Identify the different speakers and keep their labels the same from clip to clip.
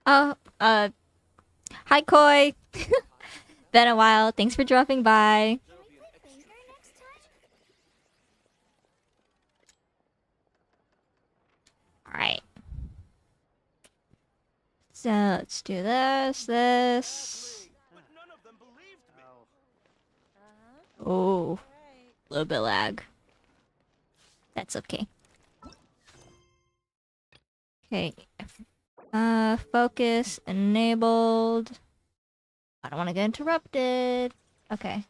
Speaker 1: Oh, hi Koi. Been a while. Thanks for dropping by. Alright. So let's do this. Oh, a little bit lag. That's okay. Okay. Focus enabled. I don't want to get interrupted. Okay.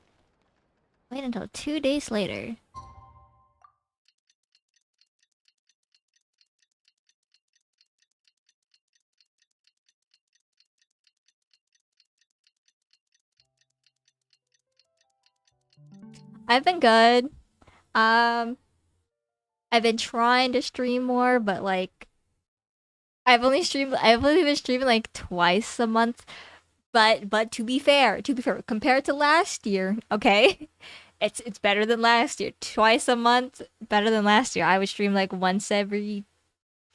Speaker 1: Wait until 2 days later. I've been good. Um, I've been trying to stream more, but like, I've only been streaming like twice a month. But to be fair, compared to last year, okay, it's better than last year. Twice a month, better than last year. I would stream like once every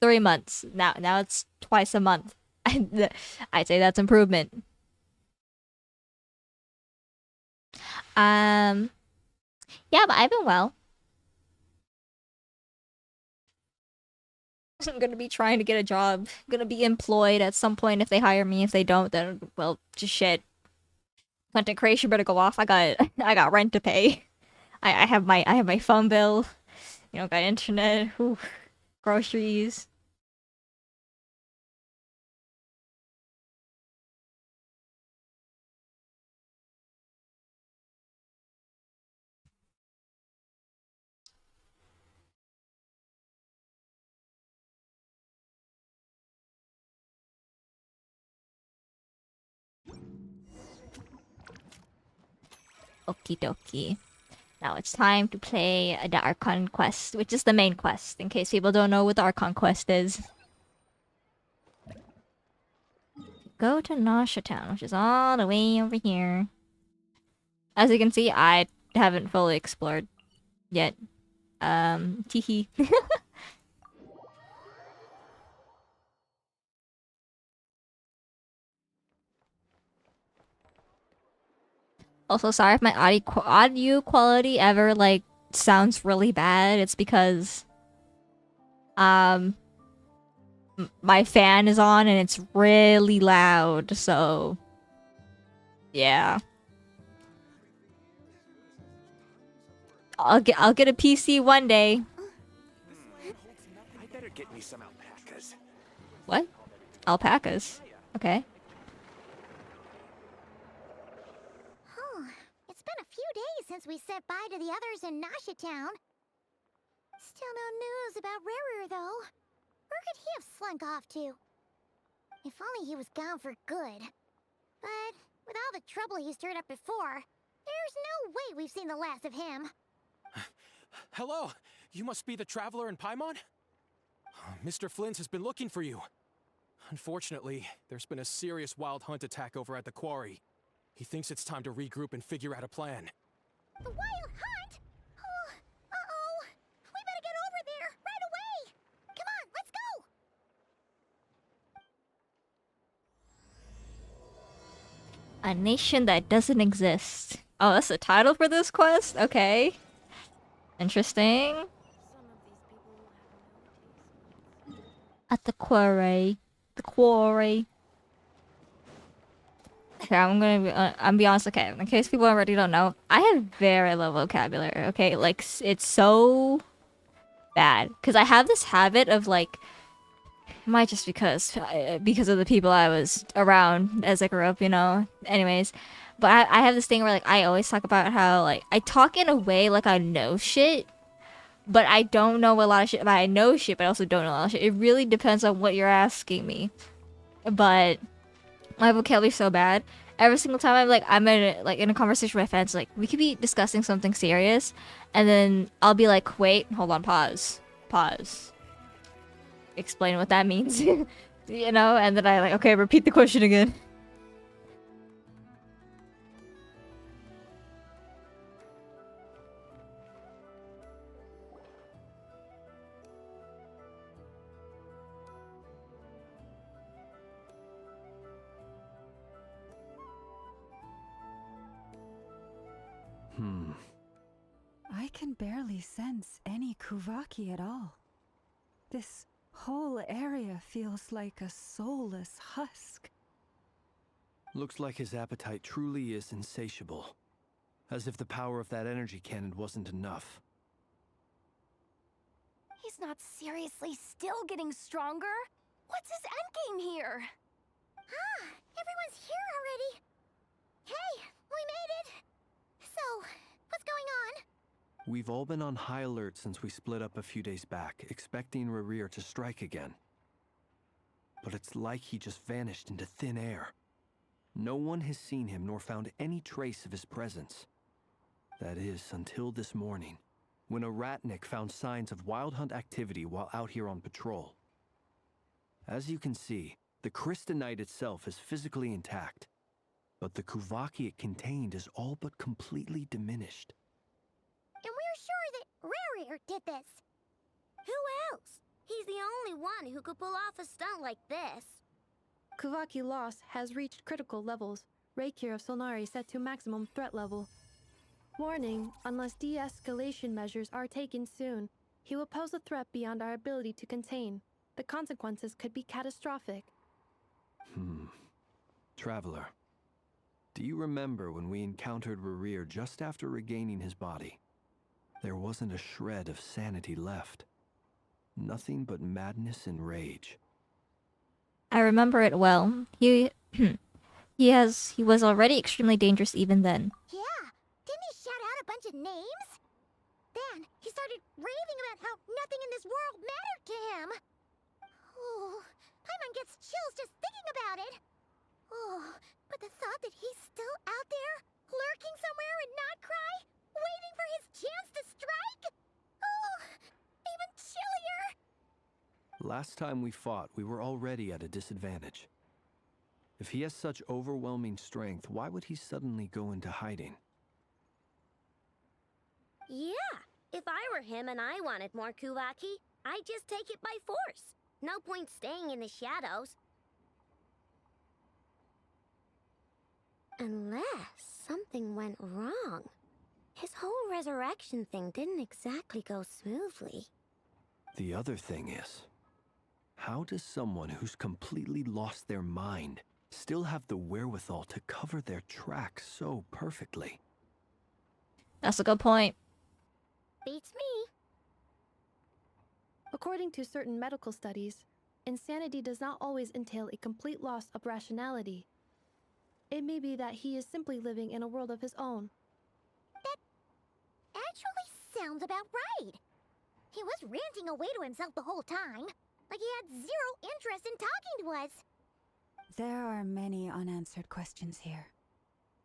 Speaker 1: 3 months. Now it's twice a month. I'd say that's improvement. Um, yeah, but I've been well. I'm gonna be trying to get a job. I'm gonna be employed at some point if they hire me. If they don't, then well, just shit. Content creation better go off. I got rent to pay. I have my phone bill. Got internet. Whew, groceries. Okie dokie. Now it's time to play the Archon quest, which is the main quest, in case people don't know what the Archon quest is. Go to Nasha Town, which is all the way over here. As you can see, I haven't fully explored yet. Teehee. Also, sorry if my audio quality ever, like, sounds really bad. It's because, um, my fan is on and it's really loud, so, yeah. I'll get a PC one day.
Speaker 2: I better get me some alpacas.
Speaker 1: What? Alpacas. Okay.
Speaker 3: Oh, it's been a few days since we said bye to the others in Nasha Town. Still no news about Rarer, though. Where could he have slunk off to? If only he was gone for good. But with all the trouble he stirred up before, there's no way we've seen the last of him.
Speaker 2: Hello, you must be the traveler in Paimon? Mr. Flynn has been looking for you. Unfortunately, there's been a serious wild hunt attack over at the quarry. He thinks it's time to regroup and figure out a plan.
Speaker 3: The Wild Hunt? Oh, uh-oh. We better get over there, right away! Come on, let's go!
Speaker 1: A nation that doesn't exist. Oh, that's the title for this quest? Okay. Interesting. At the quarry. The quarry. Okay, I'm be honest, okay, in case people already don't know, I have very low vocabulary, okay? Like, it's so bad. Because I have this habit of, like, it might just because of the people I was around as I grew up, anyways. But I have this thing where, like, I always talk about how, like, I talk in a way like I know shit, but I don't know a lot of shit. But I know shit, but I also don't know a lot of shit. It really depends on what you're asking me. But my vocabulary's so bad. Every single time I'm in a conversation with my friends, like, we could be discussing something serious, and then I'll be like, wait, hold on, pause, explain what that means, and then I like, okay, repeat the question again.
Speaker 4: I can barely sense any Kuvaki at all. This whole area feels like a soulless husk.
Speaker 5: Looks like his appetite truly is insatiable. As if the power of that energy cannon wasn't enough.
Speaker 6: He's not seriously still getting stronger? What's his endgame here?
Speaker 3: Ah, everyone's here already. Hey, we made it. So, what's going on?
Speaker 5: We've all been on high alert since we split up a few days back, expecting Rerir to strike again. But it's like he just vanished into thin air. No one has seen him nor found any trace of his presence. That is, until this morning, when a ratnik found signs of wild hunt activity while out here on patrol. As you can see, the Crystonite itself is physically intact, but the Kuvaki it contained is all but completely diminished.
Speaker 3: And we're sure that Rarir did this.
Speaker 7: Who else? He's the only one who could pull off a stunt like this.
Speaker 8: Kuvaki loss has reached critical levels. Reikir of Solnari set to maximum threat level. Warning, unless de-escalation measures are taken soon, he will pose a threat beyond our ability to contain. The consequences could be catastrophic.
Speaker 5: Traveler, do you remember when we encountered Rerir just after regaining his body? There wasn't a shred of sanity left. Nothing but madness and rage.
Speaker 1: I remember it well. He was already extremely dangerous even then.
Speaker 3: Yeah, didn't he shout out a bunch of names? Then he started raving about how nothing in this world mattered to him. Oh, Paimon gets chills just thinking about it. Oh, but the thought that he's still out there, lurking somewhere in Notcry, waiting for his chance to strike? Oh, even chillier.
Speaker 5: Last time we fought, we were already at a disadvantage. If he has such overwhelming strength, why would he suddenly go into hiding?
Speaker 7: Yeah, if I were him and I wanted more Kuvaki, I'd just take it by force. No point staying in the shadows. Unless something went wrong. His whole resurrection thing didn't exactly go smoothly.
Speaker 5: The other thing is, how does someone who's completely lost their mind still have the wherewithal to cover their tracks so perfectly?
Speaker 1: That's a good point.
Speaker 7: Beats me.
Speaker 8: According to certain medical studies, insanity does not always entail a complete loss of rationality. It may be that he is simply living in a world of his own.
Speaker 3: That actually sounds about right. He was ranting away to himself the whole time, like he had zero interest in talking to us.
Speaker 4: There are many unanswered questions here.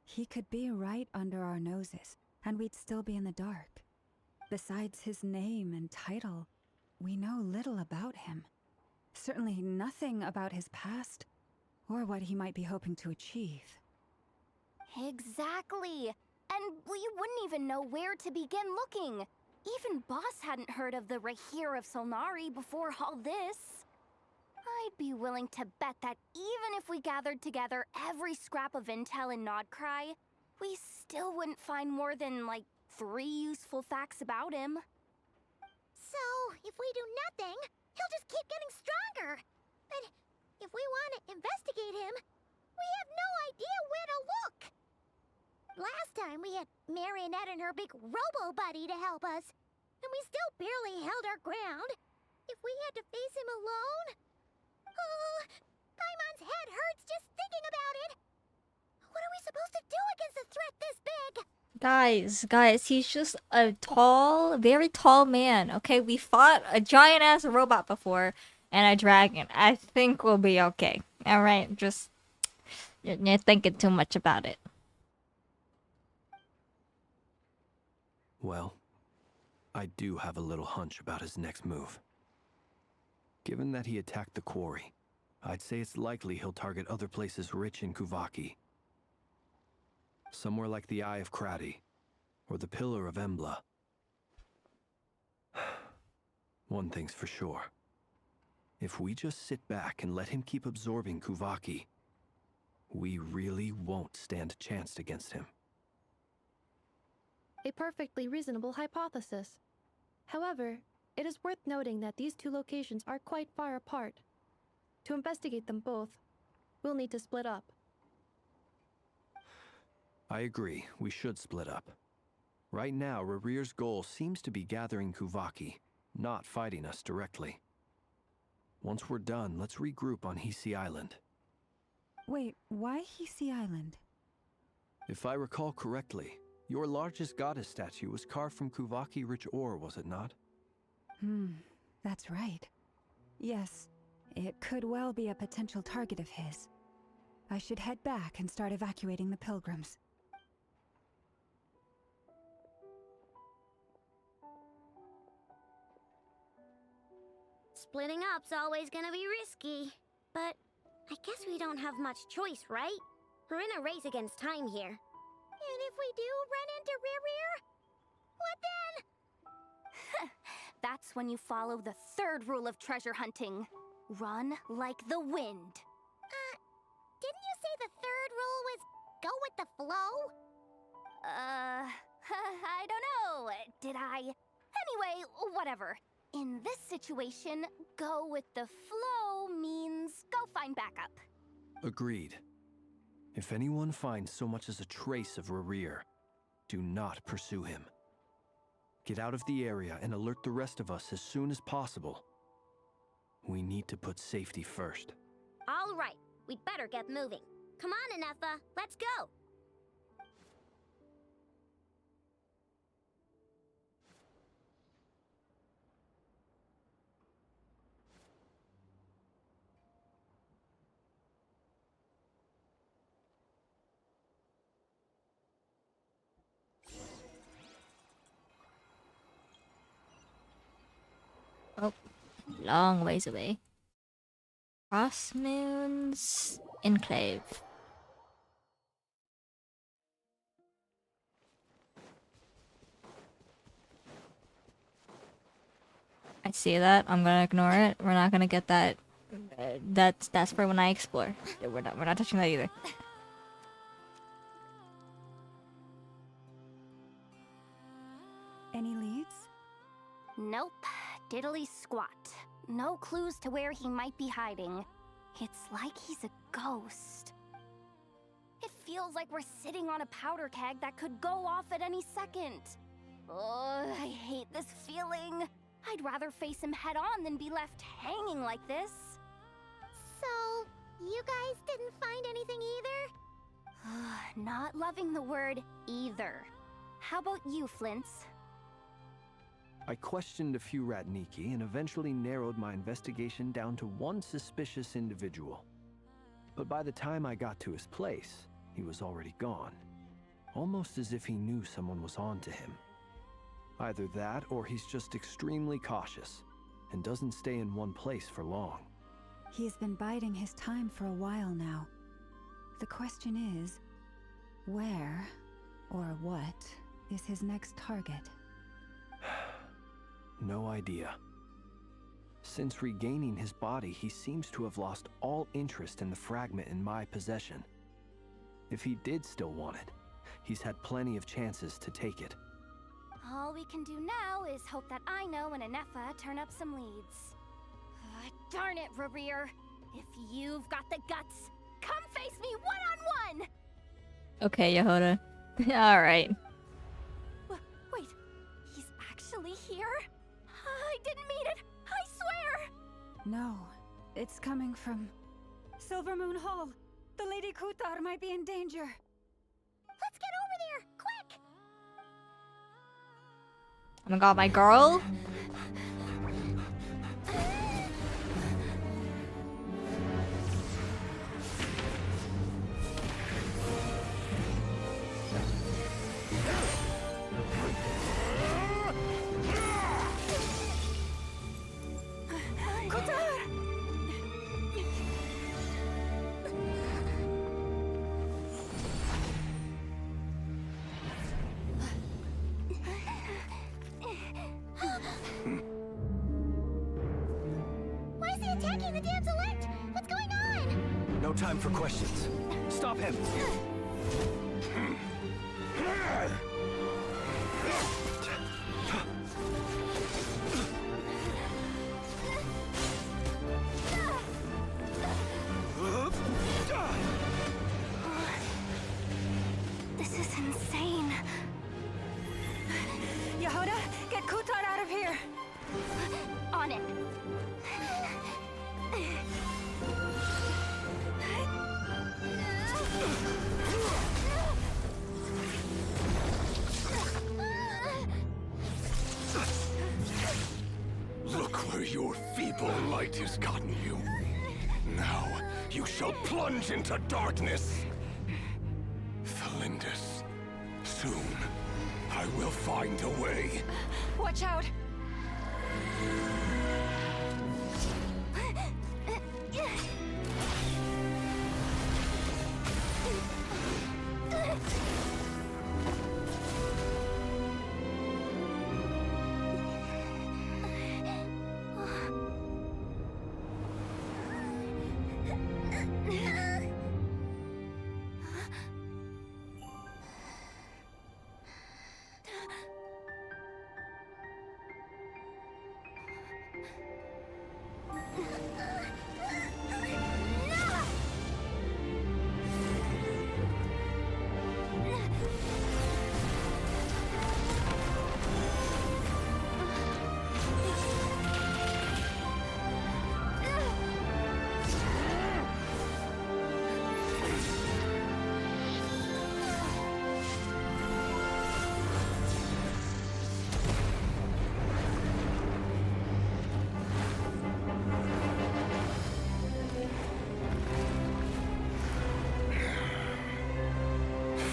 Speaker 4: He could be right under our noses, and we'd still be in the dark. Besides his name and title, we know little about him. Certainly nothing about his past, or what he might be hoping to achieve.
Speaker 6: Exactly. And we wouldn't even know where to begin looking. Even Boss hadn't heard of the Reikir of Solnari before all this. I'd be willing to bet that even if we gathered together every scrap of intel in Nodcry, we still wouldn't find more than, like, 3 useful facts about him.
Speaker 3: So, if we do nothing, he'll just keep getting stronger. But if we want to investigate him, we have no idea where to look. Last time we had Marionette and her big robo-buddy to help us, and we still barely held our ground. If we had to face him alone... Oh, Paimon's head hurts just thinking about it. What are we supposed to do against a threat this big?
Speaker 1: Guys, he's just a tall, very tall man, okay? We fought a giant-ass robot before, and a dragon. I think we'll be okay. Alright, just... You're thinking too much about it.
Speaker 5: Well, I do have a little hunch about his next move. Given that he attacked the quarry, I'd say it's likely he'll target other places rich in Kuvaki. Somewhere like the Eye of Krati, or the Pillar of Embla. One thing's for sure. If we just sit back and let him keep absorbing Kuvaki, we really won't stand a chance against him.
Speaker 8: A perfectly reasonable hypothesis. However, it is worth noting that these two locations are quite far apart. To investigate them both, we'll need to split up.
Speaker 5: I agree, we should split up. Right now, Rarir's goal seems to be gathering Kuvaki, not fighting us directly. Once we're done, let's regroup on Hisi Island.
Speaker 4: Wait, why Hisi Island?
Speaker 5: If I recall correctly, your largest goddess statue was carved from Kuvaki-rich ore, was it not?
Speaker 4: That's right. Yes, it could well be a potential target of his. I should head back and start evacuating the pilgrims.
Speaker 7: Splitting up's always gonna be risky. But I guess we don't have much choice, right? We're in a race against time here.
Speaker 3: And if we do run into Rear, what then?
Speaker 6: That's when you follow the third rule of treasure hunting. Run like the wind.
Speaker 3: Didn't you say the third rule was go with the flow?
Speaker 6: I don't know. Did I? Anyway, whatever. In this situation, go with the flow means go find backup.
Speaker 5: Agreed. If anyone finds so much as a trace of Rarir, do not pursue him. Get out of the area and alert the rest of us as soon as possible. We need to put safety first.
Speaker 7: All right, we'd better get moving. Come on, Anefa, let's go.
Speaker 1: Oh, long ways away. Crossmoon's Enclave. I see that. I'm gonna ignore it. We're not gonna get that. That's for when I explore. We're not touching that either.
Speaker 4: Any leads?
Speaker 6: Nope. Diddly squat. No clues to where he might be hiding. It's like he's a ghost. It feels like we're sitting on a powder keg that could go off at any second. Ugh, I hate this feeling. I'd rather face him head on than be left hanging like this.
Speaker 3: So, you guys didn't find anything either?
Speaker 6: Not loving the word either. How about you, Flints?
Speaker 5: I questioned a few Ratniki and eventually narrowed my investigation down to one suspicious individual. But by the time I got to his place, he was already gone. Almost as if he knew someone was on to him. Either that or he's just extremely cautious and doesn't stay in one place for long.
Speaker 4: He's been biding his time for a while now. The question is, where or what is his next target?
Speaker 5: No idea. Since regaining his body, he seems to have lost all interest in the fragment in my possession. If he did still want it, he's had plenty of chances to take it.
Speaker 6: All we can do now is hope that Aino and Anefa turn up some leads. Darn it, Rarir! If you've got the guts, come face me one-on-one!
Speaker 1: Okay, Yehoda. Alright.
Speaker 6: Wait, he's actually here? I didn't mean it! I swear!
Speaker 4: No, it's coming from Silver Moon Hall. The Lady Kutar might be in danger.
Speaker 3: Let's get over there, quick!
Speaker 1: Oh my god, my girl?
Speaker 3: Why is he attacking the damsel elect? What's going on?
Speaker 5: No time for questions. Stop him!
Speaker 9: feeble light has gotten you. Now, you shall plunge into darkness. Felindus, soon, I will find a way.
Speaker 6: Watch out!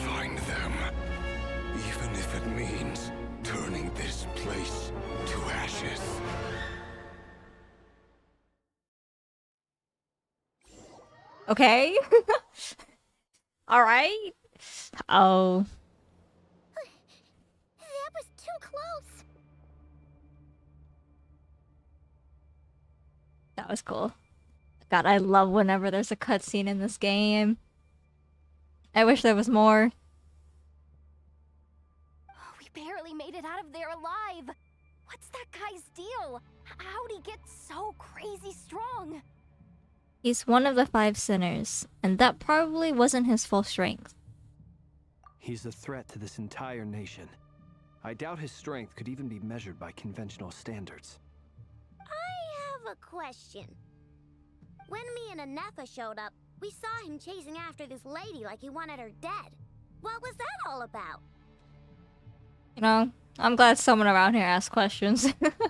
Speaker 9: Find them. Even if it means turning this place to ashes.
Speaker 1: Okay. All right. Oh,
Speaker 3: That was too close.
Speaker 1: that was cool. God, I love whenever there's a cutscene in this game. I wish there was more.
Speaker 6: We barely made it out of there alive. What's that guy's deal? How'd he get so crazy strong?
Speaker 1: He's one of the 5 sinners, and that probably wasn't his full strength.
Speaker 5: He's a threat to this entire nation. I doubt his strength could even be measured by conventional standards.
Speaker 7: I have a question. When me and Anefa showed up, we saw him chasing after this lady like he wanted her dead. What was that all about?
Speaker 1: You know, I'm glad someone around here asked questions.
Speaker 3: We weren't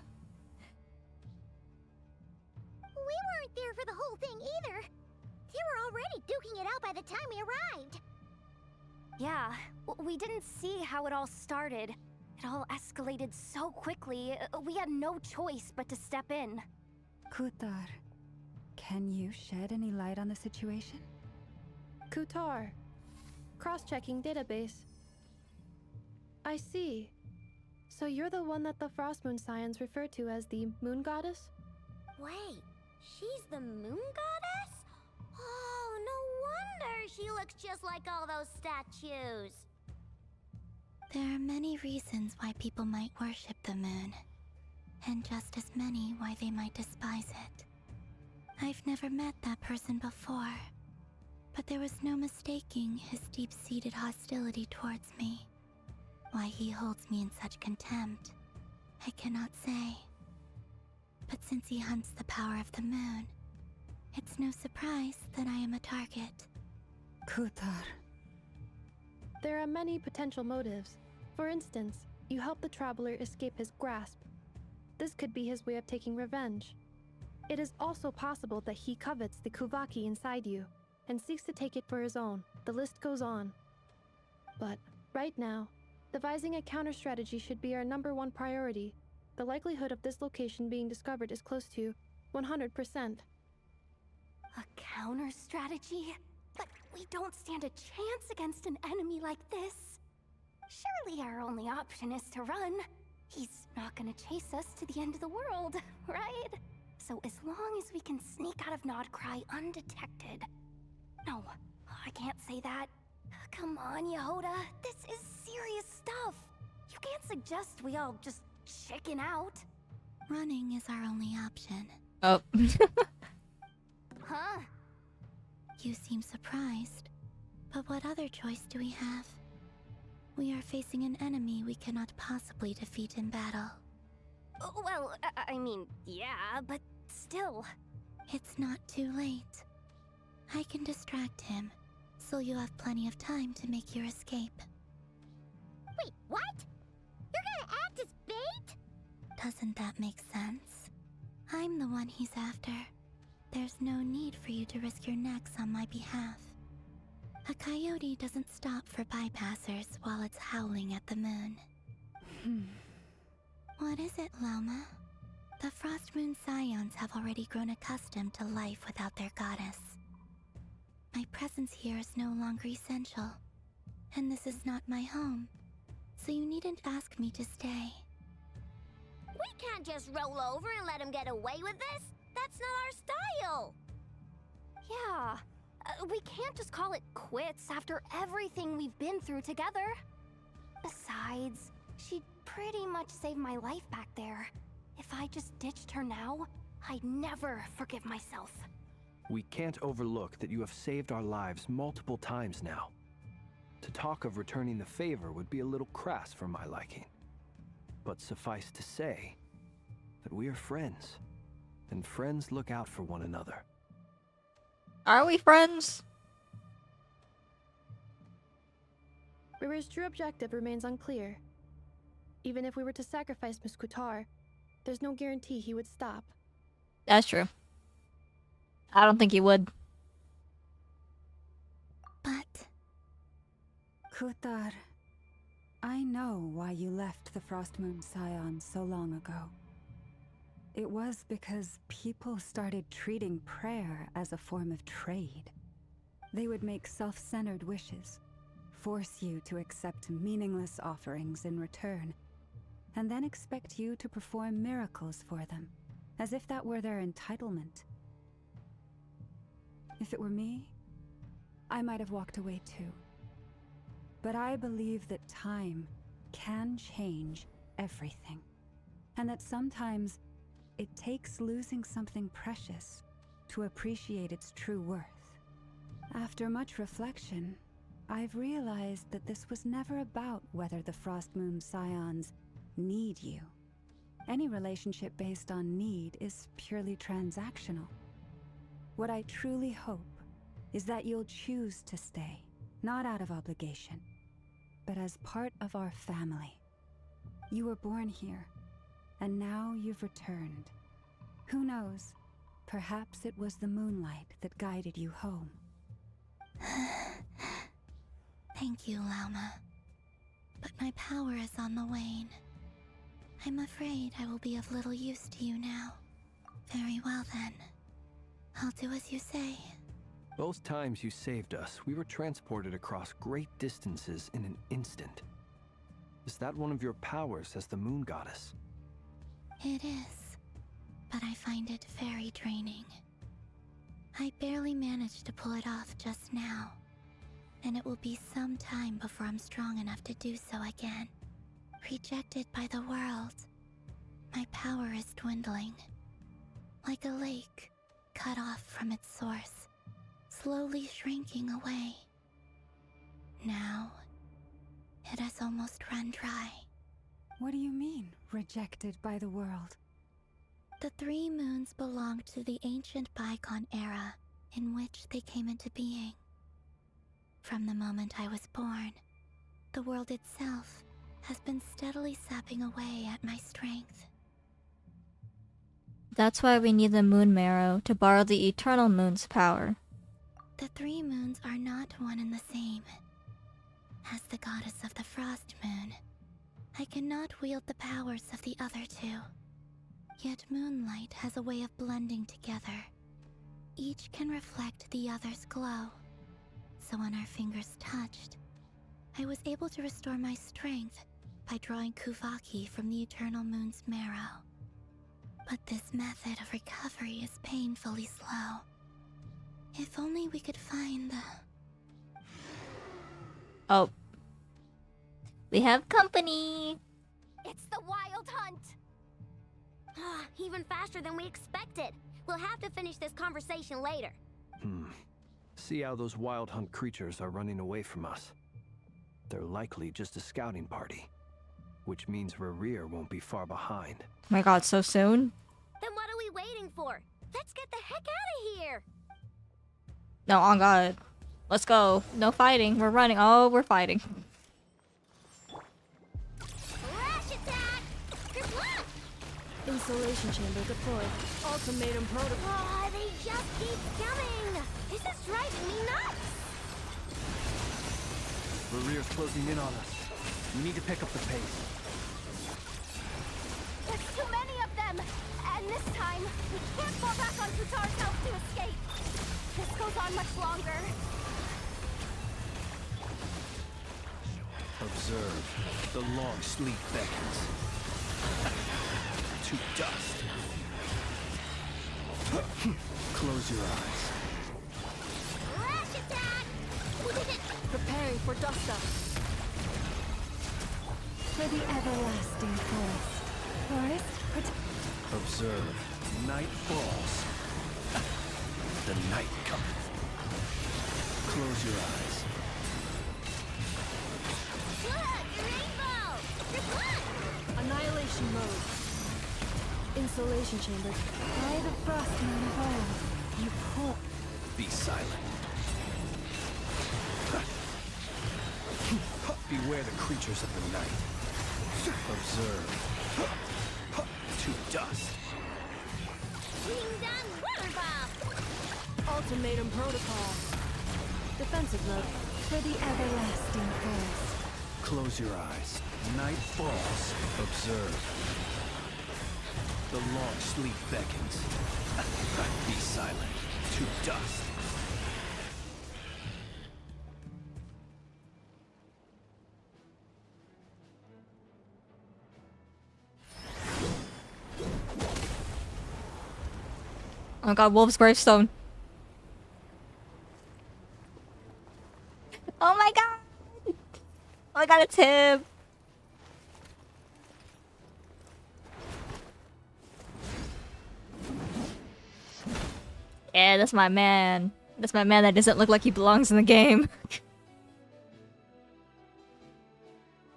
Speaker 3: there for the whole thing either. They were already duking it out by the time we arrived.
Speaker 6: Yeah, we didn't see how it all started. It all escalated so quickly, we had no choice but to step in.
Speaker 4: Kutar, can you shed any light on the situation?
Speaker 8: Kutar. Cross-checking database. I see. So you're the one that the Frost Moon Scions refer to as the Moon Goddess?
Speaker 7: Wait, she's the moon goddess? Oh, no wonder she looks just like all those statues.
Speaker 3: There are many reasons why people might worship the moon, and just as many why they might despise it. I've never met that person before, but there was no mistaking his deep-seated hostility towards me. Why he holds me in such contempt, I cannot say. But since he hunts the power of the moon, it's no surprise that I am a target.
Speaker 4: Kutar.
Speaker 8: There are many potential motives. For instance, you help the traveler escape his grasp. This could be his way of taking revenge. It is also possible that he covets the Kuvaki inside you and seeks to take it for his own. The list goes on. But right now, devising a counter-strategy should be our #1 priority. The likelihood of this location being discovered is close to 100%.
Speaker 6: A counter strategy? But we don't stand a chance against an enemy like this. Surely our only option is to run. He's not gonna chase us to the end of the world, right? So as long as we can sneak out of Nodcry undetected. No, I can't say that. Come on, Yehoda. This is serious stuff. You can't suggest we all just chicken out.
Speaker 3: Running is our only option.
Speaker 1: Oh.
Speaker 6: Huh?
Speaker 3: You seem surprised, but what other choice do we have? We are facing an enemy we cannot possibly defeat in battle.
Speaker 6: Well, I mean, yeah, but still.
Speaker 3: It's not too late. I can distract him, so you have plenty of time to make your escape. Wait, what? You're gonna act as bait? Doesn't that make sense? I'm the one he's after. There's no need for you to risk your necks on my behalf. A coyote doesn't stop for bypassers while it's howling at the moon. What is it, Loma? The Frost Moon Scions have already grown accustomed to life without their goddess. My presence here is no longer essential, and this is not my home, so you needn't ask me to stay.
Speaker 7: We can't just roll over and let him get away with this. That's not our style.
Speaker 6: Yeah, we can't just call it quits after everything we've been through together. Besides, she pretty much saved my life back there. If I just ditched her now, I'd never forgive myself.
Speaker 5: We can't overlook that you have saved our lives multiple times now. To talk of returning the favor would be a little crass for my liking. But suffice to say that we are friends, and friends look out for one another.
Speaker 1: Are we friends?
Speaker 8: Riri's true objective remains unclear. Even if we were to sacrifice Miss Kutar, there's no guarantee he would stop.
Speaker 1: That's true. I don't think he would.
Speaker 3: But
Speaker 4: Kutar, I know why you left the Frost Moon Scions so long ago. It was because people started treating prayer as a form of trade. They would make self-centered wishes, force you to accept meaningless offerings in return, and then expect you to perform miracles for them, as if that were their entitlement. If it were me, I might have walked away too. But I believe that time can change everything, and that sometimes it takes losing something precious to appreciate its true worth. After much reflection, I've realized that this was never about whether the Frost Moon Scions need you. Any relationship based on need is purely transactional. What I truly hope is that you'll choose to stay, not out of obligation, but as part of our family. You were born here, and now you've returned. Who knows? Perhaps it was the moonlight that guided you home.
Speaker 3: thank you, Lauma. But my power is on the wane. I'm afraid I will be of little use to you now. Very well then. I'll do as you say.
Speaker 5: Both times you saved us, we were transported across great distances in an instant. Is that one of your powers as the moon goddess?
Speaker 3: It is, but I find it very draining. I barely managed to pull it off just now, and it will be some time before I'm strong enough to do so again. Rejected by the world, my power is dwindling. Like a lake, cut off from its source, slowly shrinking away. Now, it has almost run dry.
Speaker 4: What do you mean, rejected by the world?
Speaker 3: The three moons belong to the ancient bygone era in which they came into being. From the moment I was born, the world itself has been steadily sapping away at my strength.
Speaker 1: That's why we need the moon marrow to borrow the eternal moon's power.
Speaker 3: The three moons are not one and the same. As the goddess of the Frost Moon, I cannot wield the powers of the other two. Yet moonlight has a way of blending together. Each can reflect the other's glow. So when our fingers touched, I was able to restore my strength by drawing Kuvaki from the eternal moon's marrow. But this method of recovery is painfully slow. If only we could find the...
Speaker 1: Oh. We have company!
Speaker 7: It's the Wild Hunt! Even faster than we expected. We'll have to finish this conversation later.
Speaker 5: See how those Wild Hunt creatures are running away from us. They're likely just a scouting party, which means Rerir won't be far behind.
Speaker 1: Oh my god, so soon?
Speaker 7: Then what are we waiting for? Let's get the heck out of here!
Speaker 1: No, on god. Let's go. No fighting. We're running. Oh, we're fighting.
Speaker 7: Rash attack! Good luck!
Speaker 8: In Insulation chamber deployed. Ultimatum protocol.
Speaker 7: Oh, they just keep coming! This is driving me nuts!
Speaker 5: Rerear's closing in on us. We need to pick up the pace.
Speaker 6: There's too many of them! And this time, we can't fall back on Futar's health to escape. This goes on much longer.
Speaker 5: Observe. The long sleep beckons. To dust. Close your eyes.
Speaker 7: Rush attack!
Speaker 8: Preparing for dust up.
Speaker 4: For the everlasting forest.
Speaker 5: Observe. Night falls. The night cometh. Close your eyes.
Speaker 7: Look! Rainbow! There's one!
Speaker 8: Annihilation mode. Insulation chamber.
Speaker 4: By the frost moon of old, you pull.
Speaker 5: Be silent. Beware the creatures of the night. Observe. To dust.
Speaker 7: Ding dong water ball!
Speaker 8: Ultimatum protocol. Defensive mode.
Speaker 4: For the everlasting forest.
Speaker 5: Close your eyes. Night falls. Observe. The long sleep beckons. Be silent. To dust.
Speaker 1: Oh my god, Wolf's gravestone. Oh my god! Oh my god, it's him! Yeah, that's my man. That's my man that doesn't look like he belongs in the game.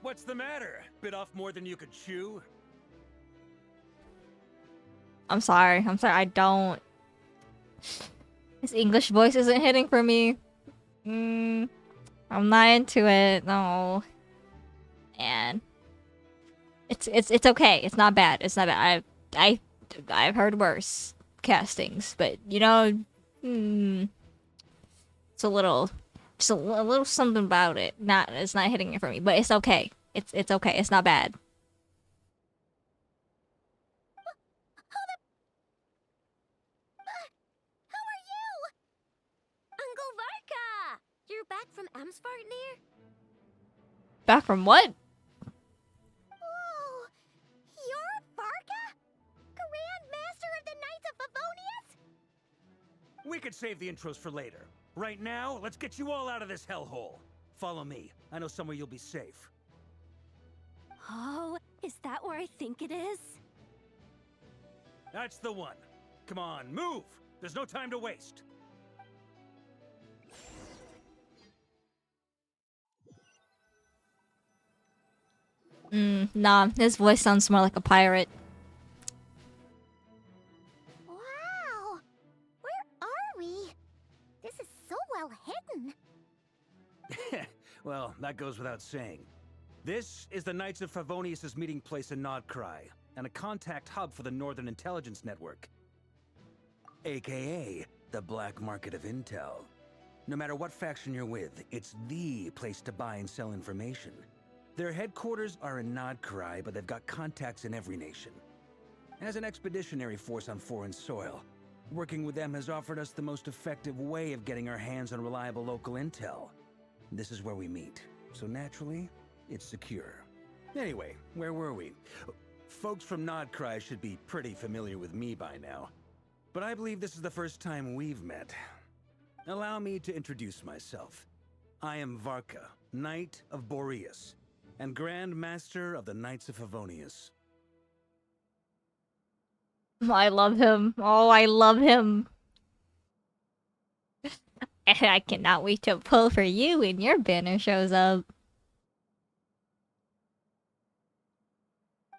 Speaker 2: What's the matter? Bit off more than you could chew?
Speaker 1: I'm sorry, I don't... His English voice isn't hitting for me. I'm not into it, no. And it's okay. It's not bad. It's not bad. I've heard worse castings, but you know, it's a little, just a little something about it. It's not hitting it for me, but it's okay. It's okay. It's not bad.
Speaker 7: How are you? Uncle Varka! You're back from Amsvartnir?
Speaker 1: Back from what?
Speaker 7: Whoa! You're Varka? Grand Master of the Knights of Favonius?
Speaker 2: We could save the intros for later. Right now, let's get you all out of this hellhole. Follow me. I know somewhere you'll be safe.
Speaker 6: Oh, is that where I think it is?
Speaker 2: That's the one. Come on, move! There's no time to waste.
Speaker 1: Nah, his voice sounds more like a pirate.
Speaker 3: Wow! Where are we? This is so well hidden.
Speaker 2: Well, that goes without saying. This is the Knights of Favonius' meeting place in Nodcry, and a contact hub for the Northern Intelligence Network. AKA, the black market of intel. No matter what faction you're with, it's the place to buy and sell information. Their headquarters are in Nodcry, but they've got contacts in every nation. As an expeditionary force on foreign soil, working with them has offered us the most effective way of getting our hands on reliable local intel. This is where we meet, so naturally, it's secure. Anyway, where were we? Folks from Nodcry should be pretty familiar with me by now. But I believe this is the first time we've met. Allow me to introduce myself. I am Varka, Knight of Boreas, and Grand Master of the Knights of Favonius.
Speaker 1: I love him. Oh, I love him. I cannot wait to pull for you when your banner shows up.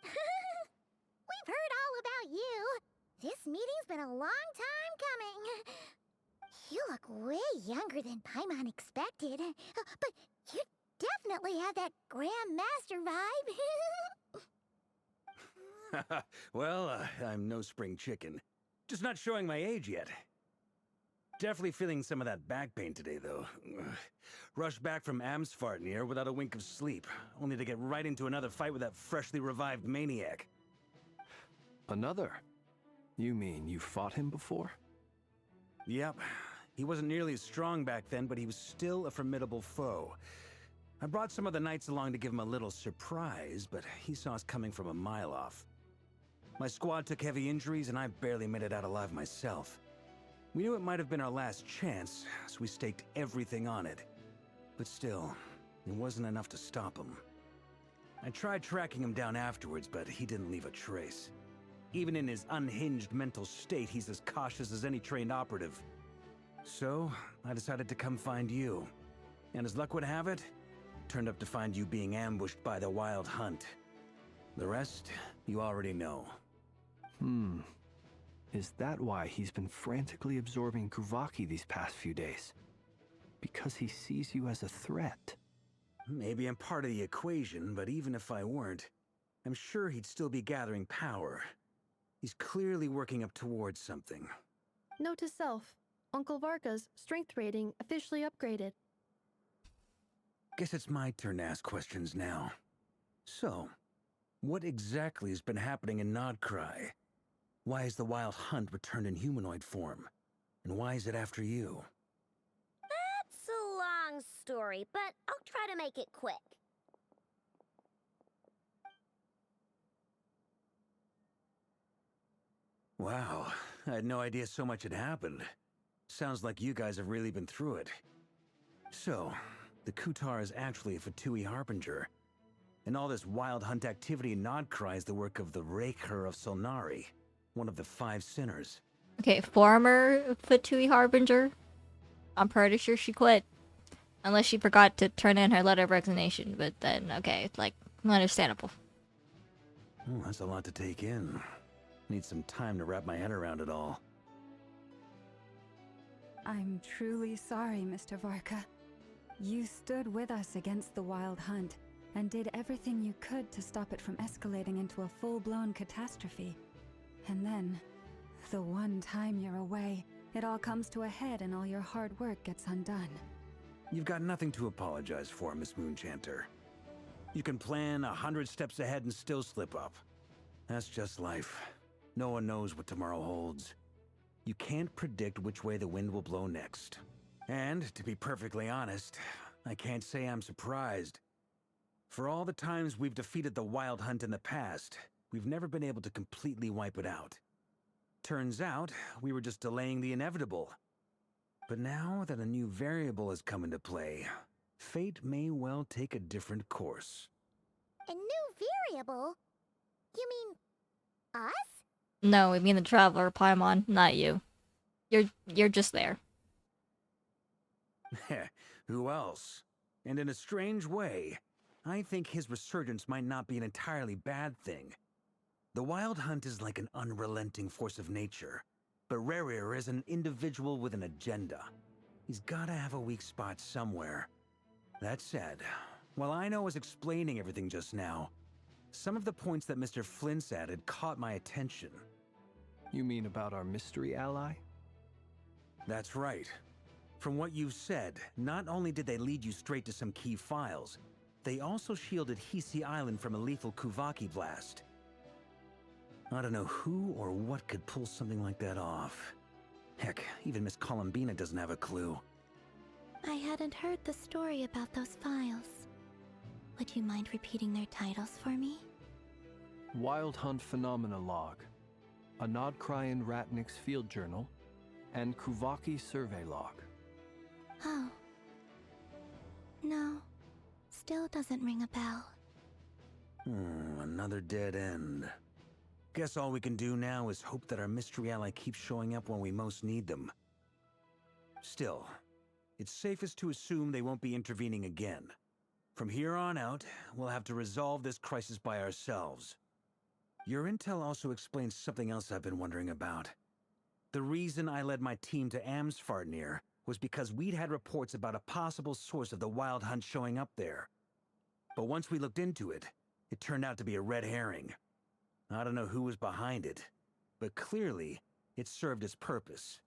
Speaker 3: We've heard all about you. This meeting's been a long time coming. You look way younger than Paimon expected. But you definitely have that Grand Master vibe.
Speaker 10: Well, I'm no spring chicken. Just not showing my age yet. Definitely feeling some of that back pain today, though. Rushed back from Amsfartnir without a wink of sleep, only to get right into another fight with that freshly revived maniac.
Speaker 5: Another? You mean you fought him before?
Speaker 10: Yep. He wasn't nearly as strong back then, but he was still a formidable foe. I brought some of the knights along to give him a little surprise, but he saw us coming from a mile off. My squad took heavy injuries, and I barely made it out alive myself. We knew it might have been our last chance, so we staked everything on it. But still, it wasn't enough to stop him. I tried tracking him down afterwards, but he didn't leave a trace. Even in his unhinged mental state, he's as cautious as any trained operative. So, I decided to come find you. And as luck would have it, turned up to find you being ambushed by the Wild Hunt. The rest, you already know.
Speaker 5: Is that why he's been frantically absorbing Kuvaki these past few days? Because he sees you as a threat?
Speaker 10: Maybe I'm part of the equation, but even if I weren't, I'm sure he'd still be gathering power. He's clearly working up towards something.
Speaker 8: Note to self, Uncle Varka's strength rating officially upgraded.
Speaker 10: Guess it's my turn to ask questions now. So, what exactly has been happening in Nodcry? Why has the Wild Hunt returned in humanoid form? And why is it after you?
Speaker 7: That's a long story, but I'll try to make it quick.
Speaker 10: Wow, I had no idea so much had happened. Sounds like you guys have really been through it. So, the Kutar is actually a Fatui Harbinger. And all this Wild Hunt activity in Nodcry is the work of the Raker of Solnari, one of the 5 sinners.
Speaker 1: Okay, former Fatui Harbinger. I'm pretty sure she quit. Unless she forgot to turn in her letter of resignation, but then, okay, like, understandable.
Speaker 10: Oh, that's a lot to take in. Need some time to wrap my head around it all.
Speaker 4: I'm truly sorry, Mr. Varka. You stood with us against the Wild Hunt and did everything you could to stop it from escalating into a full-blown catastrophe. And then, the one time you're away, it all comes to a head and all your hard work gets undone.
Speaker 10: You've got nothing to apologize for, Miss Moonchanter. You can plan 100 steps ahead and still slip up. That's just life. No one knows what tomorrow holds. You can't predict which way the wind will blow next. And, to be perfectly honest, I can't say I'm surprised. For all the times we've defeated the Wild Hunt in the past, we've never been able to completely wipe it out. Turns out, we were just delaying the inevitable. But now that a new variable has come into play, fate may well take a different course.
Speaker 3: A new variable? You mean us?
Speaker 1: No, I mean the Traveler, Paimon, not you. You're just there.
Speaker 10: Who else? And in a strange way, I think his resurgence might not be an entirely bad thing. The Wild Hunt is like an unrelenting force of nature, but Rerir is an individual with an agenda. He's gotta have a weak spot somewhere. That said, while I was explaining everything just now, some of the points that Mr. Flint's added caught my attention.
Speaker 5: You mean about our mystery ally?
Speaker 10: That's right. From what you've said, not only did they lead you straight to some key files, they also shielded Hisi Island from a lethal Kuvaki blast. I don't know who or what could pull something like that off. Heck, even Miss Columbina doesn't have a clue.
Speaker 11: I hadn't heard the story about those files. Would you mind repeating their titles for me?
Speaker 5: Wild Hunt Phenomena Log, a Nodcryan Ratnik's Field Journal, and Kuvaki Survey Log.
Speaker 11: Oh. No. Still doesn't ring a bell.
Speaker 10: Another dead end. Guess all we can do now is hope that our mystery ally keeps showing up when we most need them. Still, it's safest to assume they won't be intervening again. From here on out, we'll have to resolve this crisis by ourselves. Your intel also explains something else I've been wondering about. The reason I led my team to Amsfartnir was because we'd had reports about a possible source of the Wild Hunt showing up there. But once we looked into it, it turned out to be a red herring. I don't know who was behind it, but clearly it served its purpose.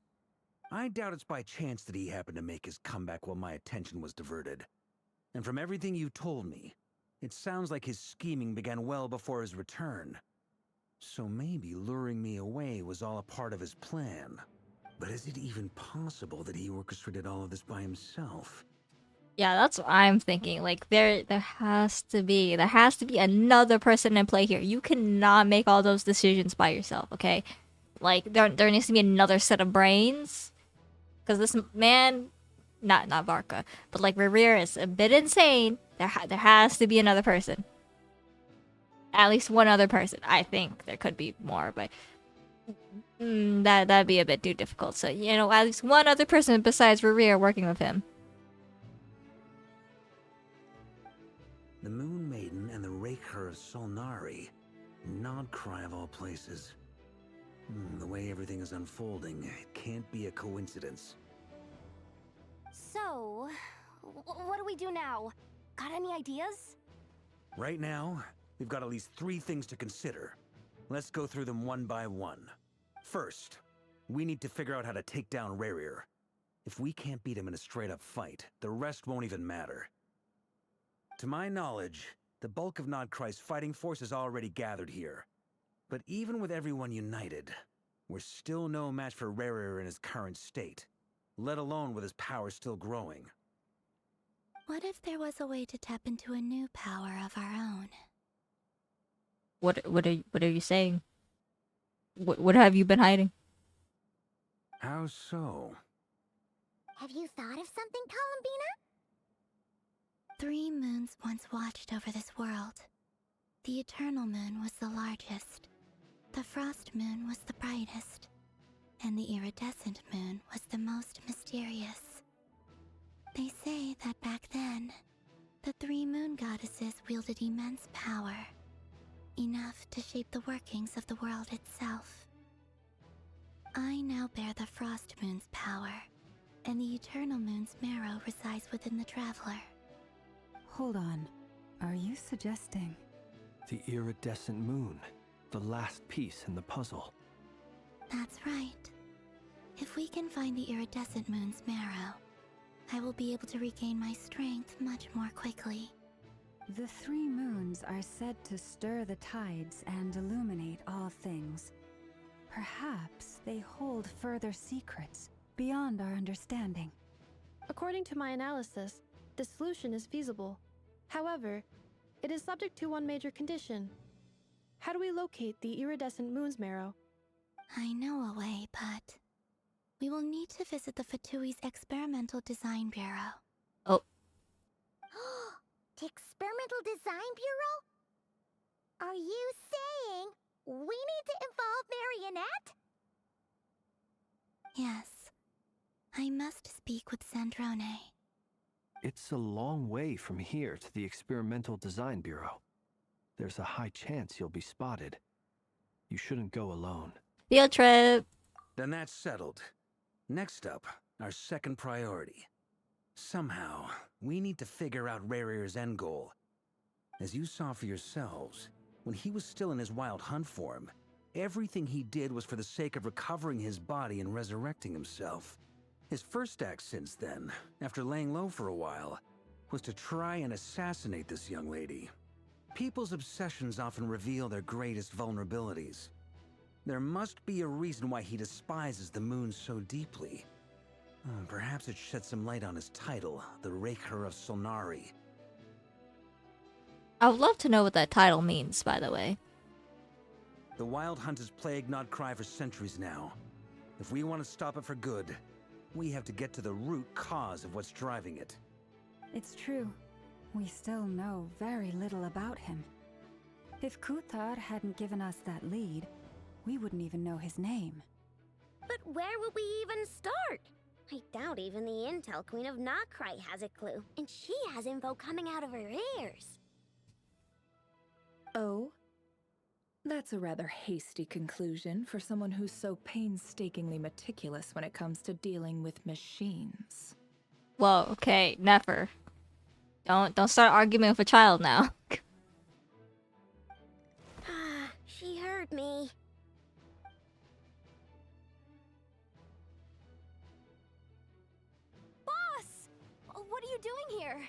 Speaker 10: I doubt it's by chance that he happened to make his comeback while my attention was diverted. And from everything you told me, it sounds like his scheming began well before his return. So maybe luring me away was all a part of his plan. But is it even possible that he orchestrated all of this by himself?
Speaker 1: Yeah, that's what I'm thinking. Like there has to be another person in play here. You cannot make all those decisions by yourself, okay? Like there needs to be another set of brains. Cuz this man not Barca, but like Rerir is a bit insane. There has to be another person. At least one other person. I think there could be more, but that'd be a bit too difficult. So, you know, at least one other person besides Rerir working with him.
Speaker 10: The Moon Maiden and the Raker of Solnari. Nodcry of all places. The way everything is unfolding, it can't be a coincidence.
Speaker 6: So, what do we do now? Got any ideas?
Speaker 10: Right now, we've got at least 3 things to consider. Let's go through them one by one. First, we need to figure out how to take down Rerir. If we can't beat him in a straight-up fight, the rest won't even matter. To my knowledge, the bulk of Nodcry's fighting force is already gathered here. But even with everyone united, we're still no match for Rerir in his current state, let alone with his power still growing.
Speaker 11: What if there was a way to tap into a new power of our own?
Speaker 1: What are you saying? What have you been hiding?
Speaker 10: How so?
Speaker 3: Have you thought of something, Columbina?
Speaker 11: 3 moons once watched over this world. The Eternal Moon was the largest. The Frost Moon was the brightest. And the Iridescent Moon was the most mysterious. They say that back then, the 3 moon goddesses wielded immense power. Enough to shape the workings of the world itself. I now bear the Frost Moon's power, and the Eternal Moon's marrow resides within the Traveler.
Speaker 4: Hold on. Are you suggesting?
Speaker 5: The iridescent moon, the last piece in the puzzle.
Speaker 11: That's right. If we can find the Iridescent Moon's marrow, I will be able to regain my strength much more quickly.
Speaker 4: The 3 moons are said to stir the tides and illuminate all things. Perhaps they hold further secrets beyond our understanding.
Speaker 8: According to my analysis, this solution is feasible. However, it is subject to one major condition. How do we locate the Iridescent Moon's marrow?
Speaker 11: I know a way, but we will need to visit the Fatui's Experimental Design Bureau.
Speaker 1: Oh.
Speaker 3: The Experimental Design Bureau? Are you saying we need to involve Marionette?
Speaker 11: Yes. I must speak with Sandrone.
Speaker 5: It's a long way from here to the Experimental Design Bureau. There's a high chance you'll be spotted. You shouldn't go alone.
Speaker 1: Field trip.
Speaker 10: Then that's settled. Next up, our second priority. Somehow, we need to figure out Rerir's end goal. As you saw for yourselves, when he was still in his wild hunt form, everything he did was for the sake of recovering his body and resurrecting himself. His first act since then, after laying low for a while, was to try and assassinate this young lady. People's obsessions often reveal their greatest vulnerabilities. There must be a reason why he despises the moon so deeply. Perhaps it sheds some light on his title, the Raker of Solnari.
Speaker 1: I would love to know what that title means, by the way.
Speaker 10: The Wild Hunt has plagued Nodcry for centuries now. If we want to stop it for good, we have to get to the root cause of what's driving it.
Speaker 4: It's true. We still know very little about him. If Kuthar hadn't given us that lead, we wouldn't even know his name.
Speaker 7: But where would we even start? I doubt even the Intel Queen of Nodcry has a clue, and she has info coming out of her ears.
Speaker 12: Oh? That's a rather hasty conclusion for someone who's so painstakingly meticulous when it comes to dealing with machines.
Speaker 1: Whoa, okay, never. Don't start arguing with a child now.
Speaker 7: She heard. with me.
Speaker 6: Boss! What are you doing here?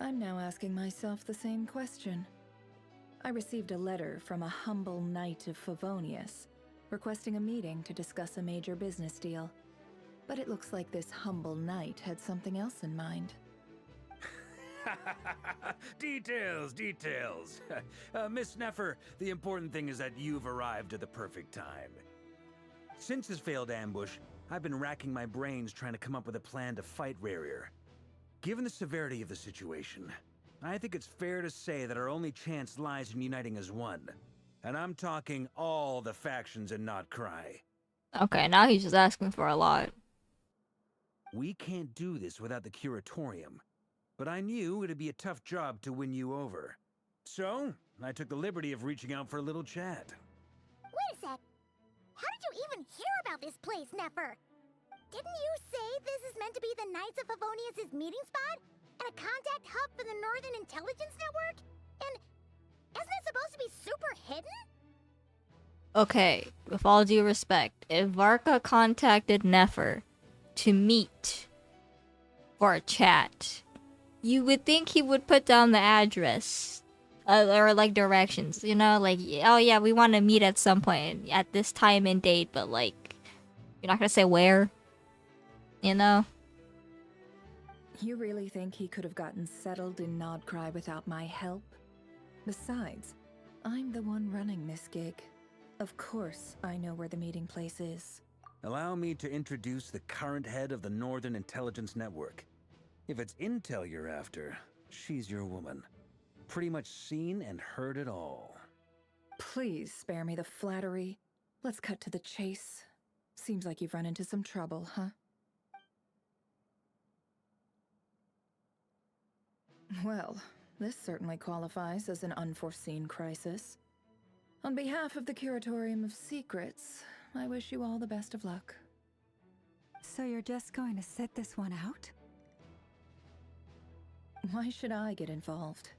Speaker 12: I'm now asking myself the same question. I received a letter from a humble knight of Favonius, requesting a meeting to discuss a major business deal. But it looks like this humble knight had something else in mind.
Speaker 10: Details, details. Miss Neffer, the important thing is that you've arrived at the perfect time. Since his failed ambush, I've been racking my brains trying to come up with a plan to fight Rarier. Given the severity of the situation, I think it's fair to say that our only chance lies in uniting as one. And I'm talking all the factions in Not Cry.
Speaker 1: Okay, now he's just asking for a lot.
Speaker 10: We can't do this without the Curatorium, but I knew it'd be a tough job to win you over. So, I took the liberty of reaching out for a little chat.
Speaker 3: Wait a sec. How did you even hear about this place, Neffer? Didn't you say this is meant to be the Knights of Favonius' meeting spot? And a contact hub for the Northern Intelligence Network? And isn't it supposed to be super hidden?
Speaker 1: Okay, with all due respect, if Varka contacted Neffer to meet for a chat, you would think he would put down the address. Or like directions, you know? Like, oh yeah, we want to meet at some point at this time and date, but like, you're not gonna say where? You know?
Speaker 12: You really think he could have gotten settled in Nodcry without my help? Besides, I'm the one running this gig. Of course, I know where the meeting place is.
Speaker 10: Allow me to introduce the current head of the Northern Intelligence Network. If it's intel you're after, she's your woman. Pretty much seen and heard it all.
Speaker 12: Please spare me the flattery. Let's cut to the chase. Seems like you've run into some trouble, huh? Well, this certainly qualifies as an unforeseen crisis. On behalf of the Curatorium of Secrets, I wish you all the best of luck.
Speaker 4: So you're just going to sit this one out?
Speaker 12: Why should I get involved?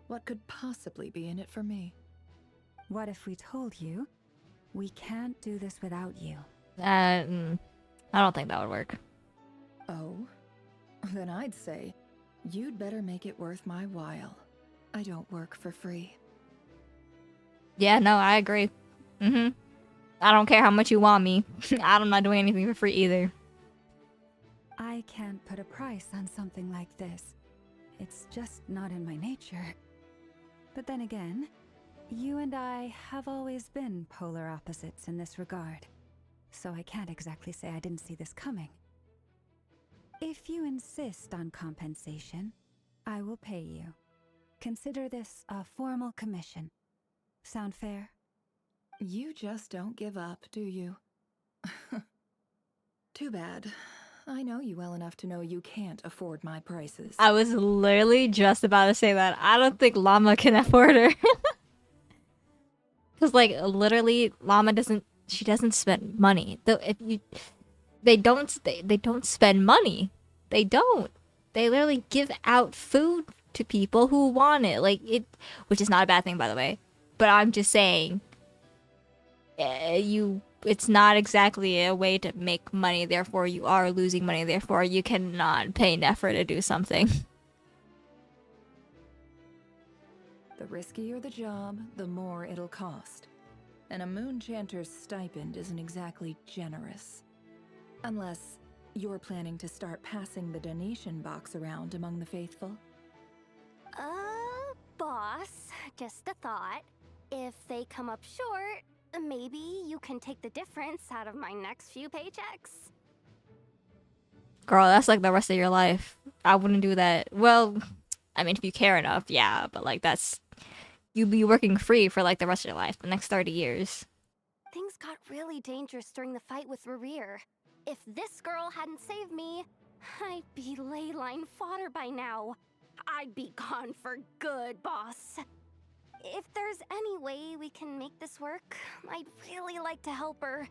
Speaker 12: What could possibly be in it for me?
Speaker 4: What if we told you we can't do this without you?
Speaker 1: I don't think that would work.
Speaker 12: Oh? Then I'd say you'd better make it worth my while. I don't work for free.
Speaker 1: Yeah, no, I agree. I don't care how much you want me. I'm not doing anything for free either.
Speaker 4: I can't put a price on something like this. It's just not in my nature. But then again, you and I have always been polar opposites in this regard. So I can't exactly say I didn't see this coming. If you insist on compensation, I will pay you. Consider this a formal commission. Sound fair?
Speaker 12: You just don't give up, do you? Too bad. I know you well enough to know you can't afford my prices.
Speaker 1: I was literally just about to say that. I don't think Llama can afford her. Cause like literally, Llama she doesn't spend money. Though they don't spend money. They don't. They literally give out food to people who want it. Like which is not a bad thing, by the way. But I'm just saying, it's not exactly a way to make money, therefore you are losing money, therefore you cannot pay Neffer to do something.
Speaker 12: The riskier the job, the more it'll cost. And a moon chanter's stipend isn't exactly generous. Unless you're planning to start passing the donation box around among the faithful.
Speaker 6: Boss, just a thought. If they come up short, maybe you can take the difference out of my next few paychecks.
Speaker 1: Girl, that's like the rest of your life. I wouldn't do that. Well, I mean, if you care enough, yeah, but like you'd be working free for like the rest of your life, the next 30 years.
Speaker 6: Things got really dangerous during the fight with Rarier. If this girl hadn't saved me, I'd be ley line fodder by now. I'd be gone for good, boss. If there's any way we can make this work, I'd really like to help her.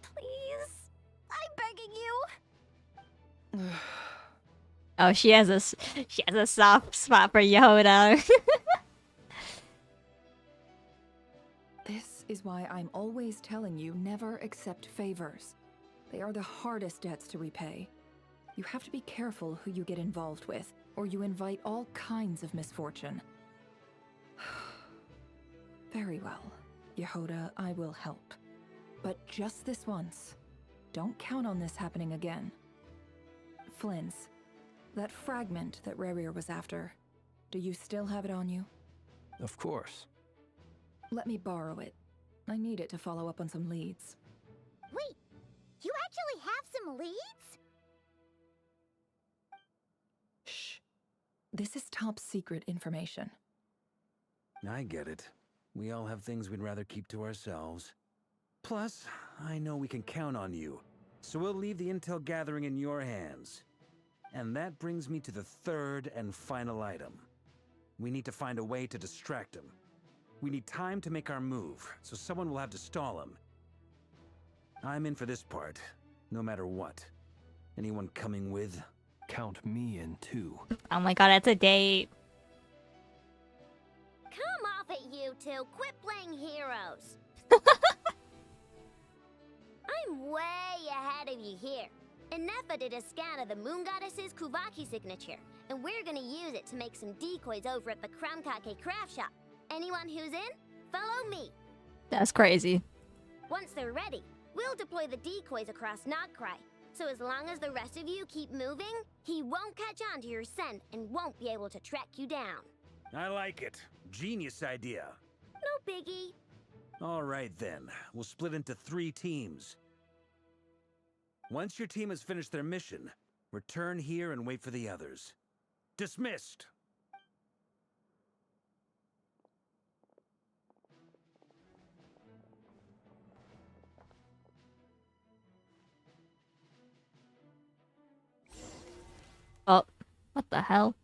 Speaker 6: Please? I'm begging you.
Speaker 1: Oh, she has a soft spot for Yoda.
Speaker 12: is why I'm always telling you never accept favors. They are the hardest debts to repay. You have to be careful who you get involved with, or you invite all kinds of misfortune. Very well, Yehoda, I will help. But just this once. Don't count on this happening again. Flynn's, that fragment that Rerir was after, do you still have it on you?
Speaker 5: Of course.
Speaker 12: Let me borrow it. I need it to follow up on some leads.
Speaker 3: Wait, you actually have some leads?
Speaker 12: Shh. This is top secret information.
Speaker 10: I get it. We all have things we'd rather keep to ourselves. Plus, I know we can count on you, so we'll leave the intel gathering in your hands. And that brings me to the third and final item. We need to find a way to distract him. We need time to make our move, so someone will have to stall him. I'm in for this part, no matter what. Anyone coming with?
Speaker 5: Count me in too.
Speaker 1: Oh my god, that's a date.
Speaker 7: Come off it, you two. Quit playing heroes. I'm way ahead of you here. Nefa did a scan of the Moon Goddess's Kuvaki signature, and we're gonna use it to make some decoys over at the Kramkake craft shop. Anyone who's in, follow me.
Speaker 1: That's crazy.
Speaker 7: Once they're ready, we'll deploy the decoys across Nogcry. So as long as the rest of you keep moving, he won't catch on to your scent and won't be able to track you down.
Speaker 10: I like it. Genius idea.
Speaker 7: No biggie.
Speaker 10: All right then, we'll split into 3 teams. Once your team has finished their mission, return here and wait for the others. Dismissed!
Speaker 1: Oh, what the hell?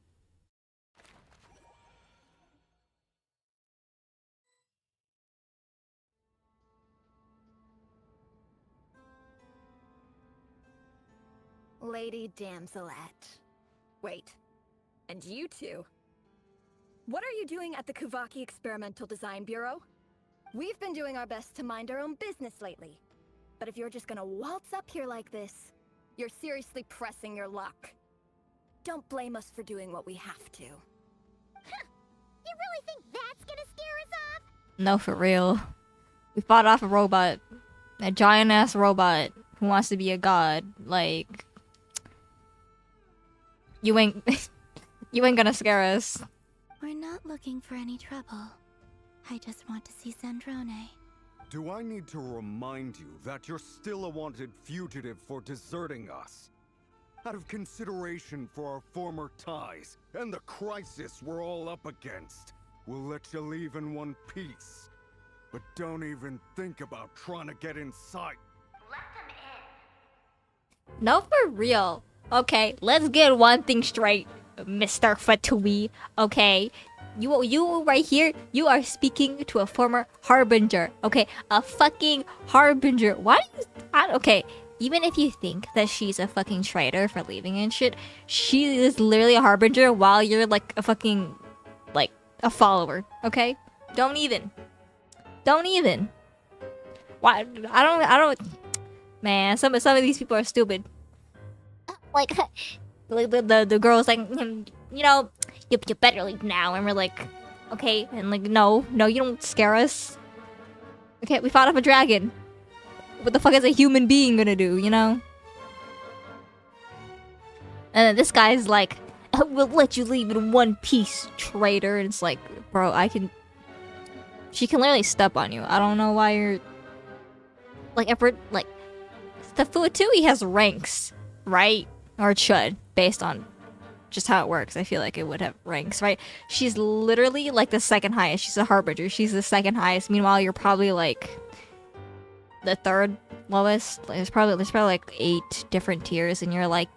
Speaker 13: Lady Damselette. Wait, and you two? What are you doing at the Kuvaki Experimental Design Bureau? We've been doing our best to mind our own business lately. But if you're just gonna waltz up here like this, you're seriously pressing your luck. Don't blame us for doing what we have to.
Speaker 3: Huh. You really think that's gonna scare us off?
Speaker 1: No, for real. We fought off a robot. A giant-ass robot who wants to be a god. Like... You ain't... you ain't gonna scare us.
Speaker 11: We're not looking for any trouble. I just want to see Zandrone.
Speaker 9: Do I need to remind you that you're still a wanted fugitive for deserting us? Out of consideration for our former ties and the crisis we're all up against, we'll let you leave in one piece. But don't even think about trying to get inside.
Speaker 7: Let them in.
Speaker 1: No, for real. Okay, let's get one thing straight, Mr. Fatui. Okay, you right here, you are speaking to a former harbinger. Okay, a fucking harbinger. Why do you... okay, even if you think that she's a fucking traitor for leaving and shit, she is literally a harbinger while you're like a fucking... like, a follower. Okay? Don't even. Why? I don't... Man, some of these people are stupid. Like the girl's like, you know, you better leave now, and we're like, okay, and like, no, you don't scare us. Okay, we fought off a dragon. What the fuck is a human being gonna do, you know? And then this guy's like, we'll let you leave in one piece, traitor. And it's like, bro, she can literally step on you. I don't know why you're like, if we're like, the Fuatui has ranks, right? Or it should, based on just how it works. I feel like it would have ranks, right? She's literally like the second highest. She's a harbinger. She's the second highest. Meanwhile, you're probably like the third lowest. There's probably like 8 different tiers, and you're like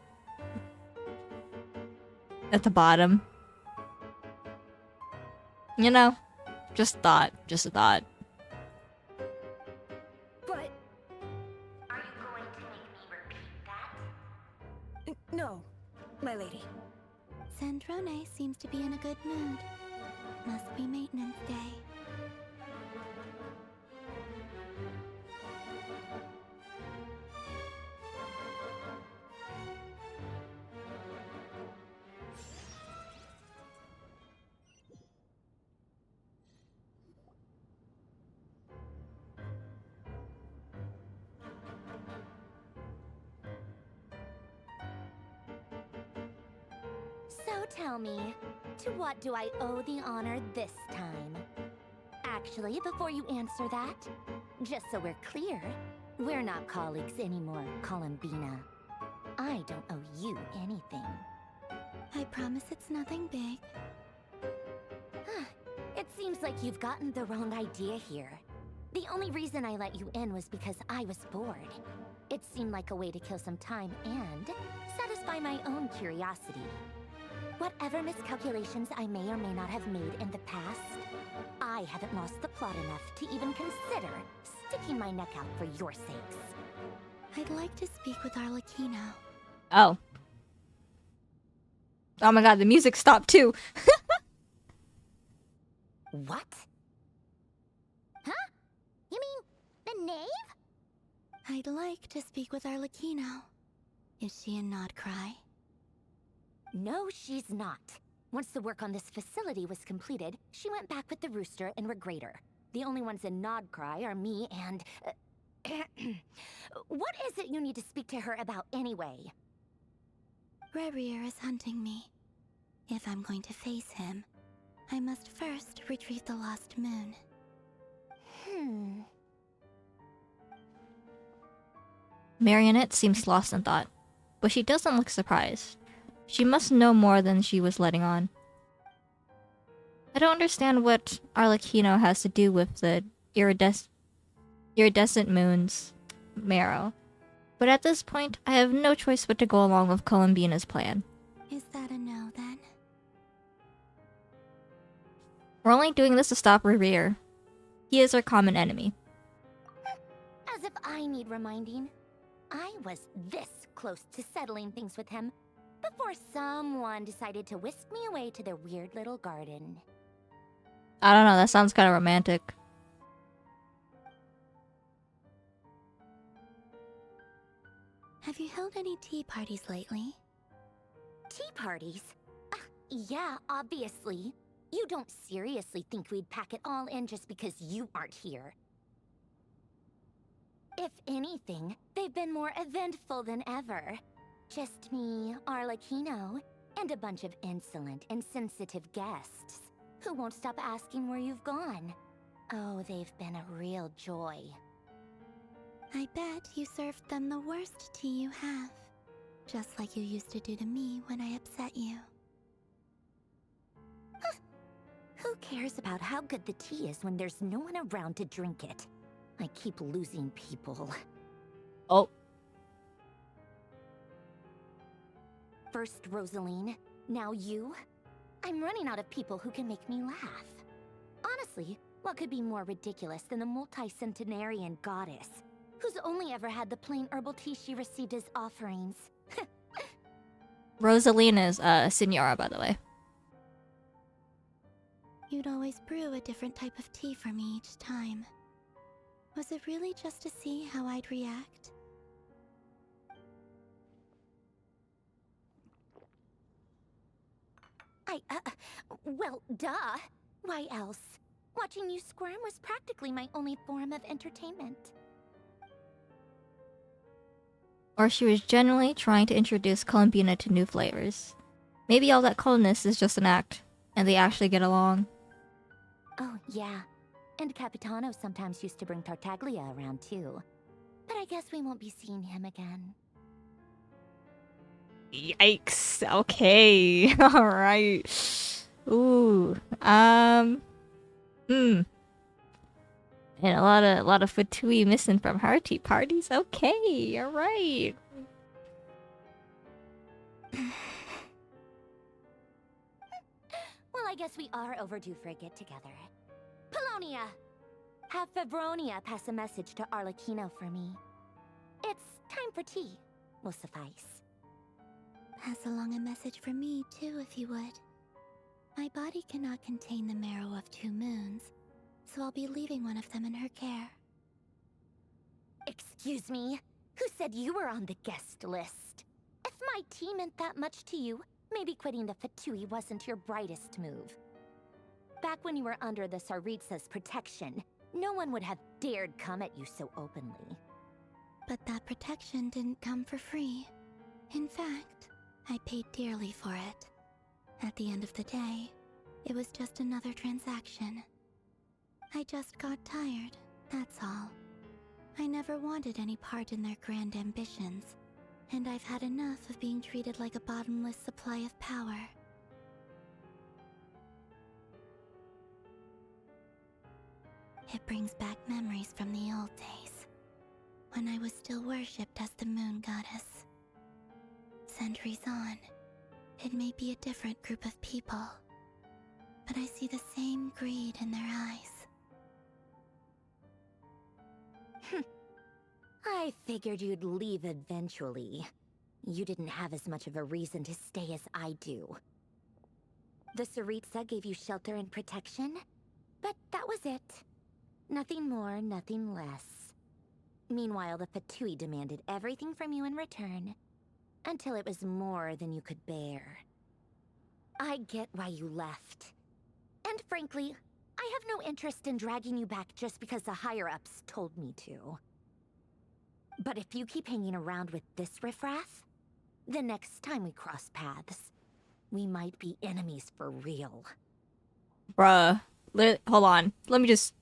Speaker 1: at the bottom. You know? Just a thought.
Speaker 13: But...
Speaker 7: Are you going to make me repeat that?
Speaker 13: No, my lady.
Speaker 11: Zandrone seems to be in a good mood. Must be maintenance day.
Speaker 7: Now tell me, to what do I owe the honor this time? Actually, before you answer that, just so we're clear, we're not colleagues anymore, Columbina. I don't owe you anything.
Speaker 11: I promise it's nothing big.
Speaker 7: It seems like you've gotten the wrong idea here. The only reason I let you in was because I was bored. It seemed like a way to kill some time and satisfy my own curiosity. Whatever miscalculations I may or may not have made in the past, I haven't lost the plot enough to even consider sticking my neck out for your sakes.
Speaker 11: I'd like to speak with Arlecchino.
Speaker 1: Oh. Oh my god, the music stopped too.
Speaker 7: What?
Speaker 3: Huh? You mean the knave?
Speaker 11: I'd like to speak with Arlecchino. Is she in Nodcry?
Speaker 7: No, she's not. Once the work on this facility was completed, she went back with the Rooster and Regrator. The only ones in Nodcry are me and... What is it you need to speak to her about anyway?
Speaker 11: Rerir is hunting me. If I'm going to face him, I must first retrieve the lost moon.
Speaker 1: Marionette seems lost in thought, but she doesn't look surprised. She must know more than she was letting on. I don't understand what Arlecchino has to do with the iridescent moon's marrow, but at this point, I have no choice but to go along with Columbina's plan.
Speaker 11: Is that a no, then?
Speaker 1: We're only doing this to stop Rerir. He is our common enemy.
Speaker 7: As if I need reminding. I was this close to settling things with him before someone decided to whisk me away to their weird little garden.
Speaker 1: I don't know, that sounds kind of romantic.
Speaker 11: Have you held any tea parties lately?
Speaker 7: Tea parties? Yeah, obviously. You don't seriously think we'd pack it all in just because you aren't here. If anything, they've been more eventful than ever. Just me, Arlecchino, and a bunch of insolent and sensitive guests who won't stop asking where you've gone. Oh, they've been a real joy.
Speaker 11: I bet you served them the worst tea you have. Just like you used to do to me when I upset you.
Speaker 7: Who cares about how good the tea is when there's no one around to drink it? I keep losing people.
Speaker 1: Oh.
Speaker 7: First Rosaline, now you? I'm running out of people who can make me laugh. Honestly, what could be more ridiculous than the multi-centenarian goddess, who's only ever had the plain herbal tea she received as offerings?
Speaker 1: Rosaline is Signora, by the way.
Speaker 11: You'd always brew a different type of tea for me each time. Was it really just to see how I'd react?
Speaker 7: Well, duh. Why else? Watching you squirm was practically my only form of entertainment.
Speaker 1: Or she was genuinely trying to introduce Columbina to new flavors. Maybe all that coldness is just an act, and they actually get along.
Speaker 7: Oh, yeah. And Capitano sometimes used to bring Tartaglia around too. But I guess we won't be seeing him again.
Speaker 1: Yikes. Okay. Alright. Ooh. And a lot of Fatui missing from her tea parties. Okay, alright.
Speaker 7: Well, I guess we are overdue for a get-together. Polonia! Have Febronia pass a message to Arlecchino for me. It's time for tea. Will suffice.
Speaker 11: Pass along a message for me, too, if you would. My body cannot contain the marrow of 2 moons, so I'll be leaving one of them in her care.
Speaker 7: Excuse me? Who said you were on the guest list? If my tea meant that much to you, maybe quitting the Fatui wasn't your brightest move. Back when you were under the Tsaritsa's protection, no one would have dared come at you so openly.
Speaker 11: But that protection didn't come for free. In fact, I paid dearly for it. At the end of the day, it was just another transaction. I just got tired, that's all. I never wanted any part in their grand ambitions, and I've had enough of being treated like a bottomless supply of power. It brings back memories from the old days, when I was still worshipped as the moon goddess. Centuries on, it may be a different group of people, but I see the same greed in their eyes.
Speaker 14: I figured you'd leave eventually. You didn't have as much of a reason to stay as I do. The Tsaritsa gave you shelter and protection, but that was it. Nothing more, nothing less. Meanwhile, the Fatui demanded everything from you in return, until it was more than you could bear. I get why you left. And frankly, I have no interest in dragging you back just because the higher-ups told me to. But if you keep hanging around with this riffraff, the next time we cross paths, we might be enemies for real.
Speaker 1: Bruh. Hold on. Let me just...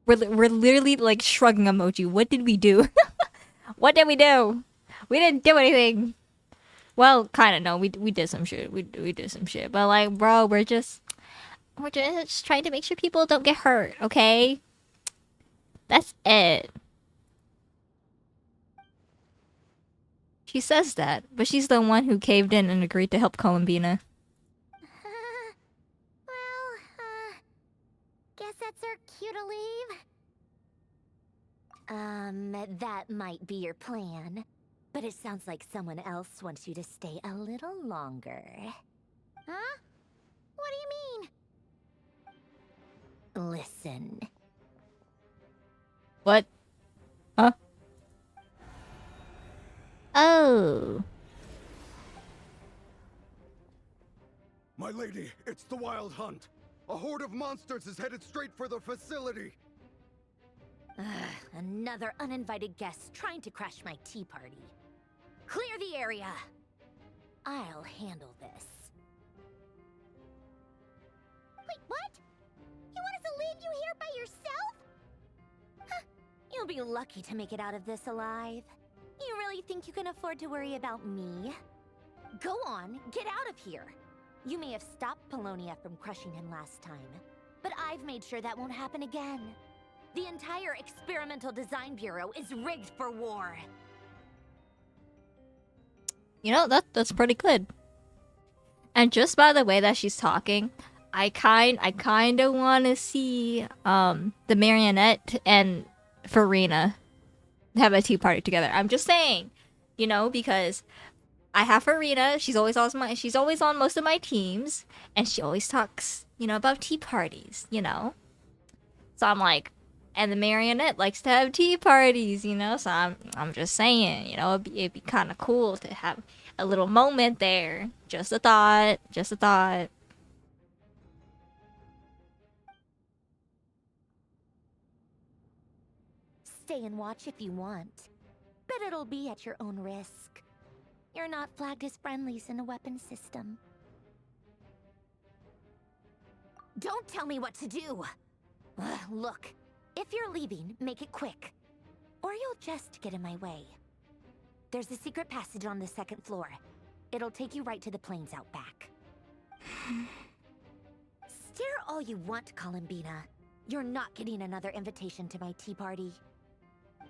Speaker 1: We're literally like shrugging emoji. What did we do? What did we do? We didn't do anything. Well, kind of, no. We did some shit. We did some shit. But like, bro, we're just trying to make sure people don't get hurt, okay? That's it. She says that, but she's the one who caved in and agreed to help Columbina.
Speaker 3: Guess that's our cue to leave.
Speaker 14: That might be your plan. But it sounds like someone else wants you to stay a little longer.
Speaker 3: Huh? What do you mean?
Speaker 14: Listen.
Speaker 1: What? Huh? Oh.
Speaker 9: My lady, it's the Wild Hunt. A horde of monsters is headed straight for the facility.
Speaker 14: Another uninvited guest trying to crash my tea party. Clear the area. I'll handle this.
Speaker 3: Wait, what? You want us to leave you here by yourself?
Speaker 14: Huh. You'll be lucky to make it out of this alive. You really think you can afford to worry about me? Go on, get out of here. You may have stopped Polonia from crushing him last time, but I've made sure that won't happen again. The entire Experimental Design Bureau is rigged for war.
Speaker 1: You know, that's pretty good. And just by the way that she's talking, I kind of want to see the Marionette and Farina have a tea party together. I'm just saying, you know, because I have Farina. She's always on most of my teams, and she always talks, you know, about tea parties, you know. So I'm like, and the Marionette likes to have tea parties, you know. So I'm just saying, you know, it'd be kind of cool to have a little moment there. Just a thought. Just a thought.
Speaker 14: Stay and watch if you want, but it'll be at your own risk. You're not flagged as friendlies in the weapon system. Don't tell me what to do! Look, if you're leaving, make it quick. Or you'll just get in my way. There's a secret passage on the second floor. It'll take you right to the plains out back. Stare all you want, Columbina. You're not getting another invitation to my tea party.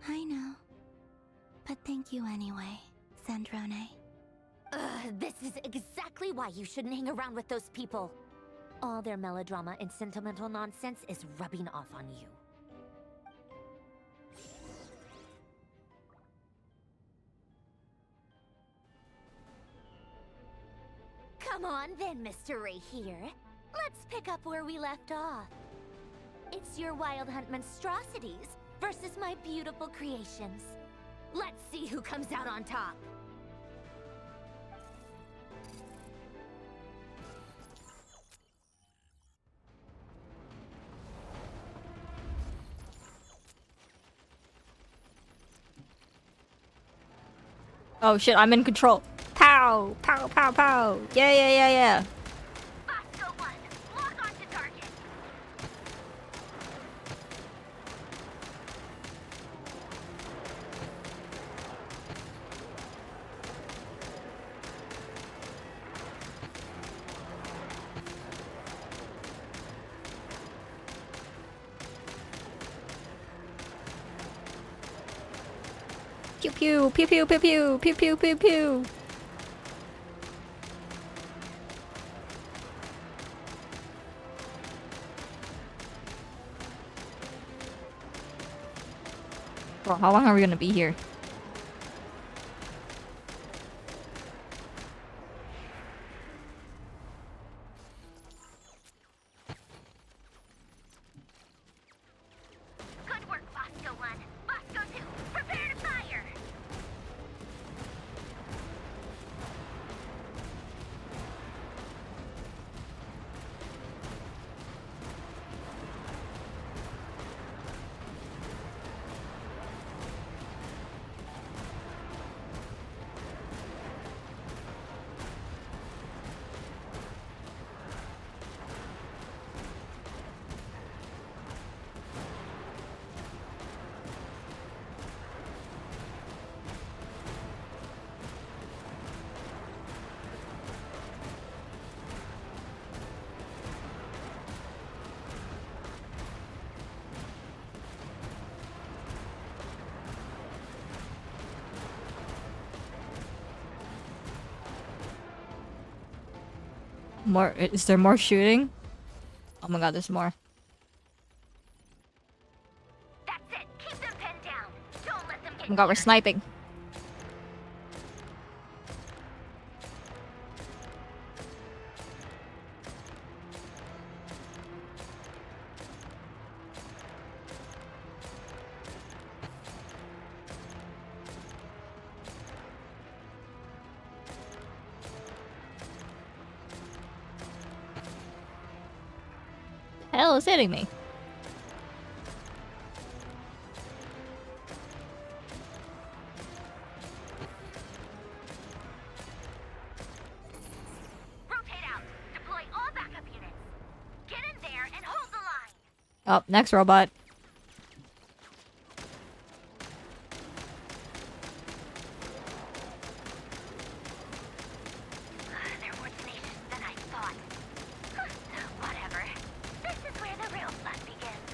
Speaker 11: I know. But thank you anyway, Sandrone.
Speaker 14: This is exactly why you shouldn't hang around with those people. All their melodrama and sentimental nonsense is rubbing off on you. Come on then, Mr. Ray here. Let's pick up where we left off. It's your Wild Hunt monstrosities versus my beautiful creations. Let's see who comes out on top.
Speaker 1: Oh shit, I'm in control. Pow! pow! Pow, pow, pow! Yeah, yeah, yeah, yeah.
Speaker 6: Bosco 1, lock onto target.
Speaker 1: Pew pew, pew pew pew pew, pew pew pew pew. Bro, how long are we gonna be here?
Speaker 6: Good work, Bosco 1. Bosco 2, prepare to fire.
Speaker 1: More? Is there more shooting? Oh my god, there's more.
Speaker 6: That's it. Keep them pinned down. Don't let them
Speaker 1: Oh
Speaker 6: get
Speaker 1: my god, we're
Speaker 6: near.
Speaker 1: sniping. Hell is hitting me.
Speaker 6: Rotate out. Deploy all backup units. Get in there and hold the line.
Speaker 1: Oh, next robot.
Speaker 6: They're more tenacious than I thought. Whatever. This is where the real fun begins.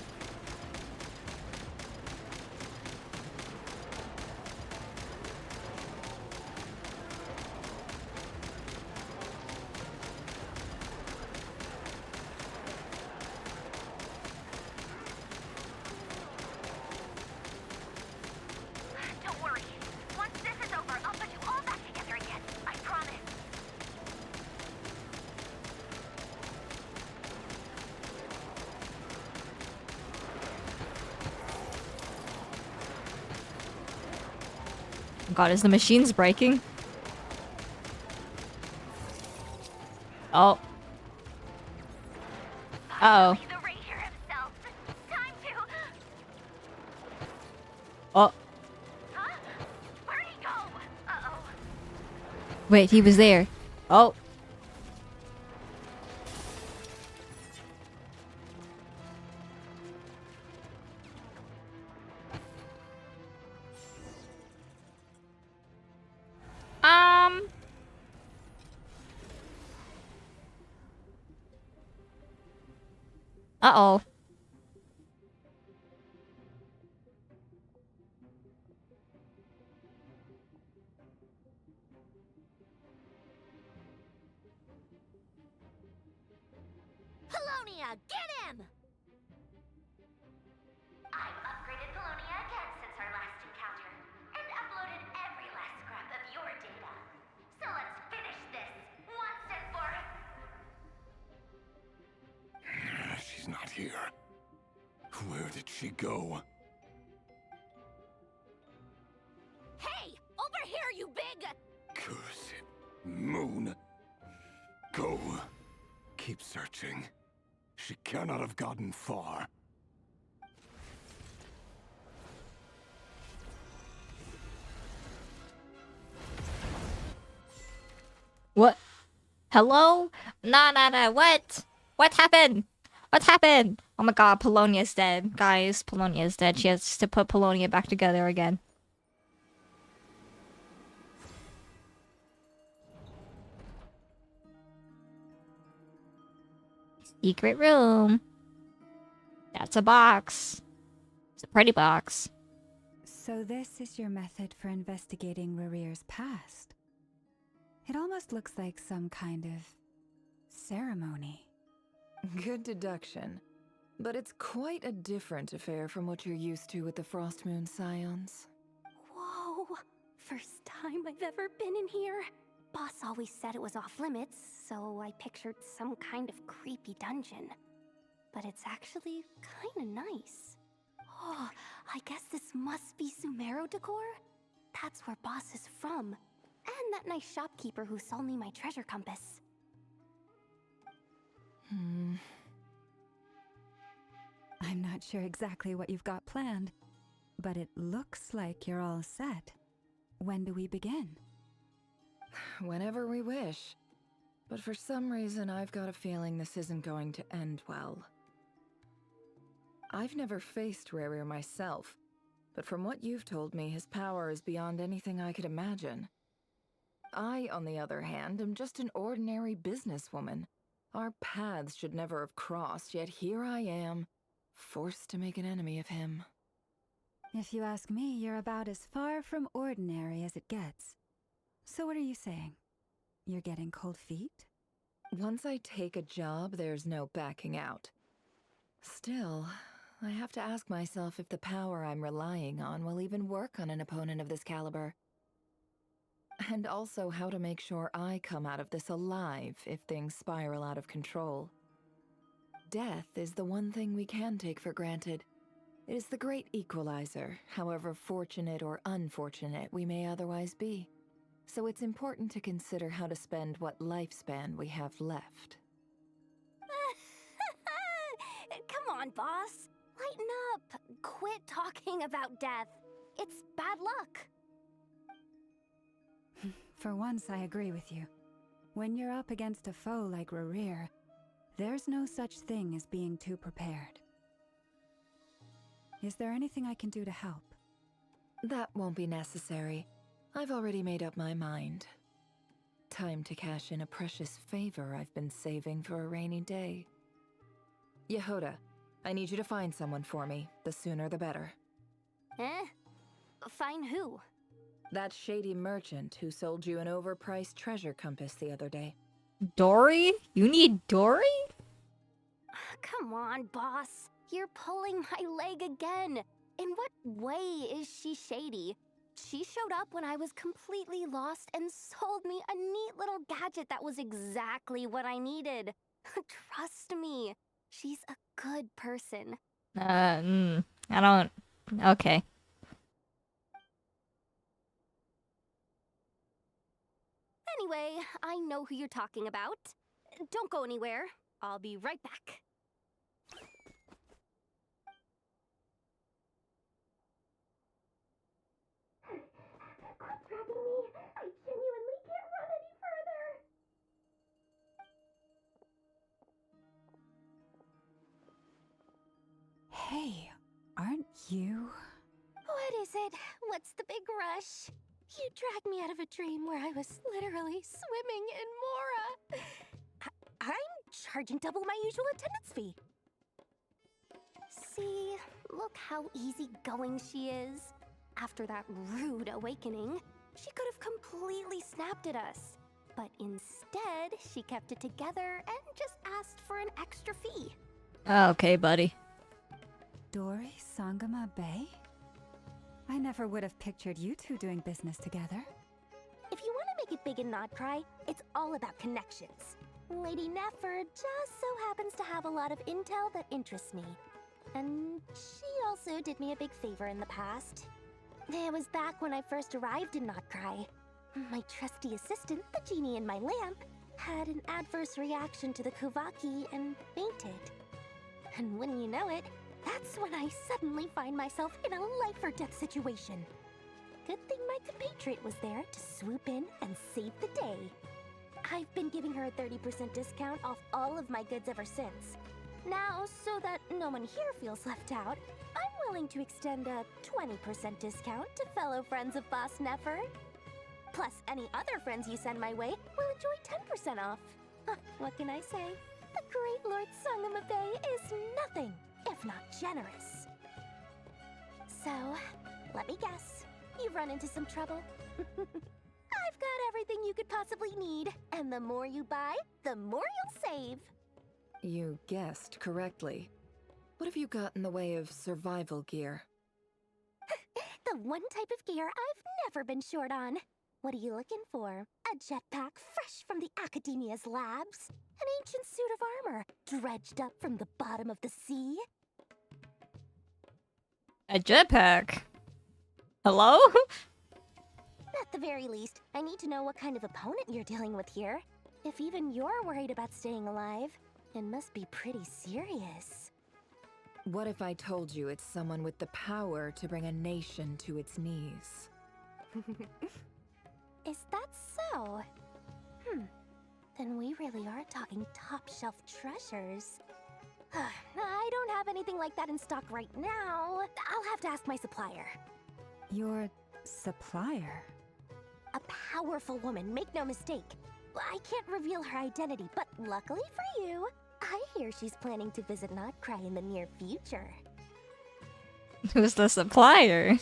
Speaker 6: Don't worry. Once this is over, I'll put you all back together again. I promise.
Speaker 1: God, is the machines breaking? Oh. Uh-oh.
Speaker 6: The Ranger himself. Time to...
Speaker 1: Oh.
Speaker 6: Huh? Where'd he go? Uh-oh.
Speaker 1: Wait, he was there. Oh. Uh-oh.
Speaker 7: Polonia, get him!
Speaker 6: I've upgraded Polonia again since our last encounter, and uploaded every last scrap of your data. So let's finish this, once and for...
Speaker 9: She's not here. Where did she go?
Speaker 6: Hey! Over here, you big...
Speaker 9: Curse it, Moon. Go. Keep searching. She cannot have gotten far.
Speaker 1: What? Hello? Nah, what? What happened? What happened? Oh my god, Polonia's dead. Guys, Polonia's dead. She has to put Polonia back together again. Secret room. That's a box. It's a pretty box.
Speaker 4: So this is your method for investigating Rarir's past. It almost looks like some kind of ceremony.
Speaker 12: Good deduction. But it's quite a different affair from what you're used to with the Frost Moon Scions.
Speaker 6: Whoa! First time I've ever been in here. Boss always said it was off limits, so I pictured some kind of creepy dungeon. But it's actually kinda nice. Oh, I guess this must be Sumero decor? That's where Boss is from. And that nice shopkeeper who sold me my treasure compass.
Speaker 4: I'm not sure exactly what you've got planned, but it looks like you're all set. When do we begin?
Speaker 12: Whenever we wish. But for some reason, I've got a feeling this isn't going to end well. I've never faced Rarir myself, but from what you've told me, his power is beyond anything I could imagine. I, on the other hand, am just an ordinary businesswoman. Our paths should never have crossed, yet here I am, forced to make an enemy of him.
Speaker 4: If you ask me, you're about as far from ordinary as it gets. So what are you saying? You're getting cold feet?
Speaker 12: Once I take a job, there's no backing out. Still, I have to ask myself if the power I'm relying on will even work on an opponent of this caliber. And also how to make sure I come out of this alive if things spiral out of control. Death is the one thing we can take for granted. It is the great equalizer, however fortunate or unfortunate we may otherwise be. So it's important to consider how to spend what lifespan we have left.
Speaker 6: Come on, boss. Lighten up. Quit talking about death. It's bad luck.
Speaker 4: For once, I agree with you. When you're up against a foe like Rarir, there's no such thing as being too prepared. Is there anything I can do to help?
Speaker 12: That won't be necessary. I've already made up my mind. Time to cash in a precious favor I've been saving for a rainy day. Yehoda, I need you to find someone for me. The sooner the better.
Speaker 6: Find who?
Speaker 12: That shady merchant who sold you an overpriced treasure compass the other day.
Speaker 1: Dory? You need Dory?
Speaker 6: Come on, boss. You're pulling my leg again. In what way is she shady? She showed up when I was completely lost and sold me a neat little gadget that was exactly what I needed. Trust me, she's a good person.
Speaker 1: I don't... Okay.
Speaker 6: Anyway, I know who you're talking about. Don't go anywhere. I'll be right back. Quit dragging me. I genuinely can't run any further.
Speaker 4: Hey, aren't you?
Speaker 6: What is it? What's the big rush? You dragged me out of a dream where I was literally swimming in Mora. I'm charging double my usual attendance fee. See, look how easygoing she is. After that rude awakening, she could have completely snapped at us. But instead, she kept it together and just asked for an extra fee.
Speaker 1: Okay, buddy.
Speaker 4: Dory Sangama Bay? I never would have pictured you two doing business together.
Speaker 6: If you want to make it big and not cry, it's all about connections. Lady Nefer just so happens to have a lot of intel that interests me. And she also did me a big favor in the past. It was back when I first arrived in Notcry. My trusty assistant, the genie in my lamp, had an adverse reaction to the Kuvaki and fainted. And wouldn't you know it, that's when I suddenly find myself in a life-or-death situation. Good thing my compatriot was there to swoop in and save the day. I've been giving her a 30% discount off all of my goods ever since. Now, so that no one here feels left out, I'm willing to extend a 20% discount to fellow friends of Boss Nefer. Plus, any other friends you send my way will enjoy 10% off. What can I say? The great Lord Sangama Bay is nothing if not generous. So, let me guess. You've run into some trouble? I've got everything you could possibly need, and the more you buy, the more you'll save.
Speaker 12: You guessed correctly. What have you got in the way of survival gear?
Speaker 6: The one type of gear I've never been short on. What are you looking for? A jetpack fresh from the Academia's labs? An ancient suit of armor dredged up from the bottom of the sea?
Speaker 1: A jetpack? Hello?
Speaker 6: At the very least, I need to know what kind of opponent you're dealing with here. If even you're worried about staying alive, it must be pretty serious.
Speaker 12: What if I told you it's someone with the power to bring a nation to its knees?
Speaker 6: Is that so? Then we really are talking top-shelf treasures. I don't have anything like that in stock right now. I'll have to ask my supplier.
Speaker 4: Your supplier?
Speaker 6: A powerful woman, make no mistake. I can't reveal her identity, but luckily for you, I hear she's planning to visit Notcry in the near future.
Speaker 1: Who's the supplier?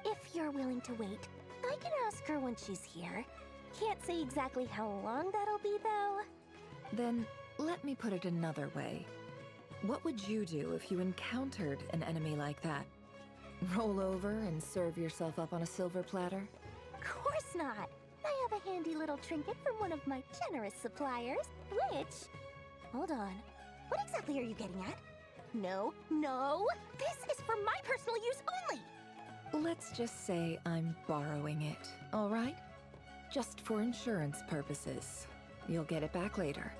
Speaker 6: If you're willing to wait, I can ask her when she's here. Can't say exactly how long that'll be, though.
Speaker 12: Then, let me put it another way. What would you do if you encountered an enemy like that? Roll over and serve yourself up on a silver platter?
Speaker 6: Of course not! I have a handy little trinket from one of my generous suppliers, which... Hold on. What exactly are you getting at? No, no! This is for my personal use only!
Speaker 12: Let's just say I'm borrowing it, alright? Just for insurance purposes. You'll get it back later.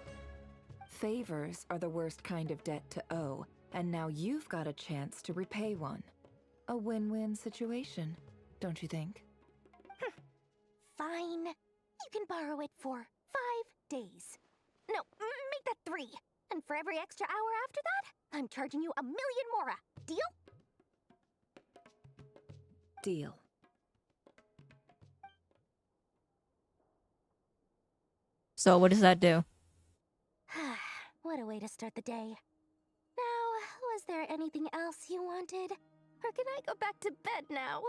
Speaker 12: Favors are the worst kind of debt to owe, and now you've got a chance to repay one. A win-win situation, don't you think?
Speaker 6: Fine. You can borrow it for 5 days. No, make that 3. And for every extra hour after that, I'm charging you 1,000,000 mora. Deal?
Speaker 12: Deal.
Speaker 1: So what does that do?
Speaker 6: What a way to start the day. Now, was there anything else you wanted? Or can I go back to bed now?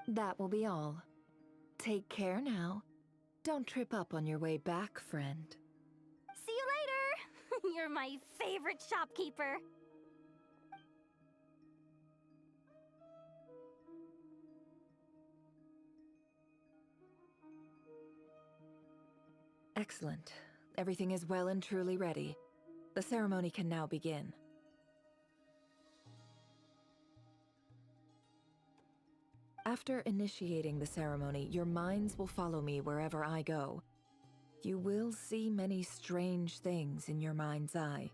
Speaker 12: That will be all. Take care now. Don't trip up on your way back, friend.
Speaker 6: See you later! You're my favorite shopkeeper.
Speaker 12: Excellent. Everything is well and truly ready. The ceremony can now begin. After initiating the ceremony, your minds will follow me wherever I go. You will see many strange things in your mind's eye.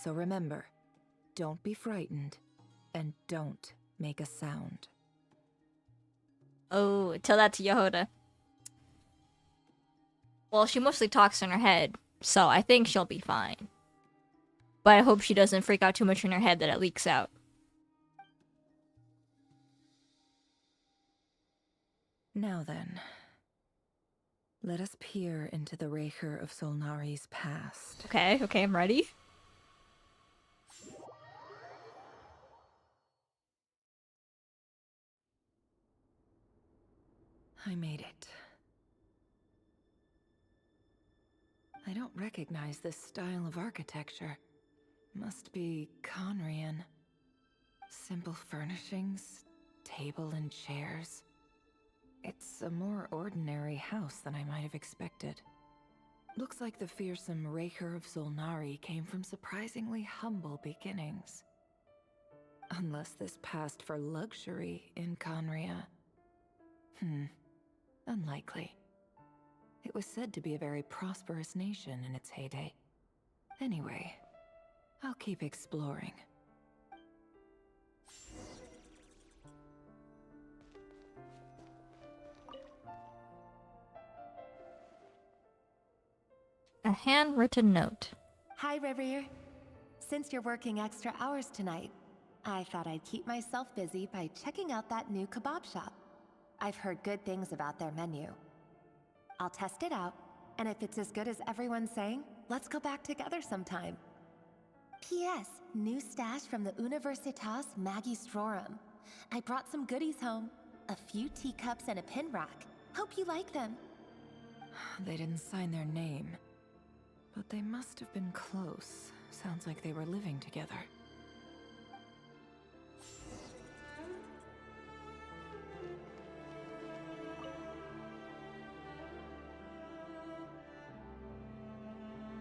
Speaker 12: So remember, don't be frightened, and don't make a sound.
Speaker 1: Oh, tell that to Yehoda. Well, she mostly talks in her head, so I think she'll be fine. But I hope she doesn't freak out too much in her head that it leaks out.
Speaker 12: Now then, let us peer into the Raker of Solnari's past.
Speaker 1: Okay, I'm ready.
Speaker 12: I made it. I don't recognize this style of architecture. Must be Conrian. Simple furnishings, table and chairs. It's a more ordinary house than I might have expected. Looks like the fearsome Raker of Solnari came from surprisingly humble beginnings. Unless this passed for luxury in Conria. Unlikely. It was said to be a very prosperous nation in its heyday. Anyway, I'll keep exploring.
Speaker 1: A handwritten note.
Speaker 15: Hi, Reverie. Since you're working extra hours tonight, I thought I'd keep myself busy by checking out that new kebab shop. I've heard good things about their menu. I'll test it out, and if it's as good as everyone's saying, let's go back together sometime. P.S. New stash from the Universitas Magistrorum. I brought some goodies home. A few teacups and a pin rack. Hope you like them.
Speaker 12: They didn't sign their name. But they must have been close. Sounds like they were living together.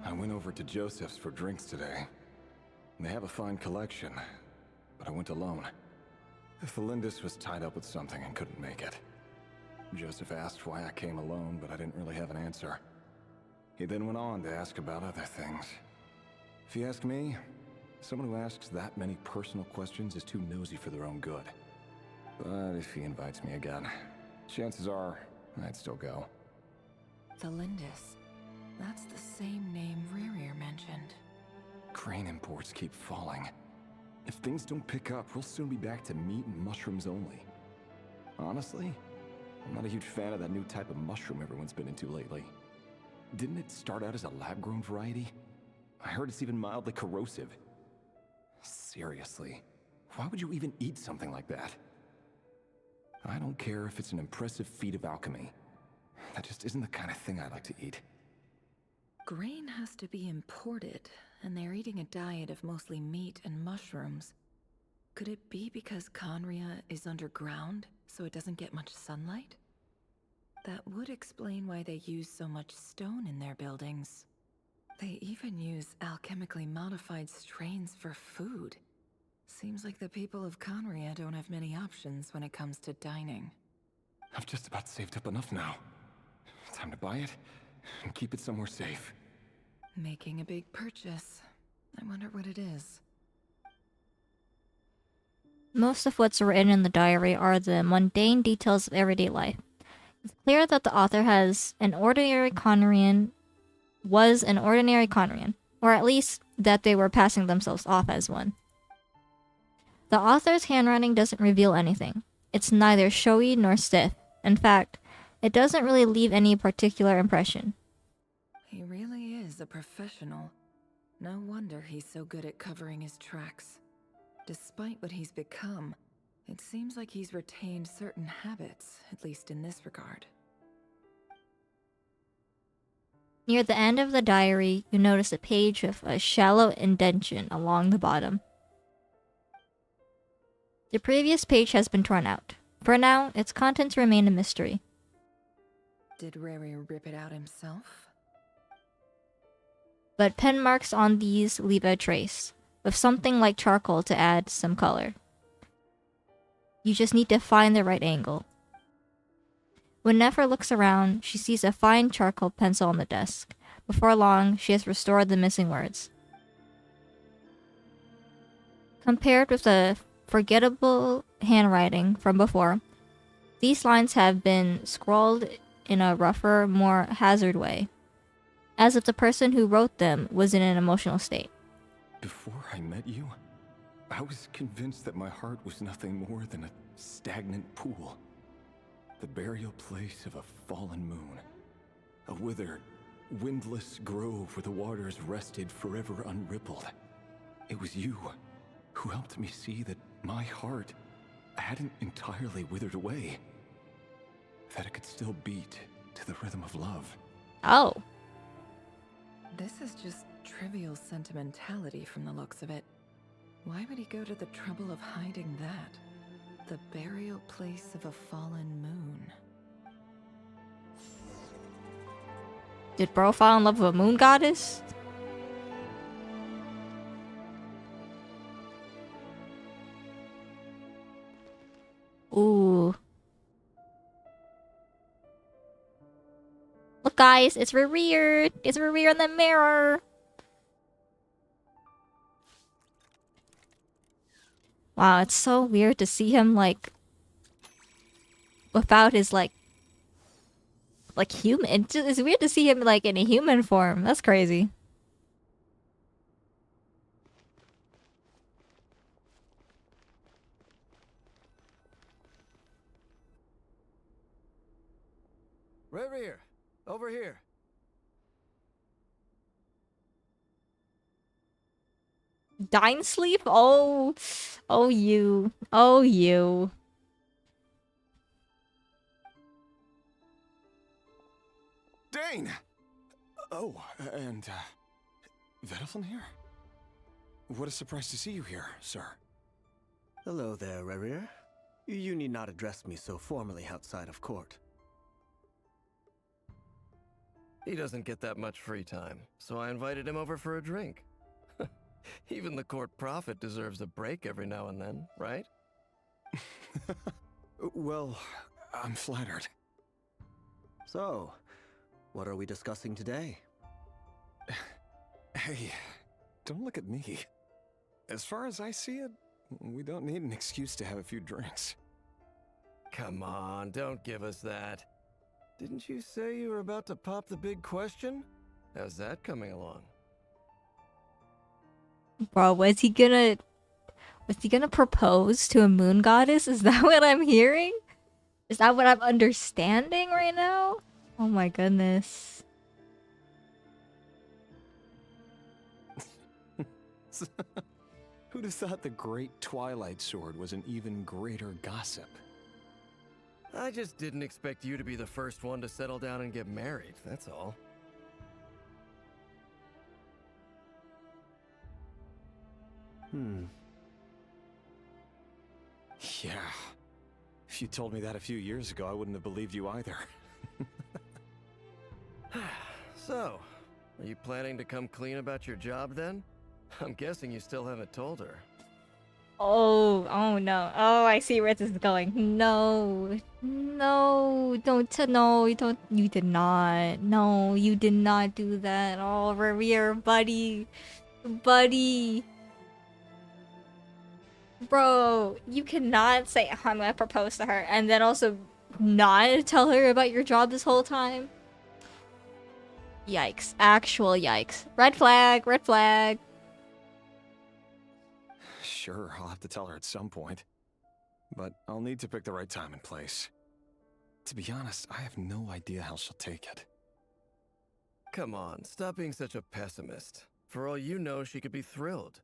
Speaker 9: I went over to Joseph's for drinks today. They have a fine collection, but I went alone. Felindis was tied up with something and couldn't make it. Joseph asked why I came alone, but I didn't really have an answer. He then went on to ask about other things. If you ask me, someone who asks that many personal questions is too nosy for their own good. But if he invites me again, chances are I'd still go.
Speaker 12: Felindis. That's the same name Rerir mentioned.
Speaker 9: Crane imports keep falling. If things don't pick up, we'll soon be back to meat and mushrooms only. Honestly, I'm not a huge fan of that new type of mushroom everyone's been into lately. Didn't it start out as a lab-grown variety? I heard it's even mildly corrosive. Seriously, why would you even eat something like that? I don't care if it's an impressive feat of alchemy. That just isn't the kind of thing I like to eat.
Speaker 12: Grain has to be imported, and they're eating a diet of mostly meat and mushrooms. Could it be because Conria is underground, so it doesn't get much sunlight? That would explain why they use so much stone in their buildings. They even use alchemically modified strains for food. Seems like the people of Conria don't have many options when it comes to dining.
Speaker 9: I've just about saved up enough now. Time to buy it and keep it somewhere safe.
Speaker 12: Making a big purchase. I wonder what it is.
Speaker 1: Most of what's written in the diary are the mundane details of everyday life. It's clear that the author was an ordinary Conrian, or at least that they were passing themselves off as one. The author's handwriting doesn't reveal anything. It's neither showy nor stiff. In fact, it doesn't really leave any particular impression.
Speaker 12: He really is a professional. No wonder he's so good at covering his tracks. Despite what he's become, it seems like he's retained certain habits, at least in this regard.
Speaker 1: Near the end of the diary, you notice a page with a shallow indentation along the bottom. The previous page has been torn out. For now, its contents remain a mystery.
Speaker 12: Did Rary rip it out himself?
Speaker 1: But pen marks on these leave a trace, with something like charcoal to add some color. You just need to find the right angle. When Nefer looks around, she sees a fine charcoal pencil on the desk. Before long, she has restored the missing words. Compared with the forgettable handwriting from before, these lines have been scrawled in a rougher, more hazard way, as if the person who wrote them was in an emotional state.
Speaker 9: Before I met you, I was convinced that my heart was nothing more than a stagnant pool. The burial place of a fallen moon. A withered, windless grove where the waters rested forever unrippled. It was you who helped me see that my heart hadn't entirely withered away. That it could still beat to the rhythm of love.
Speaker 1: Oh.
Speaker 12: This is just trivial sentimentality from the looks of it. Why would he go to the trouble of hiding that? The burial place of a fallen moon.
Speaker 1: Did bro fall in love with a moon goddess? Ooh. Look guys, it's Rerir! It's Rerir in the mirror! Wow, it's so weird to see him like without his like like human. It's weird to see him like in a human form. That's crazy.
Speaker 5: Rerir, over here.
Speaker 1: Dine sleep? Oh, oh you, oh you.
Speaker 2: Dane! Oh, and, Vedaflin here? What a surprise to see you here, sir.
Speaker 16: Hello there, Rerir. You need not address me so formally outside of court.
Speaker 5: He doesn't get that much free time, so I invited him over for a drink. Even the court prophet deserves a break every now and then, right?
Speaker 2: Well, I'm flattered.
Speaker 16: So, what are we discussing today?
Speaker 2: Hey, don't look at me. As far as I see it, we don't need an excuse to have a few drinks.
Speaker 5: Come on, don't give us that. Didn't you say you were about to pop the big question? How's that coming along?
Speaker 1: Bro, was he gonna propose to a moon goddess? Is that what I'm hearing? Is that what I'm understanding right now? Oh my goodness.
Speaker 2: Who'd have thought the great Twilight Sword was an even greater gossip?
Speaker 5: I just didn't expect you to be the first one to settle down and get married, that's all.
Speaker 2: Yeah. If you told me that a few years ago, I wouldn't have believed you either.
Speaker 5: So, are you planning to come clean about your job then? I'm guessing you still haven't told her.
Speaker 1: Oh, oh no. Oh, I see where this is going. No. No, no, you did not. No, you did not do that. Oh, Revere, buddy. Buddy. Bro, you cannot say, oh, I'm gonna propose to her, and then also not tell her about your job this whole time. Yikes. Actual yikes. Red flag, red flag.
Speaker 2: Sure, I'll have to tell her at some point. But I'll need to pick the right time and place. To be honest, I have no idea how she'll take it.
Speaker 5: Come on, stop being such a pessimist. For all you know, she could be thrilled.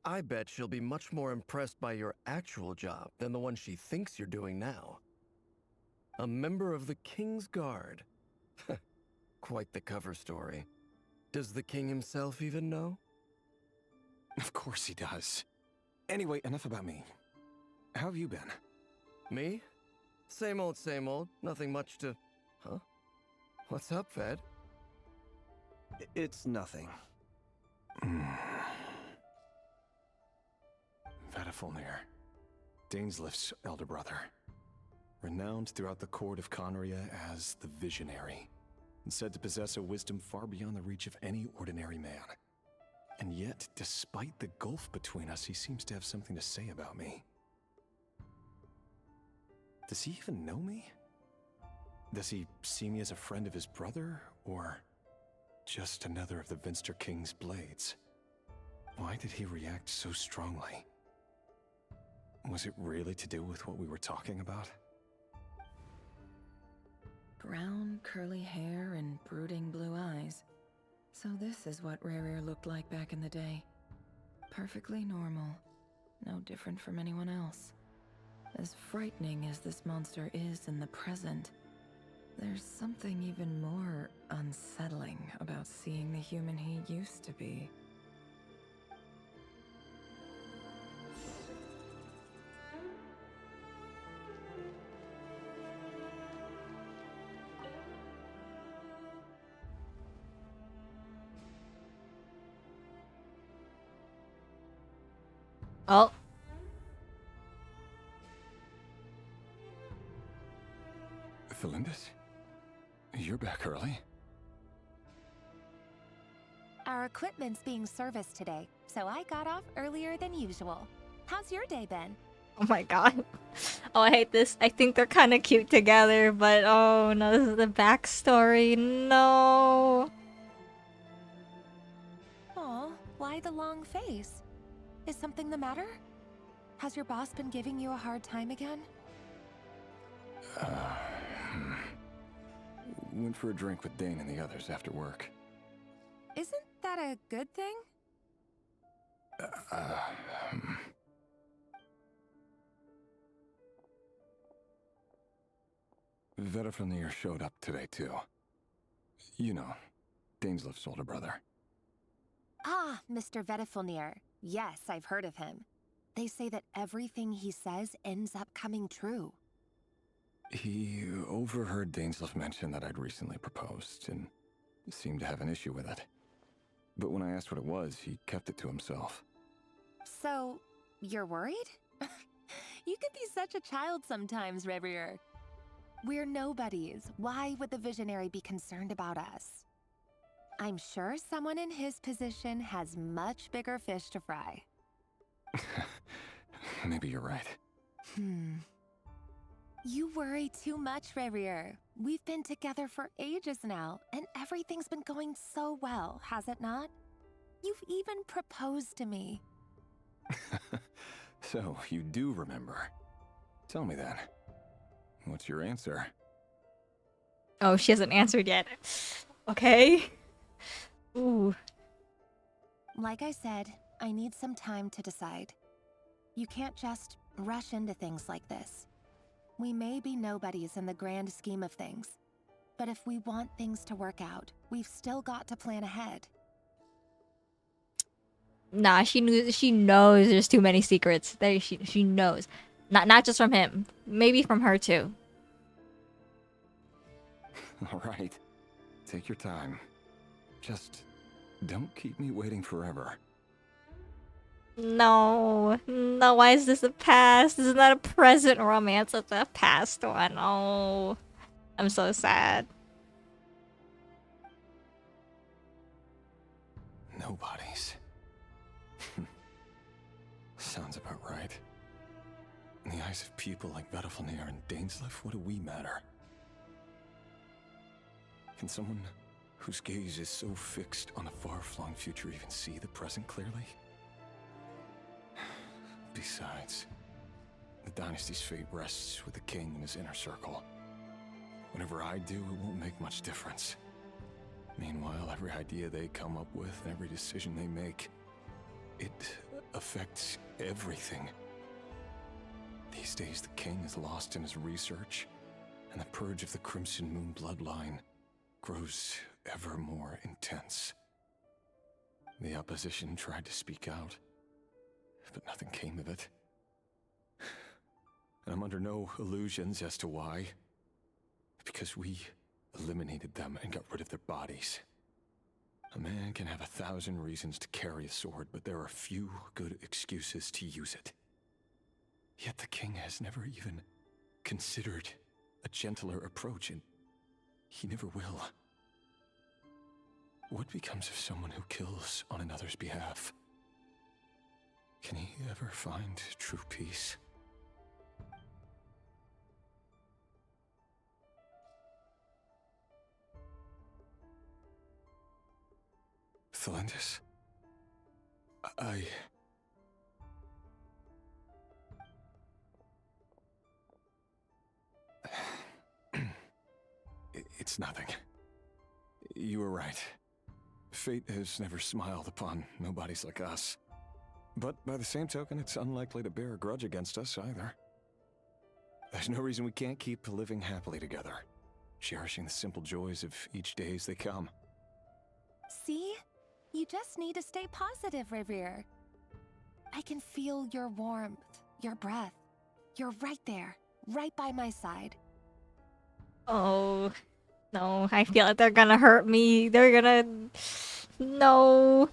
Speaker 5: I bet she'll be much more impressed by your actual job than the one she thinks you're doing now. A member of the King's Guard. Quite the cover story. Does the king himself even know?
Speaker 2: Of course he does. Anyway, enough about me. How have you been?
Speaker 5: Me? Same old, same old. Nothing much to... Huh? What's up, Fed?
Speaker 16: It's nothing.
Speaker 2: Vedaflin, Dainslift's elder brother. Renowned throughout the court of Conria as the Visionary, and said to possess a wisdom far beyond the reach of any ordinary man. And yet, despite the gulf between us, he seems to have something to say about me. Does he even know me? Does he see me as a friend of his brother, or just another of the Vinster King's blades? Why did he react so strongly? Was it really to do with what we were talking about?
Speaker 12: Brown, curly hair and brooding blue eyes. So this is what Rerir looked like back in the day. Perfectly normal. No different from anyone else. As frightening as this monster is in the present, there's something even more unsettling about seeing the human he used to be.
Speaker 1: Oh.
Speaker 2: Felindis? You're back early?
Speaker 15: Our equipment's being serviced today, so I got off earlier than usual. How's your day been?
Speaker 1: Oh my god. Oh, I hate this. I think they're kind of cute together, but oh no, this is the backstory. No.
Speaker 15: Aw, why the long face? Is something the matter? Has your boss been giving you a hard time again?
Speaker 5: Went for a drink with Dane and the others after work.
Speaker 15: Isn't that a good thing?
Speaker 5: Vedifnir showed up today too. You know, Daneslif's older brother.
Speaker 15: Ah, Mr. Vedifnir. Yes, I've heard of him. They say that everything he says ends up coming true.
Speaker 5: He overheard Daneslif mention that I'd recently proposed, and seemed to have an issue with it. But when I asked what it was, he kept it to himself.
Speaker 15: So, you're worried? You can be such a child sometimes, Revier. We're nobodies. Why would the Visionary be concerned about us? I'm sure someone in his position has much bigger fish to fry.
Speaker 5: Maybe you're right.
Speaker 15: You worry too much, Revier. We've been together for ages now, and everything's been going so well, has it not? You've even proposed to me.
Speaker 5: So, you do remember. Tell me then. What's your answer?
Speaker 1: Oh, she hasn't answered yet. Okay. Ooh.
Speaker 15: Like I said, I need some time to decide. You can't just rush into things like this. We may be nobodies in the grand scheme of things, but if we want things to work out, we've still got to plan ahead.
Speaker 1: Nah, she knows there's too many secrets. She knows. Not just from him. Maybe from her too.
Speaker 5: All right. Take your time. Just don't keep me waiting forever.
Speaker 1: No. No, why is this a past? This is not a present romance, it's a past one. Oh. I'm so sad.
Speaker 5: Nobodies. Sounds about right. In the eyes of people like Vedifnir and Daneslif, what do we matter? Can someone whose gaze is so fixed on a far-flung future even see the present clearly? Besides, the dynasty's fate rests with the king and his inner circle. Whatever I do, it won't make much difference. Meanwhile, every idea they come up with and every decision they make, it affects everything. These days, the king is lost in his research, and the purge of the Crimson Moon bloodline grows ever more intense. The opposition tried to speak out, but nothing came of it. And I'm under no illusions as to why. Because we eliminated them and got rid of their bodies. A man can have 1,000 reasons to carry a sword, but there are few good excuses to use it. Yet the king has never even considered a gentler approach, and he never will. What becomes of someone who kills on another's behalf? Can he ever find true peace? Thalendis? It's nothing. You were right. Fate has never smiled upon nobodies like us. But by the same token, it's unlikely to bear a grudge against us either. There's no reason we can't keep living happily together, cherishing the simple joys of each day as they come.
Speaker 15: See? You just need to stay positive, Revier. I can feel your warmth, your breath. You're right there, right by my side.
Speaker 1: Oh. No, I feel like they're gonna hurt me. They're gonna... No.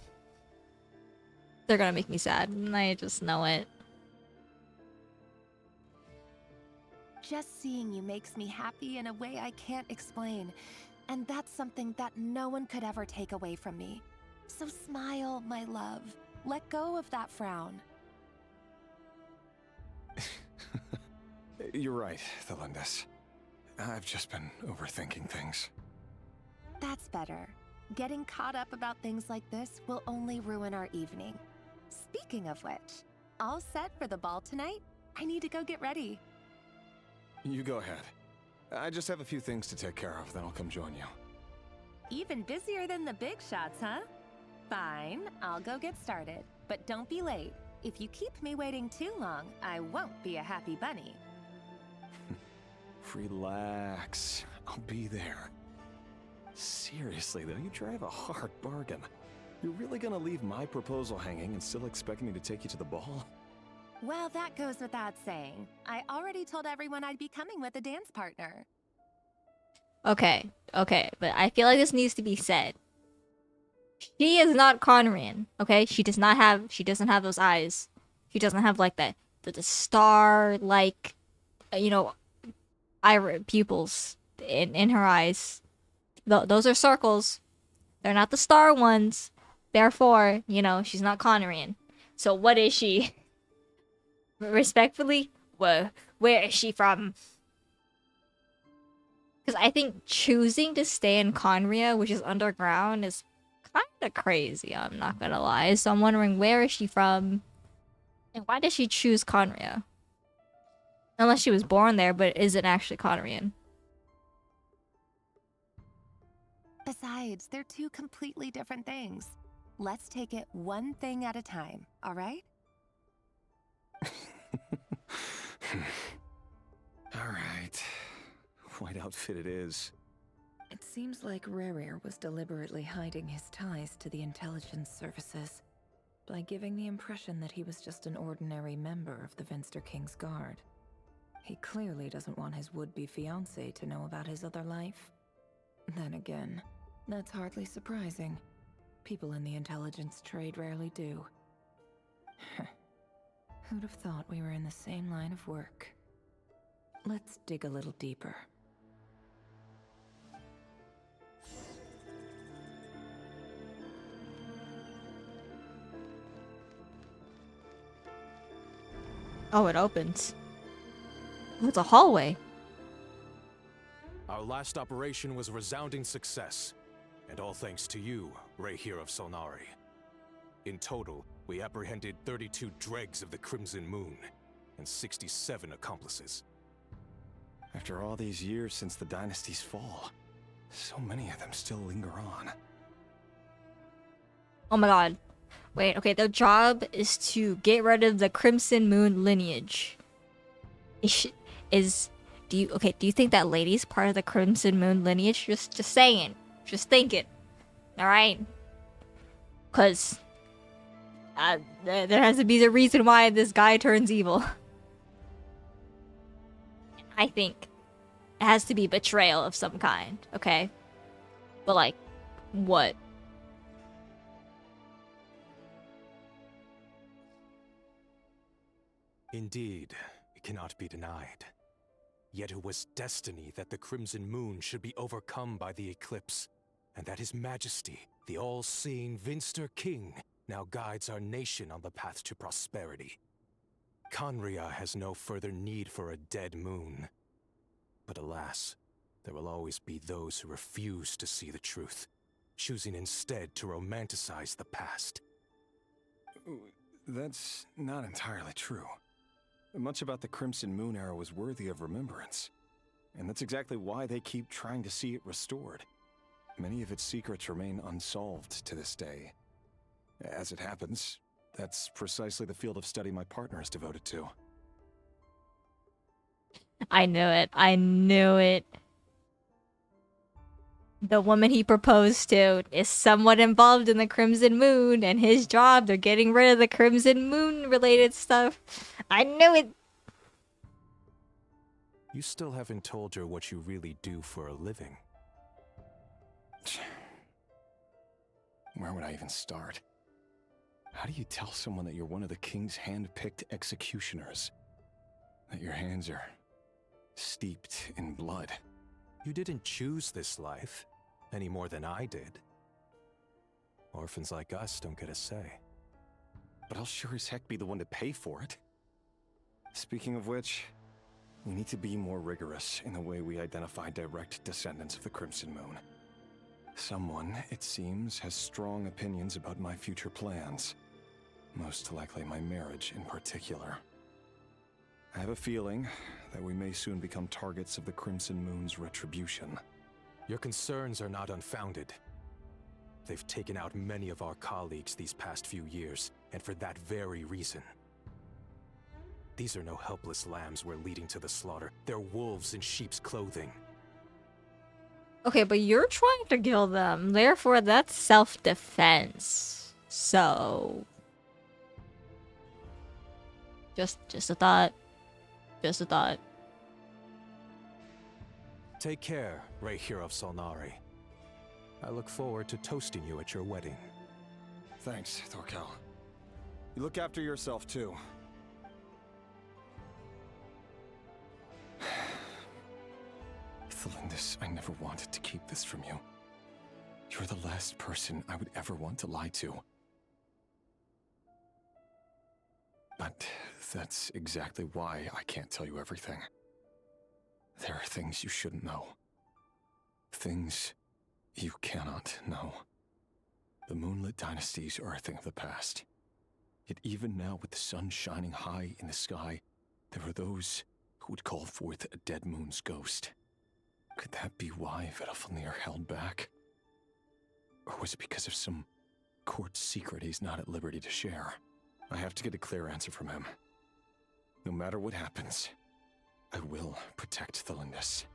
Speaker 1: They're gonna make me sad, and I just know it.
Speaker 15: Just seeing you makes me happy in a way I can't explain. And that's something that no one could ever take away from me. So smile, my love. Let go of that frown.
Speaker 2: You're right, Thelindis. I've just been overthinking things.
Speaker 15: That's better. Getting caught up about things like this will only ruin our evening. Speaking of which, all set for the ball tonight? I need to go get ready.
Speaker 2: You go ahead. I just have a few things to take care of, then I'll come join you.
Speaker 15: Even busier than the big shots, huh? Fine, I'll go get started. But don't be late. If you keep me waiting too long, I won't be a happy bunny.
Speaker 2: Relax. I'll be there. Seriously, though, you drive a hard bargain. You're really gonna leave my proposal hanging and still expect me to take you to the ball?
Speaker 15: Well, that goes without saying. I already told everyone I'd be coming with a dance partner.
Speaker 1: Okay, but I feel like this needs to be said. She is not Conrian, okay? She doesn't have those eyes. She doesn't have like the star like pupils in her eyes. Those are circles. They're not the star ones. Therefore, she's not Conrian. So what is she? Respectfully, where is she from? Because I think choosing to stay in Conria, which is underground, is kind of crazy, I'm not gonna lie. So I'm wondering, where is she from? And why did she choose Conria? Unless she was born there, but isn't actually Conrian.
Speaker 15: Besides, they're two completely different things. Let's take it one thing at a time, all right?
Speaker 2: All right. White outfit it is.
Speaker 12: It seems like Rerir was deliberately hiding his ties to the intelligence services by giving the impression that he was just an ordinary member of the Vinster King's Guard. He clearly doesn't want his would-be fiancée to know about his other life. Then again, that's hardly surprising. People in the intelligence trade rarely do. Who'd have thought we were in the same line of work? Let's dig a little deeper.
Speaker 1: Oh, it opens. Oh, it's a hallway.
Speaker 2: Our last operation was a resounding success, and all thanks to you, Rehir of Solnari. In total, we apprehended 32 dregs of the Crimson Moon, and 67 accomplices. After all these years since the dynasty's fall, so many of them still linger on.
Speaker 1: Oh my god. Wait, okay, their job is to get rid of the Crimson Moon lineage. Do you think that lady's part of the Crimson Moon lineage? Just saying. Just thinking. Alright? Cause there has to be the reason why this guy turns evil. I think it has to be betrayal of some kind, okay? But like, what?
Speaker 2: Indeed, it cannot be denied. Yet it was destiny that the Crimson Moon should be overcome by the eclipse, and that His Majesty, the all-seeing Vinster King, now guides our nation on the path to prosperity. Conria has no further need for a dead moon. But alas, there will always be those who refuse to see the truth, choosing instead to romanticize the past. That's not entirely true. Much about the Crimson Moon era was worthy of remembrance, and that's exactly why they keep trying to see it restored. Many of its secrets remain unsolved to this day. As it happens, that's precisely the field of study my partner is devoted to.
Speaker 1: I knew it. I knew it. The woman he proposed to is somewhat involved in the Crimson Moon, and his job, they're getting rid of the Crimson Moon related stuff. I knew it.
Speaker 2: You still haven't told her what you really do for a living. Where would I even start? How do you tell someone that you're one of the king's hand-picked executioners? That your hands are steeped in blood? You didn't choose this life, any more than I did. Orphans like us don't get a say. But I'll sure as heck be the one to pay for it. Speaking of which, We need to be more rigorous in the way we identify direct descendants of the Crimson Moon. Someone, it seems, has strong opinions about my future plans. Most likely my marriage in particular. I have a feeling that we may soon become targets of the Crimson Moon's retribution. Your concerns are not unfounded. They've taken out many of our colleagues these past few years, and for that very reason. These are no helpless lambs we're leading to the slaughter. They're wolves in sheep's clothing.
Speaker 1: Okay, but you're trying to kill them. Therefore, that's self-defense. So... Just a thought. Just a thought.
Speaker 2: Take care, Rayhir of Solnari. I look forward to toasting you at your wedding.
Speaker 17: Thanks, Torkel. You look after yourself, too.
Speaker 2: Thelindis, I never wanted to keep this from you. You're the last person I would ever want to lie to. But that's exactly why I can't tell you everything. There are things you shouldn't know. Things you cannot know. The Moonlit dynasties are a thing of the past. Yet even now, with the sun shining high in the sky, there are those who would call forth a dead moon's ghost. Could that be why Vedalfnir held back? Or was it because of some court secret he's not at liberty to share? I have to get a clear answer from him. No matter what happens, I will protect Thelindis.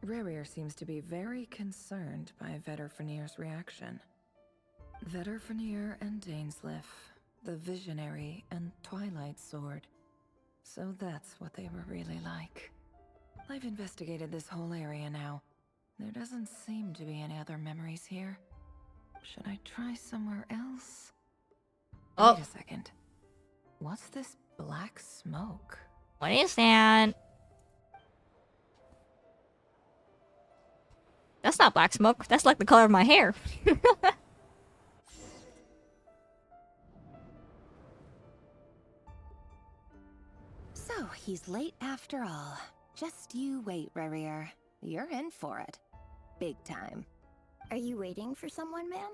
Speaker 12: Rerir seems to be very concerned by Vedalfnir's reaction. Vedalfnir and Dainsleif, the Visionary and Twilight Sword. So that's what they were really like. I've investigated this whole area now. There doesn't seem to be any other memories here. Should I try somewhere else?
Speaker 1: Oh.
Speaker 12: Wait a second. What's this black smoke?
Speaker 1: What is that? That's not black smoke. That's like the color of my hair.
Speaker 15: So, he's late after all. Just you wait, Rerir. You're in for it. Big time.
Speaker 3: Are you waiting for someone, ma'am?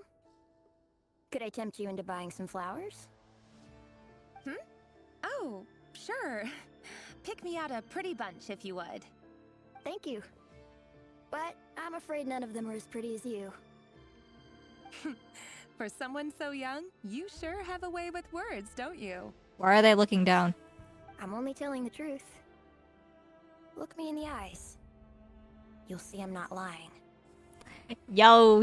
Speaker 3: Could I tempt you into buying some flowers?
Speaker 15: Oh, sure. Pick me out a pretty bunch if you would.
Speaker 3: Thank you. But I'm afraid none of them are as pretty as you.
Speaker 15: For someone so young, you sure have a way with words, don't you?
Speaker 1: Why are they looking down?
Speaker 3: I'm only telling the truth. Look me in the eyes. You'll see I'm not lying.
Speaker 1: Yo,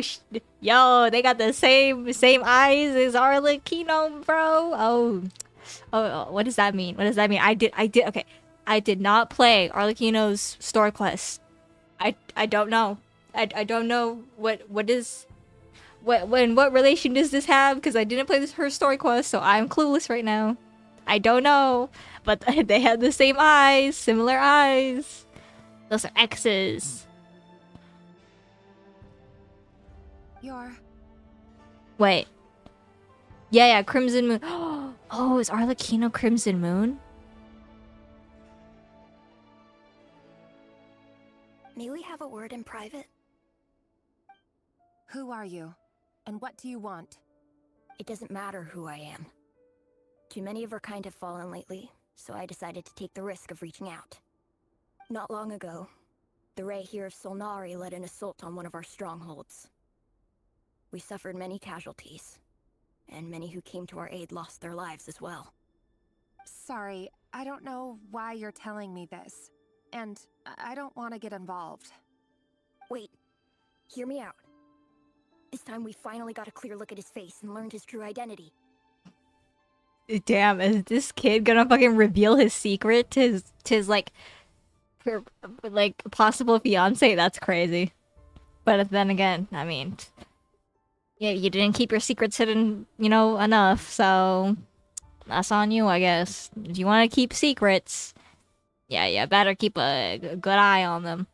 Speaker 1: they got the same eyes as Arlecchino, bro. Oh, what does that mean? What does that mean? Okay. I did not play Arlecchino's story quest. I don't know. I don't know what relation does this have, because I didn't play her story quest, so I'm clueless right now. I don't know, but they had the same eyes, similar eyes. Those are X's. Wait. Yeah, Crimson Moon. Oh, is Arlecchino Crimson Moon?
Speaker 3: May we have a word in private?
Speaker 15: Who are you? And what do you want?
Speaker 3: It doesn't matter who I am. Too many of our kind have fallen lately, so I decided to take the risk of reaching out. Not long ago, the Rayhir of Solnari led an assault on one of our strongholds. We suffered many casualties, and many who came to our aid lost their lives as well.
Speaker 15: Sorry, I don't know why you're telling me this. And I don't want to get involved.
Speaker 3: Wait, hear me out. This time we finally got a clear look at his face and learned his true identity.
Speaker 1: Damn, is this kid gonna fucking reveal his secret to his like possible fiance? That's crazy. But then again, I mean, yeah, you didn't keep your secrets hidden, enough, so that's on you, I guess. If you want to keep secrets, yeah, better keep a good eye on them.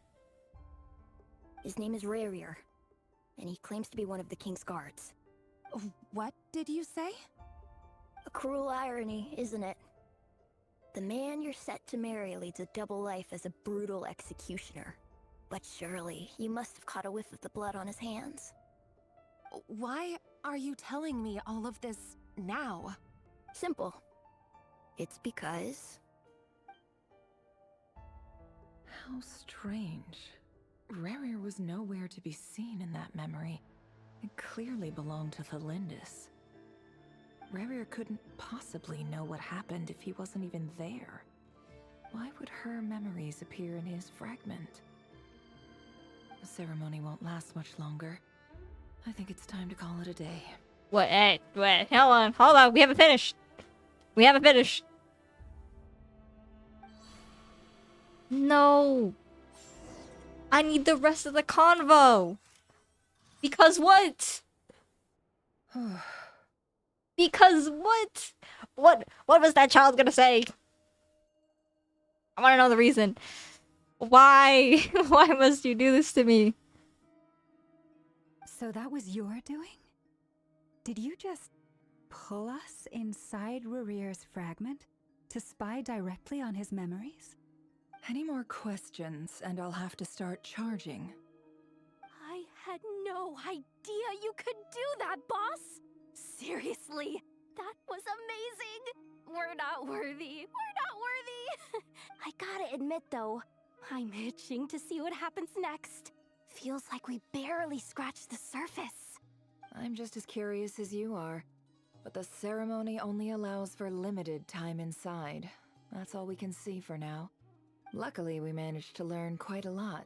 Speaker 3: His name is Rerir, and he claims to be one of the King's guards.
Speaker 15: What did you say?
Speaker 3: A cruel irony, isn't it?
Speaker 13: The man you're set to marry leads a double life as a brutal executioner. But surely, you must have caught a whiff of the blood on his hands.
Speaker 15: Why are you telling me all of this now?
Speaker 13: Simple. It's because...
Speaker 12: How strange. Rerir was nowhere to be seen in that memory. It clearly belonged to the Lindis. Rerir couldn't possibly know what happened if he wasn't even there. Why would her memories appear in his fragment? The ceremony won't last much longer. I think it's time to call it a day.
Speaker 1: What? Hey, wait, hold on. We haven't finished. No. I need the rest of the convo. Because what? Because what? What was that child gonna say? I want to know the reason. Why? Why must you do this to me?
Speaker 4: So that was your doing? Did you just pull us inside Rerir's fragment to spy directly on his memories?
Speaker 12: Any more questions, and I'll have to start charging.
Speaker 6: I had no idea you could do that, boss! Seriously, that was amazing! We're not worthy. I gotta admit though, I'm itching to see what happens next. Feels like we barely scratched the surface.
Speaker 12: I'm just as curious as you are. But the ceremony only allows for limited time inside. That's all we can see for now. Luckily, we managed to learn quite a lot.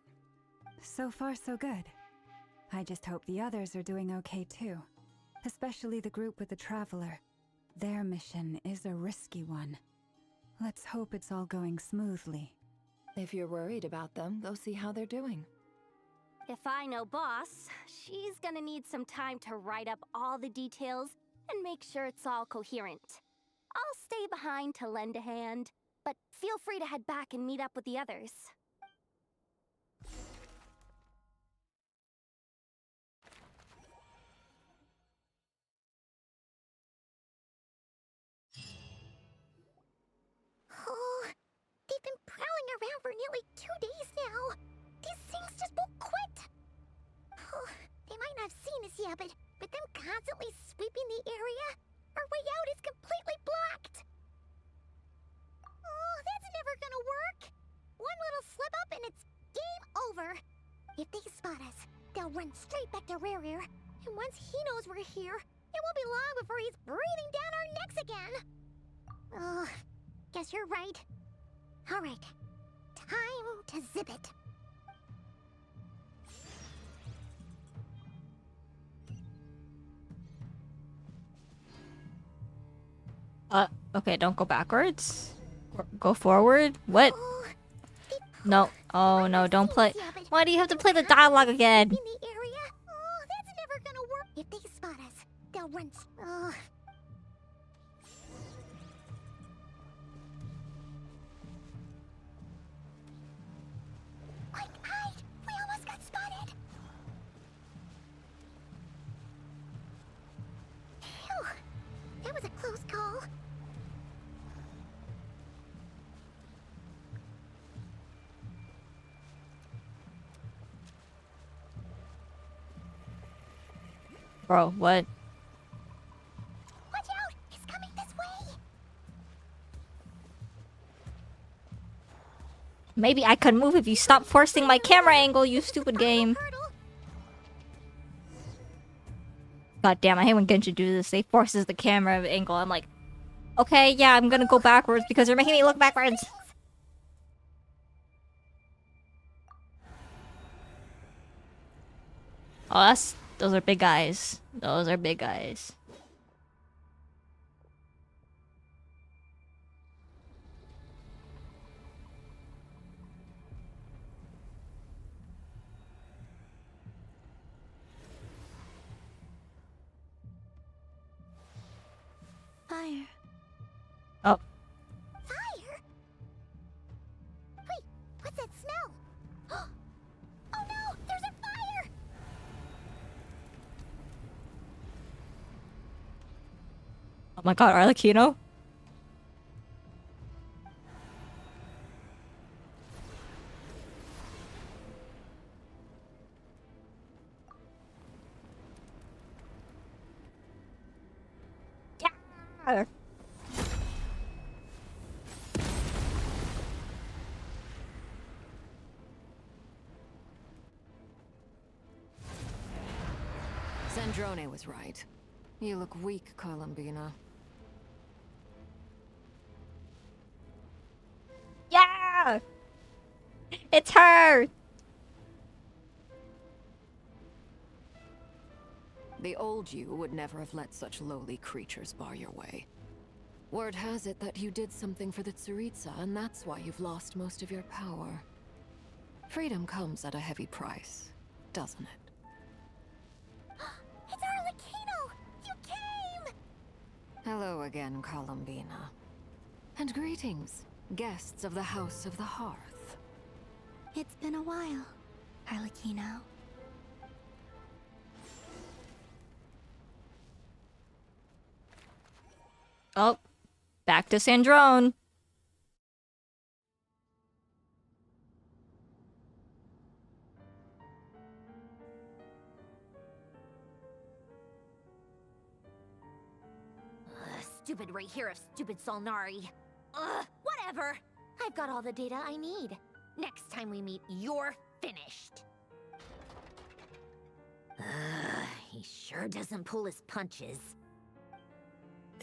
Speaker 4: So far, so good. I just hope the others are doing okay too. Especially the group with the Traveler. Their mission is a risky one. Let's hope it's all going smoothly.
Speaker 12: If you're worried about them, go see how they're doing.
Speaker 6: If I know boss, she's gonna need some time to write up all the details and make sure it's all coherent. I'll stay behind to lend a hand, but feel free to head back and meet up with the others.
Speaker 3: Oh, they've been prowling around for nearly 2 days now. These things just won't quit. Oh, they might not have seen us yet, but them constantly sweeping the area, our way out is completely blocked. Oh, that's never gonna work. One little slip up and it's game over. If they spot us, they'll run straight back to Rerir. And once he knows we're here, it won't be long before he's breathing down our necks again. Oh, guess you're right. All right, time to zip it.
Speaker 1: Okay, don't go backwards. Go forward. What? No. Oh no, don't play. Why do you have to play the dialogue again?
Speaker 3: In the area? Oh, that's never gonna work. If they spot us, they'll run. Oh. Quick, hide! We almost got spotted. Phew. That was a close call.
Speaker 1: Bro, what?
Speaker 3: Watch out! He's coming this way!
Speaker 1: Maybe I could move if you stop forcing my camera angle, you stupid game. God damn, I hate when Genshin do this. They forces the camera angle. I'm like, okay, yeah, I'm gonna go backwards because you're making me look backwards. Oh, those are big guys. Those are big guys.
Speaker 11: Fire.
Speaker 1: Oh.
Speaker 3: Fire? Wait, what's that smell? Oh no, there's a fire!
Speaker 1: Oh my god, Arlecchino?
Speaker 18: Sandrone was right. You look weak, Columbina.
Speaker 1: Yeah! It's her!
Speaker 18: The old you would never have let such lowly creatures bar your way. Word has it that you did something for the Tsaritsa, and that's why you've lost most of your power. Freedom comes at a heavy price, doesn't it?
Speaker 3: It's Arlecchino! You came!
Speaker 18: Hello again, Columbina. And greetings, guests of the House of the Hearth.
Speaker 11: It's been a while, Arlecchino.
Speaker 1: Oh, back to Sandrone.
Speaker 14: Stupid right here of stupid Solnari. Ugh, whatever. I've got all the data I need. Next time we meet, you're finished. He sure doesn't pull his punches.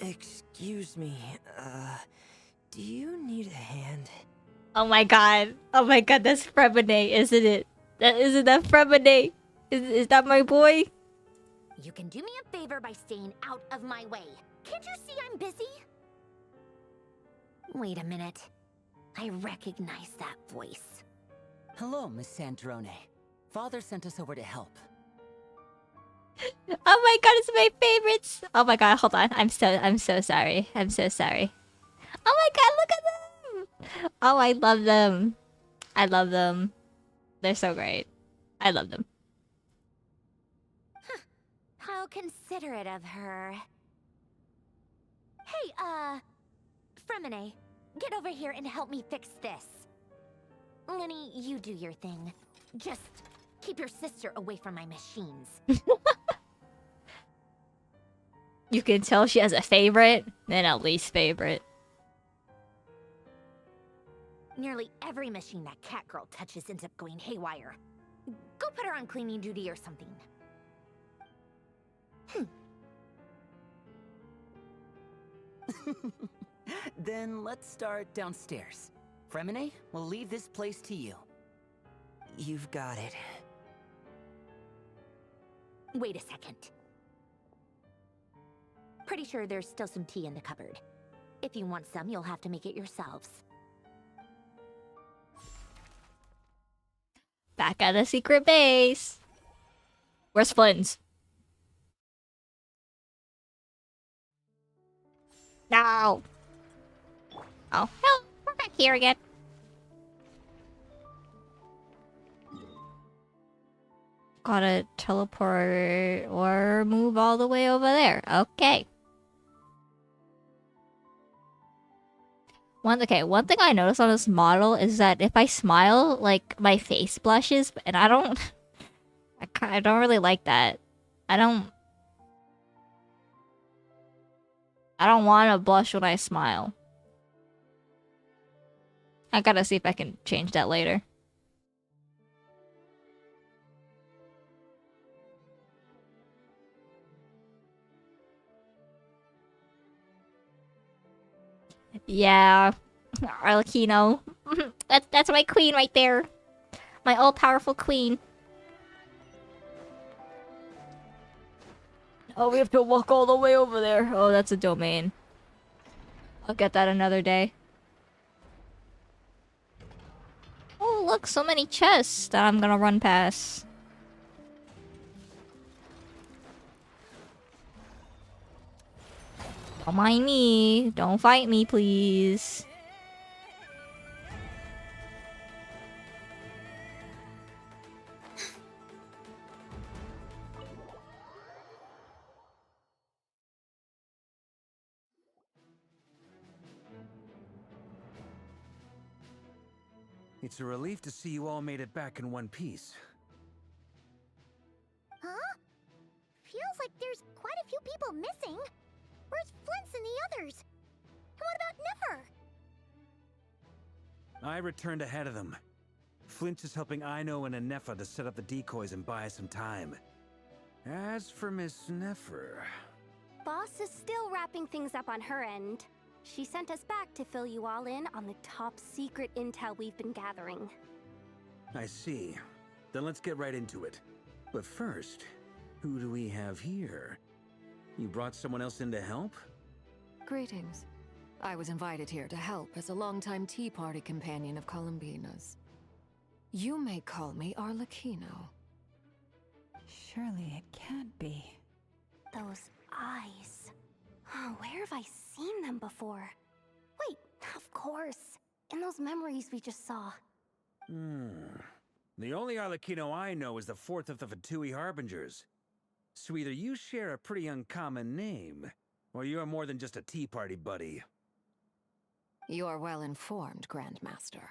Speaker 16: Excuse me, do you need a hand?
Speaker 1: Oh my god. Oh my god, that's Fremine, isn't it? Isn't that Fremine? Is that my boy?
Speaker 14: You can do me a favor by staying out of my way. Can't you see I'm busy? Wait a minute. I recognize that voice.
Speaker 19: Hello, Miss Sandrone. Father sent us over to help.
Speaker 1: Oh my god, it's my favorites. Oh my god, hold on. I'm so sorry. I'm so sorry. Oh my god, look at them. Oh, I love them. I love them. They're so great. I love them.
Speaker 14: Huh. How considerate of her. Hey, Fremine, get over here and help me fix this. Lenny, you do your thing. Just keep your sister away from my machines.
Speaker 1: You can tell she has a favorite and a least favorite.
Speaker 14: Nearly every machine that cat girl touches ends up going haywire. Go put her on cleaning duty or something.
Speaker 19: Then let's start downstairs. Fremine, we'll leave this place to you.
Speaker 16: You've got it.
Speaker 14: Wait a second. Pretty sure there's still some tea in the cupboard. If you want some, you'll have to make it yourselves.
Speaker 1: Back at the secret base. Where's Flynn's? No. Oh, hell, we're back here again. Gotta teleport or move all the way over there. Okay. One thing I noticed on this model is that if I smile, like, my face blushes, and I don't really like that. I don't want to blush when I smile. I gotta see if I can change that later. Yeah, Arlecchino. That's my queen right there. My all-powerful queen. Oh, we have to walk all the way over there. Oh, that's a domain. I'll get that another day. Oh, look, so many chests that I'm gonna run past. Don't mind me. Don't fight me, please.
Speaker 10: It's a relief to see you all made it back in one piece.
Speaker 3: Huh? Feels like there's quite a few people missing. Where's Flint's and the others? And what about Nefer?
Speaker 10: I returned ahead of them. Flint is helping Aino and Anefa to set up the decoys and buy us some time. As for Miss Nefer...
Speaker 6: Boss is still wrapping things up on her end. She sent us back to fill you all in on the top secret intel we've been gathering.
Speaker 10: I see. Then let's get right into it. But first, who do we have here? You brought someone else in to help?
Speaker 18: Greetings. I was invited here to help as a longtime Tea Party companion of Columbina's. You may call me Arlecchino.
Speaker 4: Surely it can't be.
Speaker 6: Those eyes. Oh, where have I seen them before? Wait, of course. In those memories we just saw.
Speaker 10: The only Arlecchino I know is the fourth of the Fatui Harbingers. So either you share a pretty uncommon name, or you're more than just a Tea Party buddy.
Speaker 18: You're well informed, Grandmaster.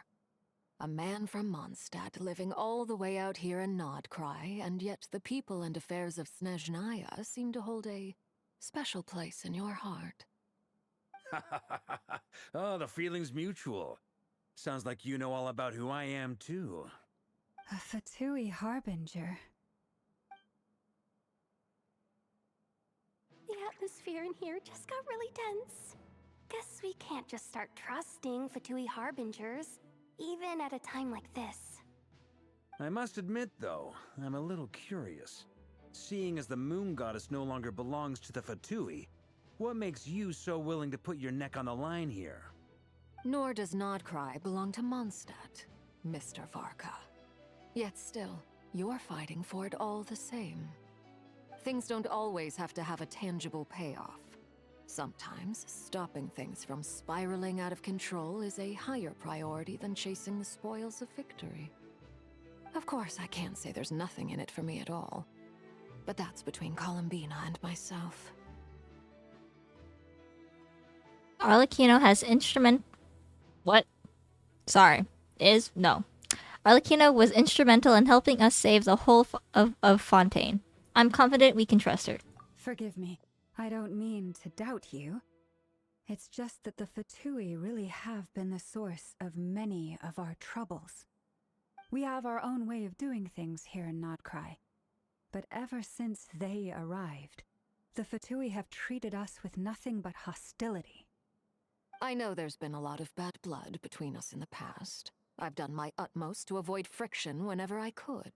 Speaker 18: A man from Mondstadt living all the way out here in Nodcry, and yet the people and affairs of Snezhnaya seem to hold a special place in your heart.
Speaker 10: Oh, the feeling's mutual. Sounds like you know all about who I am, too.
Speaker 4: A Fatui Harbinger.
Speaker 6: The atmosphere in here just got really tense. Guess we can't just start trusting Fatui Harbingers, even at a time like this.
Speaker 10: I must admit, though, I'm a little curious. Seeing as the Moon Goddess no longer belongs to the Fatui, what makes you so willing to put your neck on the line here?
Speaker 18: Nor does Nodcry belong to Mondstadt, Mr. Varka. Yet still, you're fighting for it all the same. Things don't always have to have a tangible payoff. Sometimes, stopping things from spiraling out of control is a higher priority than chasing the spoils of victory. Of course, I can't say there's nothing in it for me at all. But that's between Columbina and myself.
Speaker 1: Arlecchino has What? Sorry. No. Arlecchino was instrumental in helping us save the whole of Fontaine. I'm confident we can trust her.
Speaker 4: Forgive me. I don't mean to doubt you. It's just that the Fatui really have been the source of many of our troubles. We have our own way of doing things here in Nodcry. But ever since they arrived, the Fatui have treated us with nothing but hostility.
Speaker 18: I know there's been a lot of bad blood between us in the past. I've done my utmost to avoid friction whenever I could.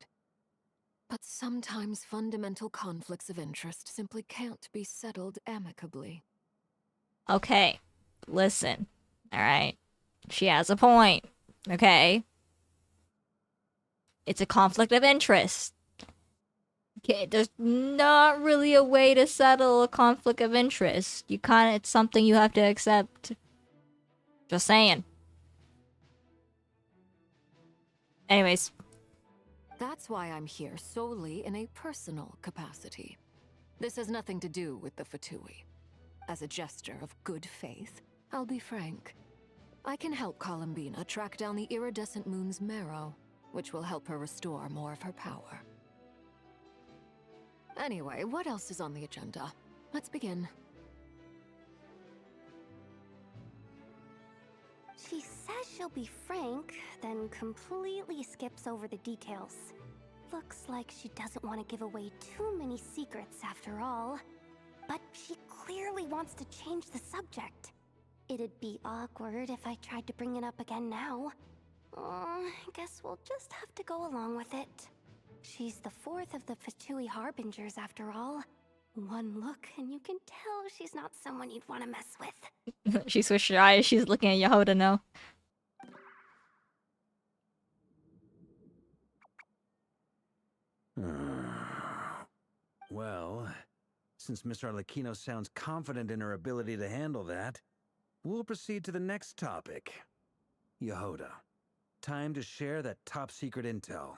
Speaker 18: But sometimes fundamental conflicts of interest simply can't be settled amicably.
Speaker 1: Okay. Listen. Alright. She has a point. Okay. It's a conflict of interest. Okay, there's not really a way to settle a conflict of interest. It's something you have to accept. Just saying. Anyways.
Speaker 18: That's why I'm here solely in a personal capacity. This has nothing to do with the Fatui. As a gesture of good faith, I'll be frank. I can help Columbina track down the iridescent moon's marrow, which will help her restore more of her power. Anyway, what else is on the agenda? Let's begin.
Speaker 6: She says she'll be frank, then completely skips over the details. Looks like she doesn't want to give away too many secrets after all. But she clearly wants to change the subject. It'd be awkward if I tried to bring it up again now. I guess we'll just have to go along with it. She's the fourth of the Fatui Harbingers after all. One look and you can tell she's not someone you'd want to mess with.
Speaker 1: She switched her eyes. She's looking at Yehoda now.
Speaker 10: Well, since Miss Arlecchino sounds confident in her ability to handle that, we'll proceed to the next topic. Yehoda, time to share that top-secret intel.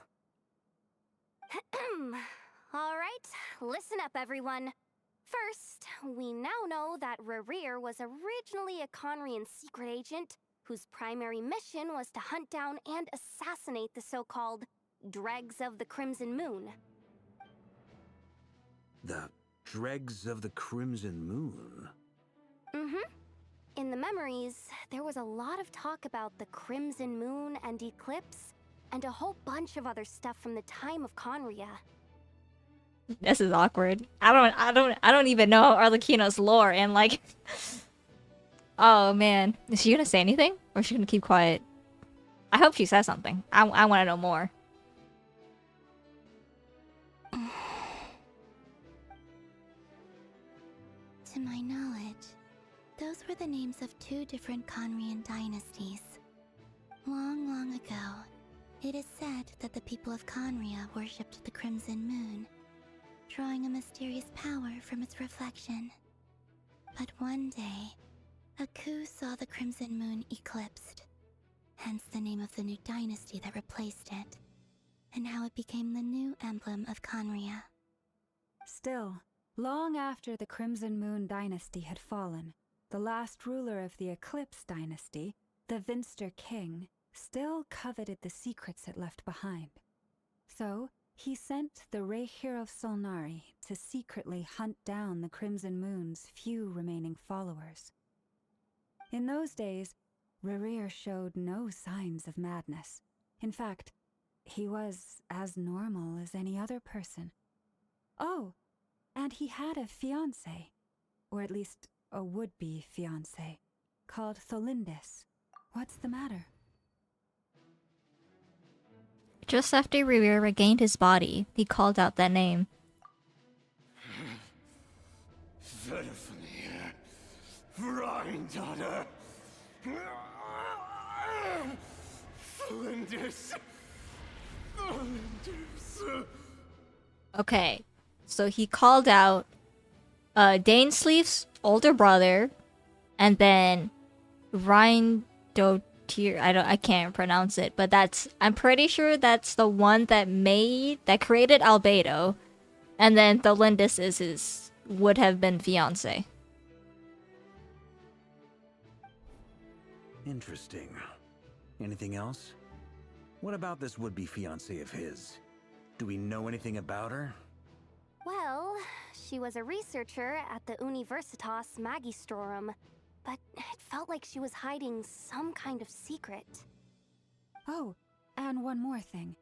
Speaker 6: Alright, listen up everyone. First, we now know that Rerir was originally a Conrian secret agent whose primary mission was to hunt down and assassinate the so-called Dregs of the Crimson Moon.
Speaker 10: The Dregs of the Crimson Moon?
Speaker 6: Mm-hmm. In the memories, there was a lot of talk about the Crimson Moon and Eclipse, and a whole bunch of other stuff from the time of Conria.
Speaker 1: This is awkward. I don't even know Arlecchino's lore and like oh man. Is she gonna say anything? Or is she gonna keep quiet? I hope she says something. I wanna know more.
Speaker 11: To my knowledge, those were the names of 2 different Conrian dynasties. Long, long ago, it is said that the people of Conria worshipped the Crimson Moon, drawing a mysterious power from its reflection. But one day, a coup saw the Crimson Moon eclipsed, hence the name of the new dynasty that replaced it, and how it became the new emblem of Conria.
Speaker 4: Still, long after the Crimson Moon dynasty had fallen, the last ruler of the Eclipse dynasty, the Vinster King, still coveted the secrets it left behind. So, he sent the Rehir of Solnari to secretly hunt down the Crimson Moon's few remaining followers. In those days, Rerir showed no signs of madness. In fact, he was as normal as any other person. Oh, and he had a fiancé, or at least a would-be fiancé, called Tholindis. What's the matter?
Speaker 1: Just after Rerir regained his body, he called out that name.
Speaker 9: Daughter. Flinders.
Speaker 1: Okay, so he called out Dainsleif's older brother, and then Reindotir. I can't pronounce it, but I'm pretty sure that's the one that created Albedo, and then Tholindis is his would have been fiance.
Speaker 10: Interesting. Anything else? What about this would-be fiancé of his? Do we know anything about her?
Speaker 6: Well, she was a researcher at the Universitas Magistrorum, but it felt like she was hiding some kind of secret.
Speaker 4: Oh, and one more thing.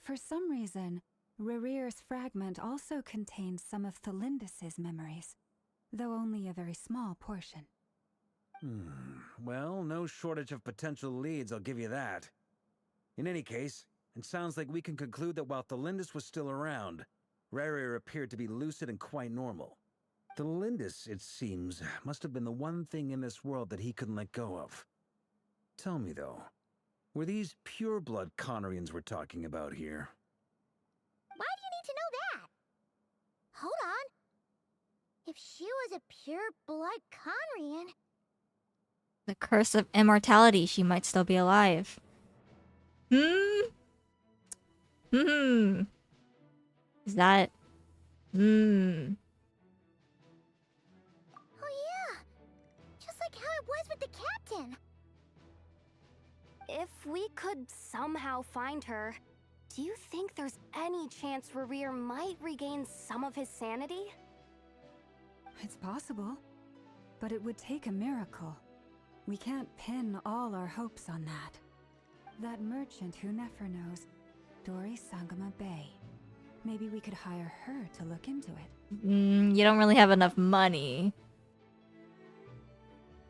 Speaker 4: For some reason, Rerir's fragment also contains some of Tholindis' memories, though only a very small portion.
Speaker 10: Well, no shortage of potential leads, I'll give you that. In any case, it sounds like we can conclude that while Tholindis was still around, Rerir appeared to be lucid and quite normal. Tholindis, it seems, must have been the one thing in this world that he couldn't let go of. Tell me, though, were these pure-blood Conrians we're talking about here?
Speaker 3: Why do you need to know that? Hold on. If she was a pure-blood Conrian...
Speaker 1: The curse of immortality, she might still be alive. Is that...
Speaker 3: Oh yeah, just like how it was with the captain.
Speaker 6: If we could somehow find her, do you think there's any chance Rerir might regain some of his sanity?
Speaker 4: It's possible, but it would take a miracle. We can't pin all our hopes on that. That merchant who Nefer knows, Dori Sangama Bay. Maybe we could hire her to look into it.
Speaker 1: You don't really have enough money.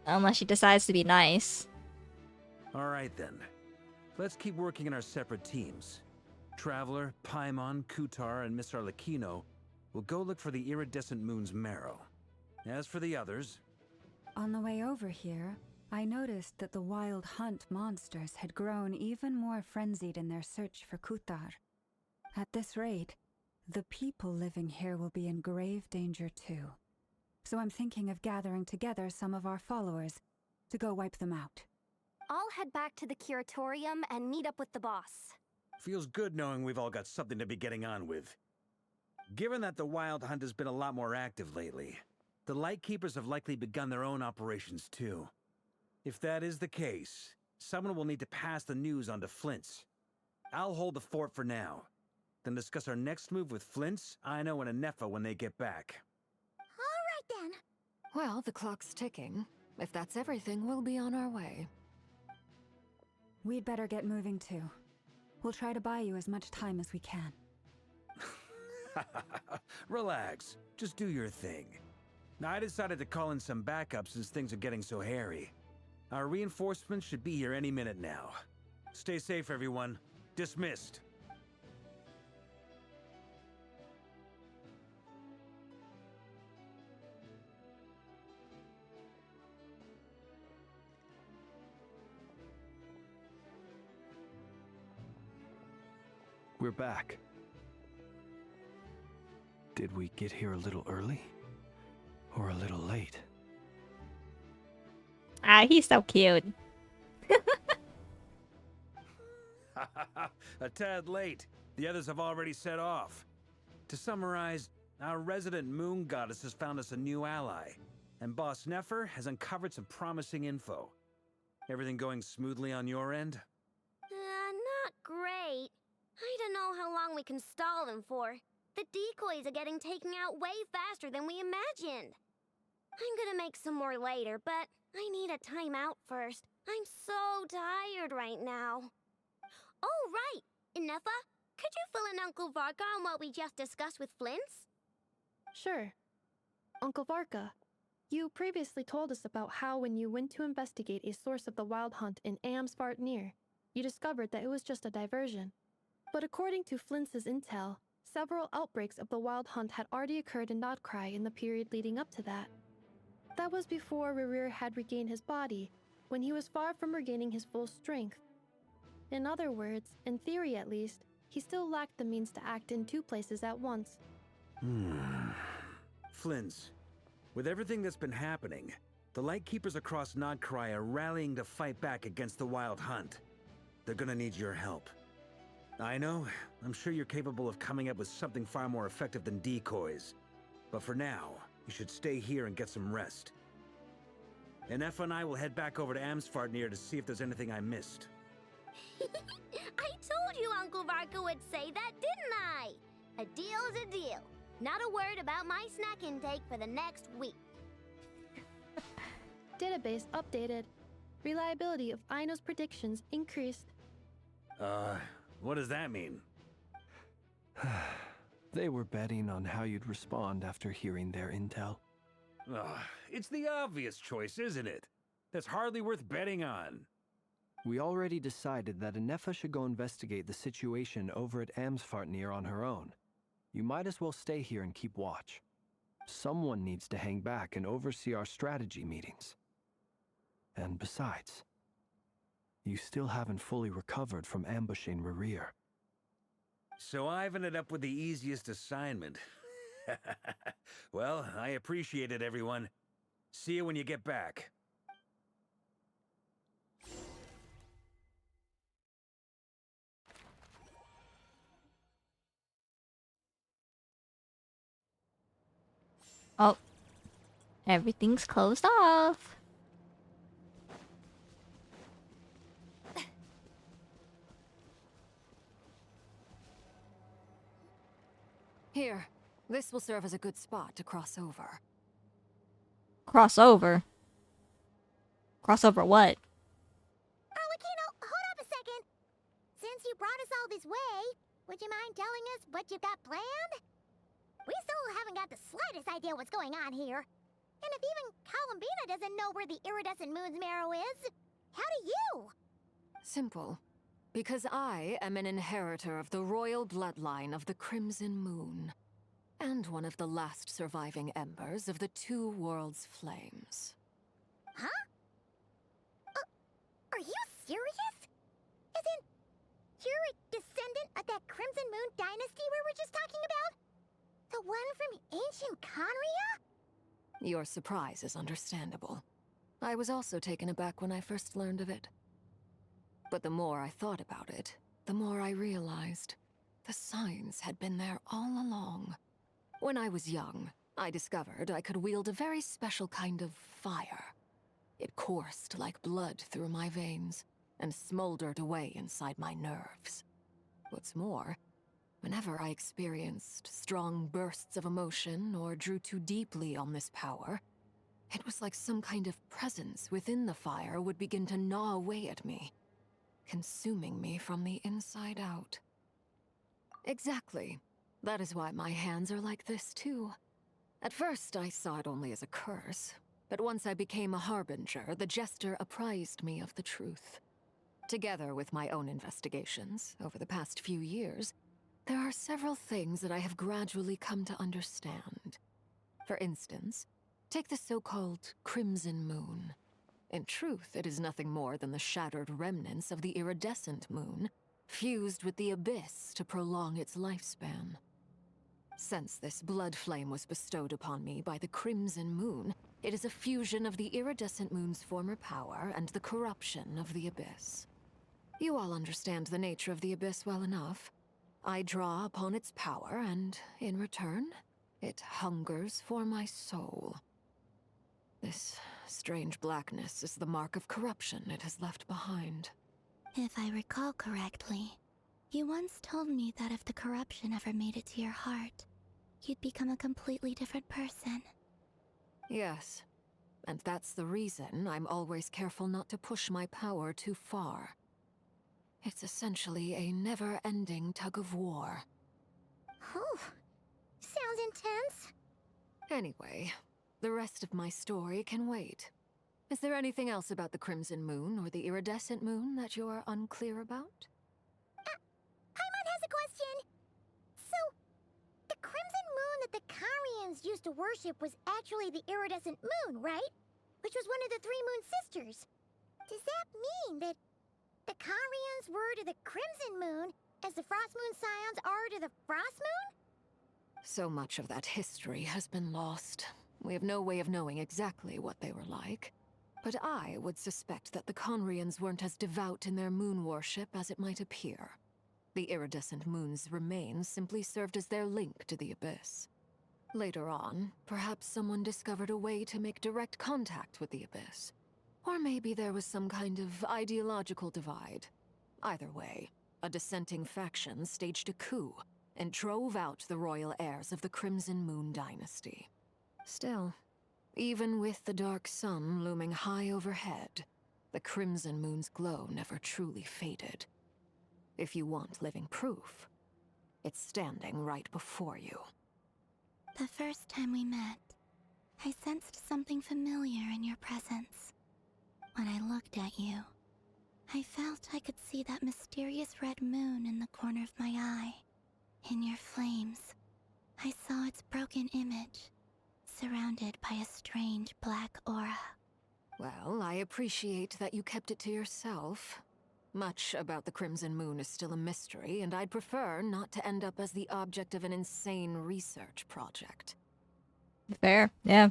Speaker 1: Unless she decides to be nice.
Speaker 10: Alright then. Let's keep working in our separate teams. Traveler, Paimon, Kutar, and Miss Arlecchino will go look for the iridescent moon's marrow. As for the others...
Speaker 4: On the way over here, I noticed that the wild hunt monsters had grown even more frenzied in their search for Kutar. At this rate, the people living here will be in grave danger too. So I'm thinking of gathering together some of our followers to go wipe them out.
Speaker 6: I'll head back to the curatorium and meet up with the boss.
Speaker 10: Feels good knowing we've all got something to be getting on with. Given that the Wild Hunt has been a lot more active lately, the Lightkeepers have likely begun their own operations too. If that is the case, someone will need to pass the news on to Flint's. I'll hold the fort for now, then discuss our next move with Flint's, Aino, and Anefa when they get back.
Speaker 3: All right then.
Speaker 18: Well, the clock's ticking. If that's everything, we'll be on our way.
Speaker 4: We'd better get moving too. We'll try to buy you as much time as we can.
Speaker 10: Relax. Just do your thing. Now, I decided to call in some backup since things are getting so hairy. Our reinforcements should be here any minute now. Stay safe, everyone. Dismissed.
Speaker 5: We're back. Did we get here a little early? Or a little late?
Speaker 1: Ah, he's so cute.
Speaker 10: A tad late. The others have already set off. To summarize, our resident moon goddess has found us a new ally, and Boss Nefer has uncovered some promising info. Everything going smoothly on your end?
Speaker 7: Not great. I don't know how long we can stall them for. The decoys are getting taken out way faster than we imagined. I'm gonna make some more later, but I need a timeout first. I'm so tired right now. Oh, right! Inefa, could you fill in Uncle Varka on what we just discussed with Flints?
Speaker 8: Sure. Uncle Varka, you previously told us about how when you went to investigate a source of the Wild Hunt in Amsvartnir, you discovered that it was just a diversion. But according to Flints' intel, several outbreaks of the Wild Hunt had already occurred in Notcry in the period leading up to that. That was before Rerir had regained his body, when he was far from regaining his full strength. In other words, in theory at least, he still lacked the means to act in two places at once.
Speaker 10: Flints, with everything that's been happening, the Lightkeepers across Notcry are rallying to fight back against the Wild Hunt. They're gonna need your help. I know, I'm sure you're capable of coming up with something far more effective than decoys. But for now, you should stay here and get some rest. Inefa and I will head back over to Amsvartnir to see if there's anything I missed.
Speaker 7: I told you Uncle Varka would say that, didn't I? A deal's a deal. Not a word about my snack intake for the next week.
Speaker 8: Database updated. Reliability of Aino's predictions increased.
Speaker 10: What does that mean?
Speaker 5: They were betting on how you'd respond after hearing their intel.
Speaker 10: It's the obvious choice, isn't it? That's hardly worth betting on.
Speaker 5: We already decided that Inefa should go investigate the situation over at Amsvartnir on her own. You might as well stay here and keep watch. Someone needs to hang back and oversee our strategy meetings. And besides, you still haven't fully recovered from ambushing Rerir.
Speaker 10: So I've ended up with the easiest assignment. Well, I appreciate it, everyone. See you when you get back.
Speaker 1: Oh, everything's closed off.
Speaker 18: Here, this will serve as a good spot to cross over.
Speaker 1: Cross over? Cross over what?
Speaker 3: Arlecchino, hold up a second. Since you brought us all this way, would you mind telling us what you've got planned? We still haven't got the slightest idea what's going on here. And if even Columbina doesn't know where the iridescent moon's marrow is, how do you?
Speaker 18: Simple. Because I am an inheritor of the royal bloodline of the Crimson Moon, and one of the last surviving embers of the Two Worlds' flames.
Speaker 3: Huh? Are you serious? As in, you're a descendant of that Crimson Moon dynasty we were just talking about? The one from ancient Conria?
Speaker 18: Your surprise is understandable. I was also taken aback when I first learned of it. But the more I thought about it, the more I realized the signs had been there all along. When I was young, I discovered I could wield a very special kind of fire. It coursed like blood through my veins and smoldered away inside my nerves. What's more, whenever I experienced strong bursts of emotion or drew too deeply on this power, It was like some kind of presence within the fire would begin to gnaw away at me, consuming me from the inside out. Exactly. That is why my hands are like this, too. At first, I saw it only as a curse, but once I became a harbinger, the jester apprised me of the truth. Together with my own investigations over the past few years, there are several things that I have gradually come to understand. For instance, take the so-called Crimson Moon. In truth, it is nothing more than the shattered remnants of the iridescent moon, fused with the abyss to prolong its lifespan. Since this blood flame was bestowed upon me by the Crimson Moon, it is a fusion of the iridescent moon's former power and the corruption of the abyss. You all understand the nature of the abyss well enough. I draw upon its power, and in return, it hungers for my soul. This strange blackness is the mark of corruption it has left behind.
Speaker 11: If I recall correctly, you once told me that if the corruption ever made it to your heart, you'd become a completely different person.
Speaker 18: Yes, and that's the reason I'm always careful not to push my power too far. It's essentially a never-ending tug-of-war.
Speaker 3: Oh, sounds intense.
Speaker 18: Anyway, the rest of my story can wait. Is there anything else about the Crimson Moon or the Iridescent Moon that you're unclear about?
Speaker 3: Paimon has a question. So, the crimson moon that the Karians used to worship was actually the iridescent moon, right? Which was one of the three moon sisters. Does that mean that the Karians were to the crimson moon as the frost moon scions are to the frost moon?
Speaker 18: So much of that history has been lost. We have no way of knowing exactly what they were like. But I would suspect that the Conrians weren't as devout in their moon worship as it might appear. The iridescent moon's remains simply served as their link to the abyss. Later on, perhaps someone discovered a way to make direct contact with the abyss. Or maybe there was some kind of ideological divide. Either way, a dissenting faction staged a coup and drove out the royal heirs of the Crimson Moon dynasty. Still, even with the dark sun looming high overhead, the Crimson Moon's glow never truly faded. If you want living proof, it's standing right before you.
Speaker 11: The first time we met, I sensed something familiar in your presence. When I looked at you, I felt I could see that mysterious red moon in the corner of my eye. In your flames, I saw its broken image, surrounded by a strange black aura.
Speaker 18: Well, I appreciate that you kept it to yourself. Much about the Crimson Moon is still a mystery, and I'd prefer not to end up as the object of an insane research project.
Speaker 1: Fair, yeah.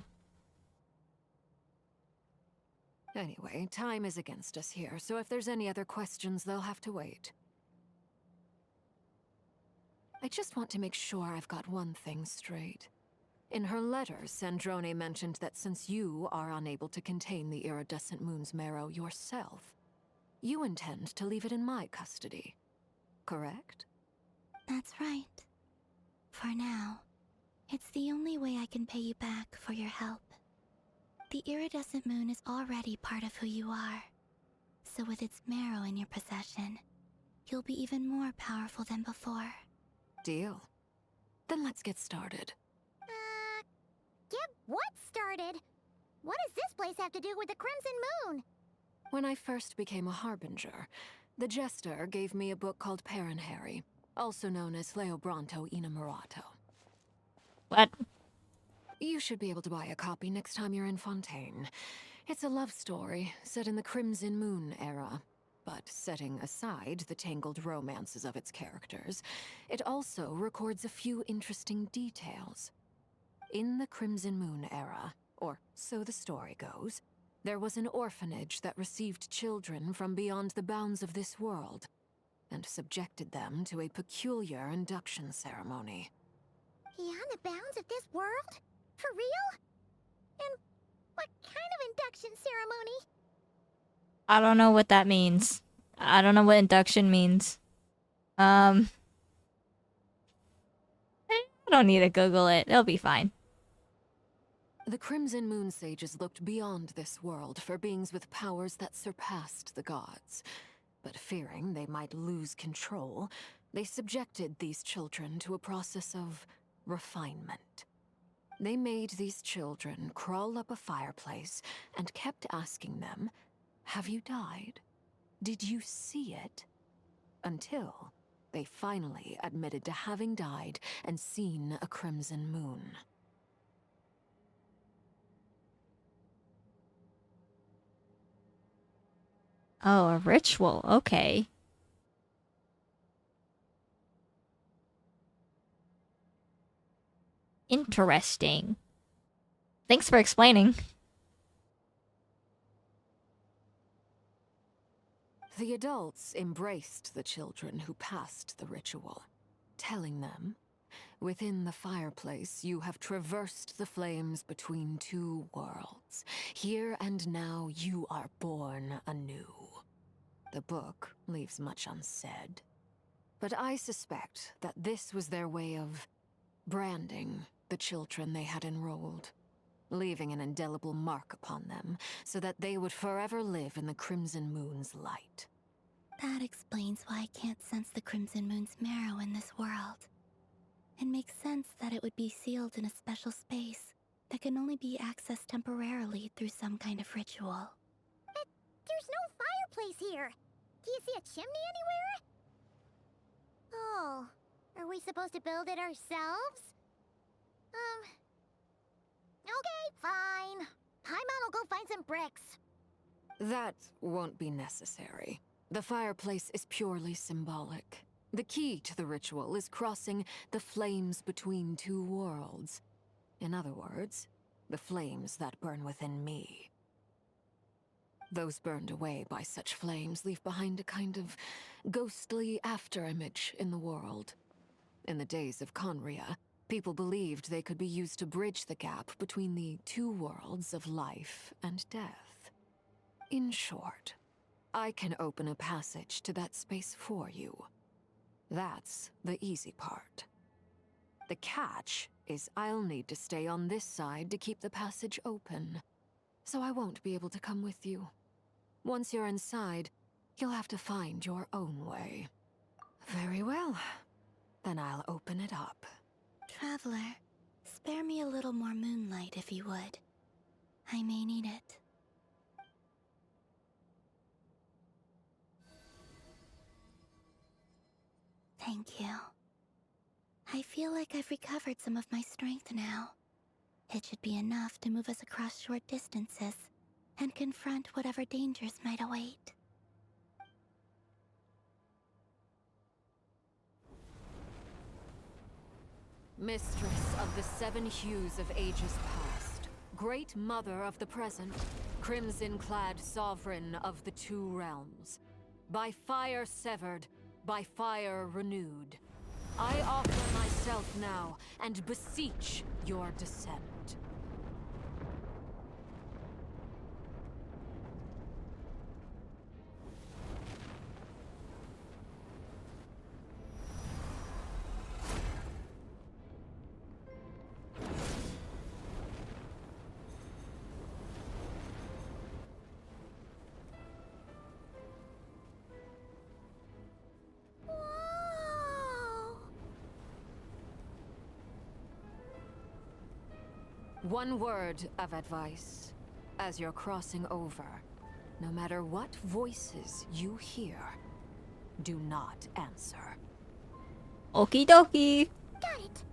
Speaker 18: Anyway, time is against us here, so if there's any other questions, they'll have to wait. I just want to make sure I've got one thing straight. In her letter, Sandrone mentioned that since you are unable to contain the iridescent moon's marrow yourself, you intend to leave it in my custody, correct?
Speaker 11: That's right. For now, it's the only way I can pay you back for your help. The iridescent moon is already part of who you are, so with its marrow in your possession, you'll be even more powerful than before.
Speaker 18: Deal. Then let's get started.
Speaker 3: Get what started? What does this place have to do with the Crimson Moon?
Speaker 18: When I first became a harbinger, the jester gave me a book called Paranhari, also known as Leobranto Inamorato.
Speaker 1: What?
Speaker 18: You should be able to buy a copy next time you're in Fontaine. It's a love story set in the Crimson Moon era. But setting aside the tangled romances of its characters, it also records a few interesting details. In the Crimson Moon era, or so the story goes, there was an orphanage that received children from beyond the bounds of this world, and subjected them to a peculiar induction ceremony.
Speaker 3: Beyond the bounds of this world? For real? And what kind of induction ceremony?
Speaker 1: I don't know what that means. I don't know what induction means. I don't need to Google it. It'll be fine.
Speaker 18: The Crimson Moon Sages looked beyond this world for beings with powers that surpassed the gods. But fearing they might lose control, they subjected these children to a process of refinement. They made these children crawl up a fireplace and kept asking them, "Have you died? Did you see it?" Until they finally admitted to having died and seen a crimson moon.
Speaker 1: Oh, a ritual. Okay. Interesting. Thanks for explaining.
Speaker 18: The adults embraced the children who passed the ritual, telling them, "Within the fireplace, you have traversed the flames between two worlds. Here and now, you are born anew." The book leaves much unsaid, but I suspect that this was their way of branding the children they had enrolled, leaving an indelible mark upon them so that they would forever live in the Crimson Moon's light.
Speaker 11: That explains why I can't sense the Crimson Moon's marrow in this world. It makes sense that it would be sealed in a special space that can only be accessed temporarily through some kind of ritual.
Speaker 3: But there's no fireplace here. Do you see a chimney anywhere? Oh, are we supposed to build it ourselves? Okay, fine. Paimon will go find some bricks.
Speaker 18: That won't be necessary. The fireplace is purely symbolic. The key to the ritual is crossing the flames between two worlds. In other words, the flames that burn within me. Those burned away by such flames leave behind a kind of ghostly afterimage in the world. In the days of Conria, people believed they could be used to bridge the gap between the two worlds of life and death. In short, I can open a passage to that space for you. That's the easy part. The catch is I'll need to stay on this side to keep the passage open, so I won't be able to come with you. Once you're inside, you'll have to find your own way. Very well. Then I'll open it up.
Speaker 11: Traveler, spare me a little more moonlight if you would. I may need it. Thank you. I feel like I've recovered some of my strength now. It should be enough to move us across short distances and confront whatever dangers might await.
Speaker 18: Mistress of the seven hues of ages past, great mother of the present, crimson-clad sovereign of the two realms, by fire severed, by fire renewed, I offer myself now and beseech your descent. One word of advice. As you're crossing over, no matter what voices you hear, do not answer.
Speaker 1: Okie dokie.
Speaker 3: Got it.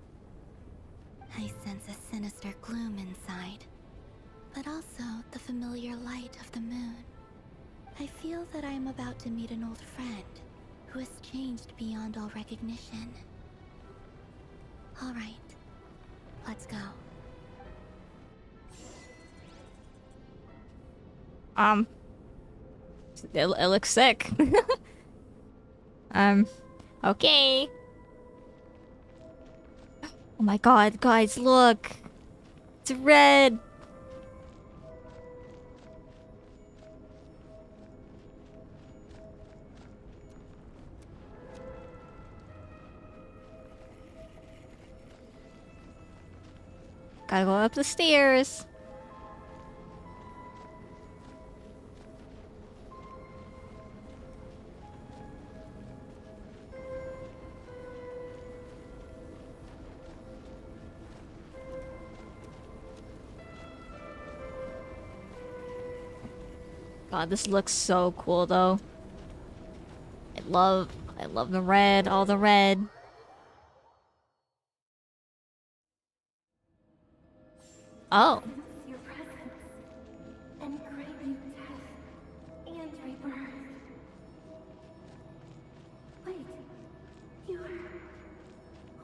Speaker 11: I sense a sinister gloom inside, but also the familiar light of the moon. I feel that I am about to meet an old friend who has changed beyond all recognition. All right, let's go.
Speaker 1: It looks sick. Okay. Oh my god, guys, look. It's red. Gotta go up the stairs. God, this looks so cool though. I love the red, all the red. Oh.
Speaker 11: Your presence and grant you death and rebirth. Wait,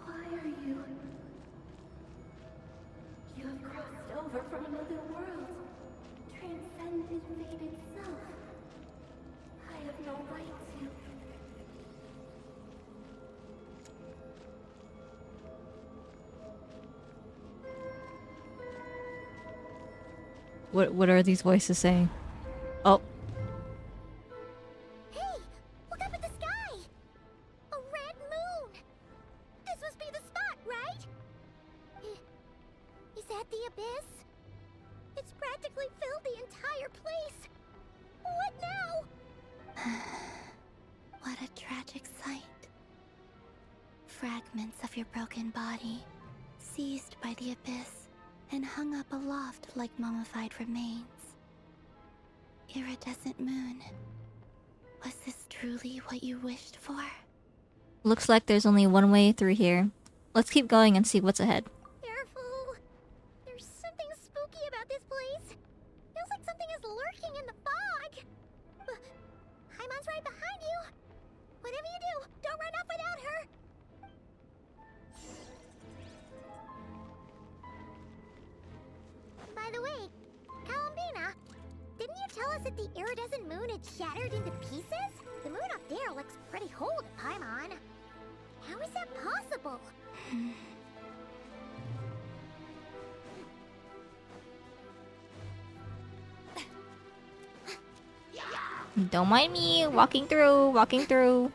Speaker 11: why are you? You have crossed over from another world, transcended fate itself. I have no right to.
Speaker 1: What are these voices saying? Oh.
Speaker 3: Hey, look up at the sky! A red moon! This must be the spot, right? Is that the abyss? It's practically filled the entire place. What now?
Speaker 11: What a tragic sight. Fragments of your broken body, seized by the abyss, and hung up aloft like mummified remains. Iridescent moon. Was this truly what you wished for?
Speaker 1: Looks like there's only one way through here. Let's keep going and see what's ahead.
Speaker 3: Careful! There's something spooky about this place. Feels like something is lurking in the fog. Paimon's right behind you. Whatever you do, don't run off without her. By the way, Columbina, didn't you tell us that the iridescent moon had shattered into pieces? The moon up there looks pretty whole to Paimon. How is that possible?
Speaker 1: Don't mind me, walking through.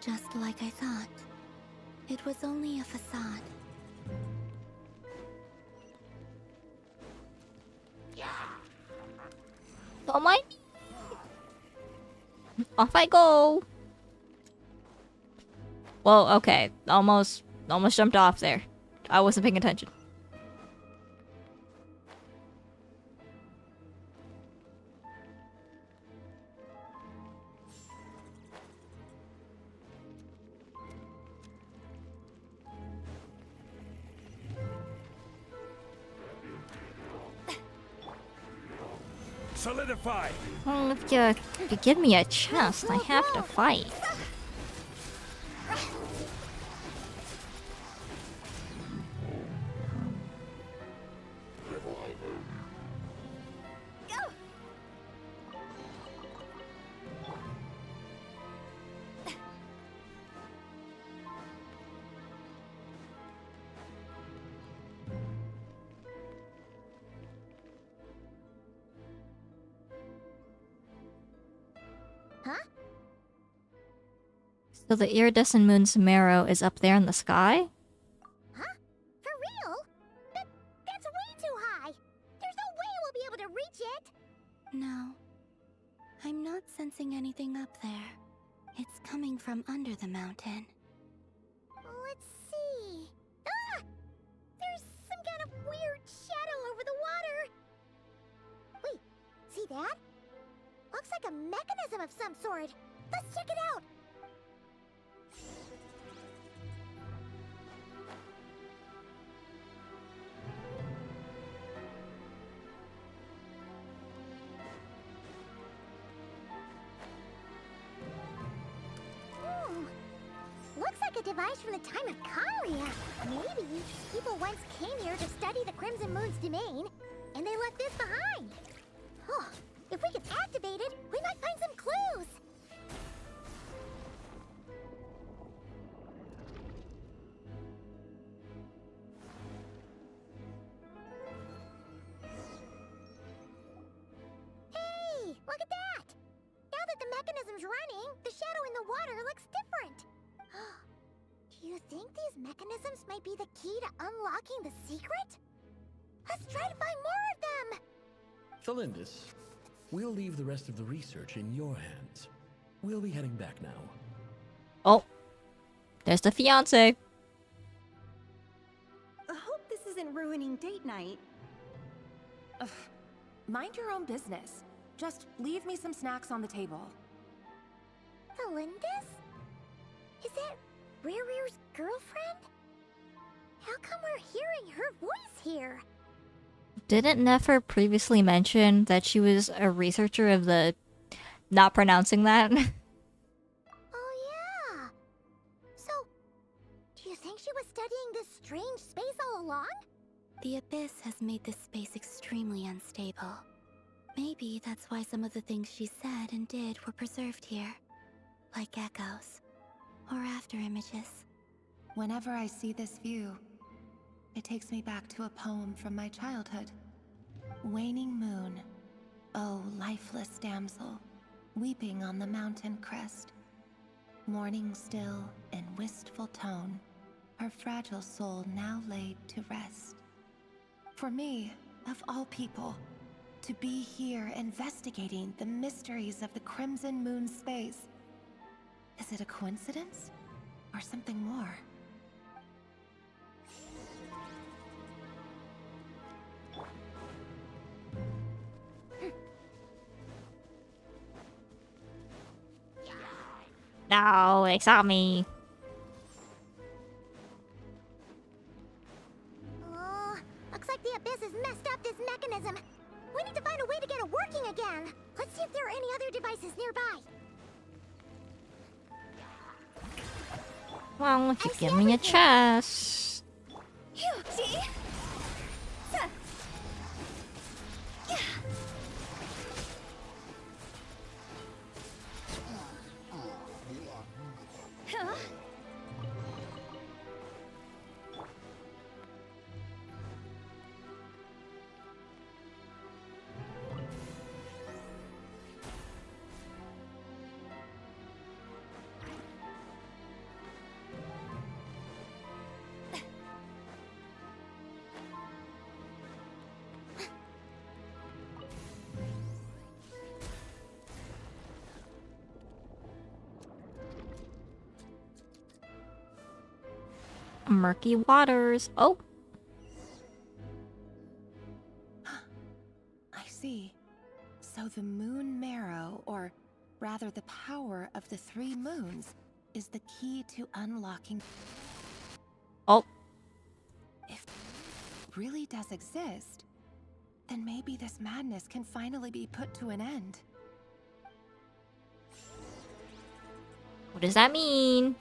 Speaker 11: Just like I thought. It was only a facade.
Speaker 1: Don't mind me. Off I go. Well, okay. Almost jumped off there. I wasn't paying attention.
Speaker 9: Solidify!
Speaker 1: Well, if you give me a chance, I have to fight.
Speaker 3: Huh?
Speaker 1: So the iridescent moon's marrow is up there in the sky?
Speaker 3: Huh? For real? That's way too high. There's no way we'll be able to reach it.
Speaker 11: No. I'm not sensing anything up there. It's coming from under the mountain.
Speaker 3: Let's see. Ah! There's some kind of weird shadow over the water. Wait, see that? Looks like a mechanism of some sort. Let's check it out. Looks like a device from the time of Kalia. Maybe people once came here to study the Crimson Moon's domain, and they left this behind. Oh, if we could activate it, we might find some clues. Hey, look at that! Now that the mechanisms running, the shadow in the water looks different. Do you think these mechanisms might be the key to unlocking the secret? Let's try to find more of them!
Speaker 20: Thalindis, we'll leave the rest of the research in your hands. We'll be heading back now.
Speaker 1: Oh, there's the fiance.
Speaker 21: I hope this isn't ruining date night.
Speaker 15: Ugh. Mind your own business. Just leave me some snacks on the table.
Speaker 3: Thalindis? Is that Rere's girlfriend? How come we're hearing her voice here?
Speaker 1: Didn't Nefer previously mention that she was a researcher of the... Not pronouncing that?
Speaker 3: Oh yeah! So, do you think she was studying this strange space all along?
Speaker 11: The Abyss has made this space extremely unstable. Maybe that's why some of the things she said and did were preserved here. Like echoes. Or after images.
Speaker 15: Whenever I see this view, it takes me back to a poem from my childhood. Waning moon, oh lifeless damsel, weeping on the mountain crest. Mourning still in wistful tone, her fragile soul now laid to rest. For me, of all people, to be here investigating the mysteries of the Crimson Moon space. Is it a coincidence? Or something more?
Speaker 1: No, they saw me.
Speaker 3: Oh, looks like the Abyss has messed up this mechanism. We need to find a way to get it working again. Let's see if there are any other devices nearby.
Speaker 1: Well, if you give me a chest. Murky waters. Oh.
Speaker 15: I see. So the moon marrow, or rather the power of the 3 moons, is the key to unlocking...
Speaker 1: Oh.
Speaker 15: If it really does exist, then maybe this madness can finally be put to an end.
Speaker 1: What does that mean?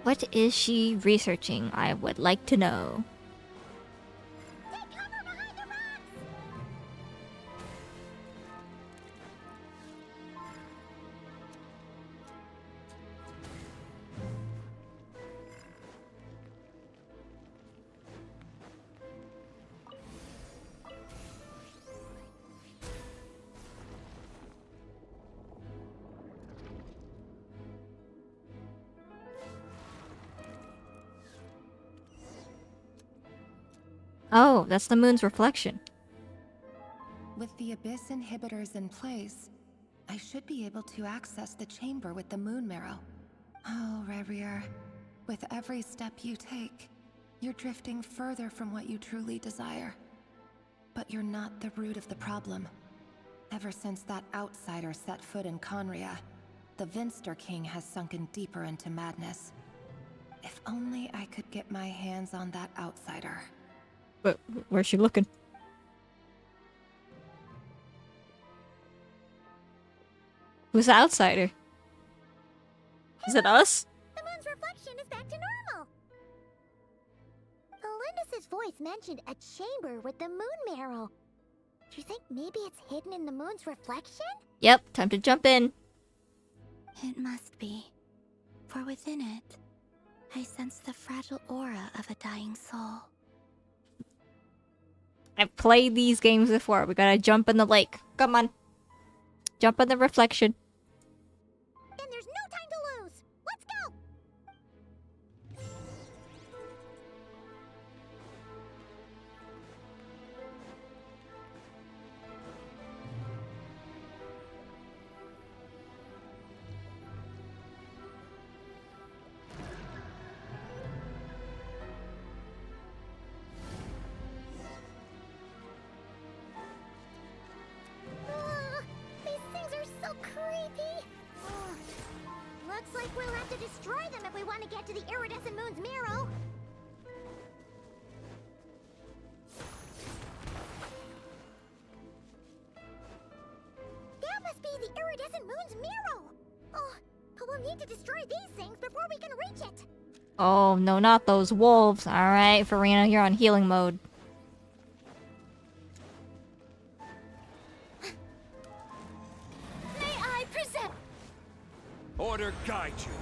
Speaker 1: What is she researching? I would like to know. Oh, that's the moon's reflection.
Speaker 15: With the Abyss inhibitors in place, I should be able to access the chamber with the moon marrow. Oh, Rerir, with every step you take, you're drifting further from what you truly desire. But you're not the root of the problem. Ever since that outsider set foot in Conria, the Vinster King has sunken deeper into madness. If only I could get my hands on that outsider.
Speaker 1: But where's she looking? Who's the outsider? Is it us?
Speaker 3: The moon's reflection is back to normal. Thalindis' voice mentioned a chamber with the moon marrow. Do you think maybe it's hidden in the moon's reflection?
Speaker 1: Yep, time to jump in.
Speaker 11: It must be. For within it, I sense the fragile aura of a dying soul.
Speaker 1: I've played these games before. We gotta jump in the lake. Come on. Jump in the reflection.
Speaker 3: Then there's no time to lose. Let's go. These things are so creepy. Looks like we'll have to destroy them if we want to get to the iridescent moon's marrow. That must be the iridescent moon's marrow. Oh, but we'll need to destroy these things before we can reach it.
Speaker 1: Oh, no, not those wolves. Alright, Farina, you're on healing mode.
Speaker 3: May I present?
Speaker 9: Order guide you.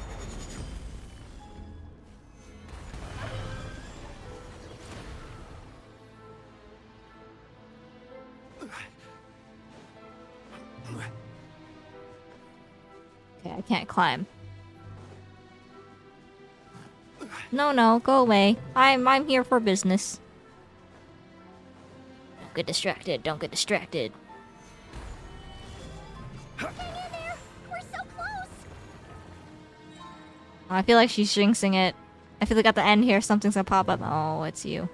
Speaker 1: Okay, I can't climb. No, go away. I'm here for business. Don't get distracted, don't get distracted.
Speaker 3: Hang in there. We're so close.
Speaker 1: I feel like she's jinxing it. I feel like at the end here something's gonna pop up. Oh, it's you.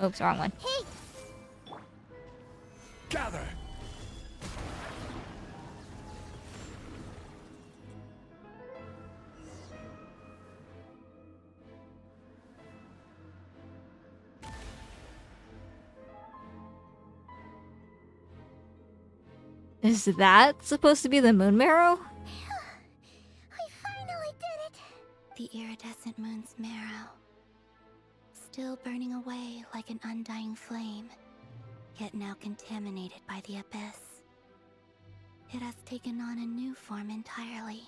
Speaker 1: Oops, wrong one.
Speaker 3: Hey.
Speaker 9: Gather.
Speaker 1: Is that supposed to be the moon marrow?
Speaker 3: I finally did it.
Speaker 11: The iridescent moon's marrow. Still burning away like an undying flame, yet now contaminated by the abyss. It has taken on a new form entirely.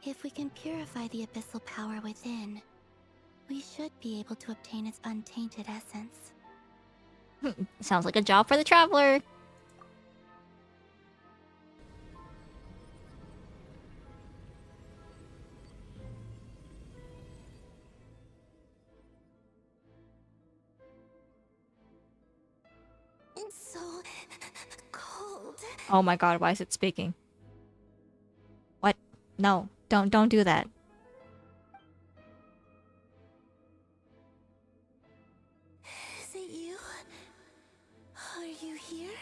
Speaker 11: If we can purify the abyssal power within, we should be able to obtain its untainted essence.
Speaker 1: Sounds like a job for the traveler.
Speaker 11: It's so cold.
Speaker 1: Oh my god, why is it speaking? What? No, don't do that.
Speaker 11: Is it you? Are you here?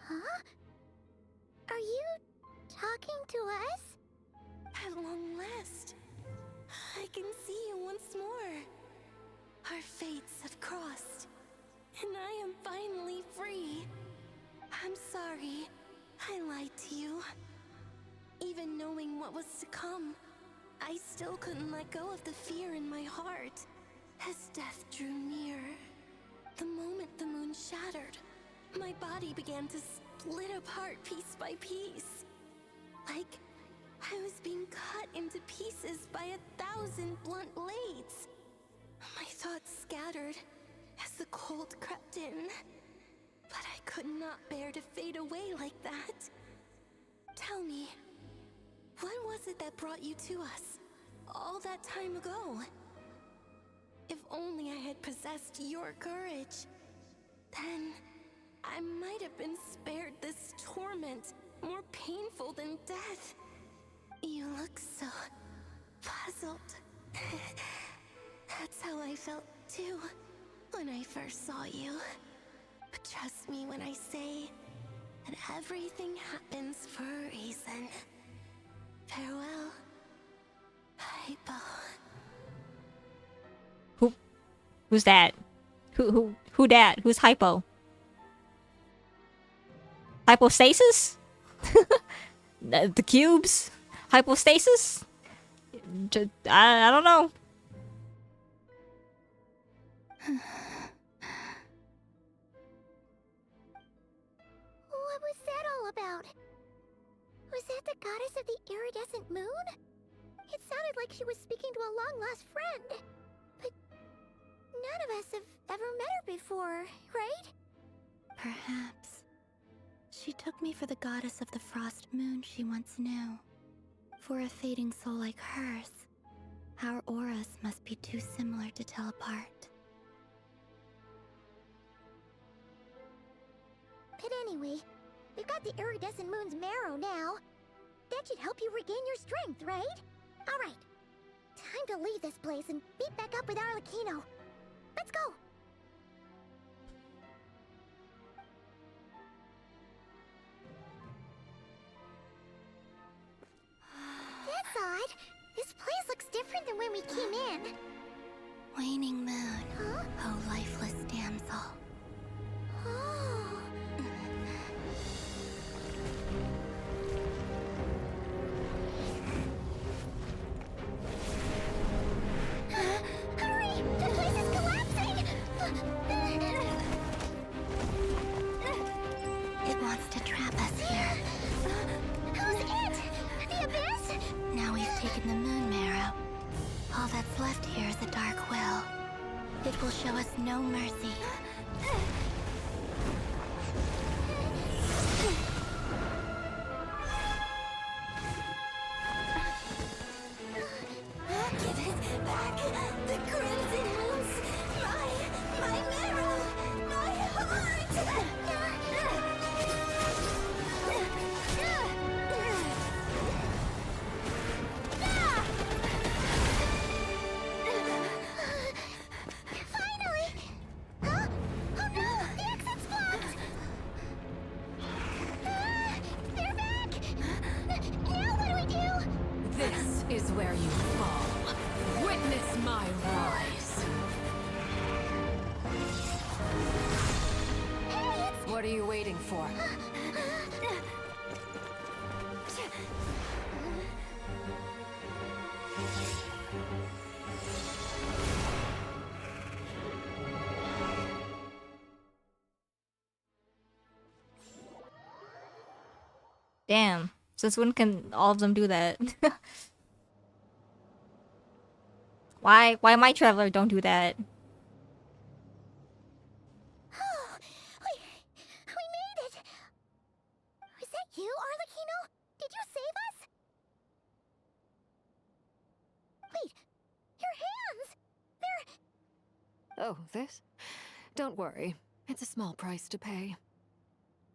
Speaker 3: Huh? Are you talking to us?
Speaker 11: At long last, I can see you once more. Our fates have crossed, and I am finally free. I'm sorry, I lied to you. Even knowing what was to come, I still couldn't let go of the fear in my heart. As death drew near, the moment the moon shattered, my body began to split apart piece by piece. Like I was being cut into pieces by 1,000 blunt blades. My thoughts scattered as the cold crept in, but I could not bear to fade away like that. Tell me, what was it that brought you to us all that time ago? If only I had possessed your courage, then I might have been spared this torment more painful than death. You look so puzzled. That's how I felt too when I first saw you. But trust me when I say that everything happens for a reason. Farewell, Hypo.
Speaker 1: Who's that? Who dat? Who's Hypo? Hypostasis? The cubes? Hypostasis? I don't know.
Speaker 3: What was that all about? Was that the goddess of the iridescent moon? It sounded like she was speaking to a long-lost friend. But none of us have ever met her before, right?
Speaker 11: Perhaps. She took me for the goddess of the frost moon she once knew. For a fading soul like hers, our auras must be too similar to tell apart.
Speaker 3: But anyway, we've got the iridescent moon's marrow now. That should help you regain your strength, right? Alright. Time to leave this place and meet back up with Arlecchino. Let's go! That's odd. This place looks different than when we came in.
Speaker 11: Waning moon,
Speaker 3: Huh?
Speaker 11: oh lifeless damsel.
Speaker 3: Oh. Hurry! The place is collapsing!
Speaker 11: It wants to trap us here.
Speaker 3: Who's it? The Abyss?
Speaker 11: Now we've taken the moon marrow. All that's left here is a dark will. It will show us no mercy.
Speaker 3: Give it back! The crimson moons! My marrow! My heart! Finally! Huh? Oh no! The exit's blocked! They're back! Now what do we do?
Speaker 18: This is where you fall. Witness my rise. What are you waiting for?
Speaker 1: Damn. Since when can all of them do that? Why my traveler don't do that?
Speaker 3: Oh, we made it! Was that you, Arlecchino? Did you save us? Wait, your hands! They're...
Speaker 18: Oh, this? Don't worry. It's a small price to pay.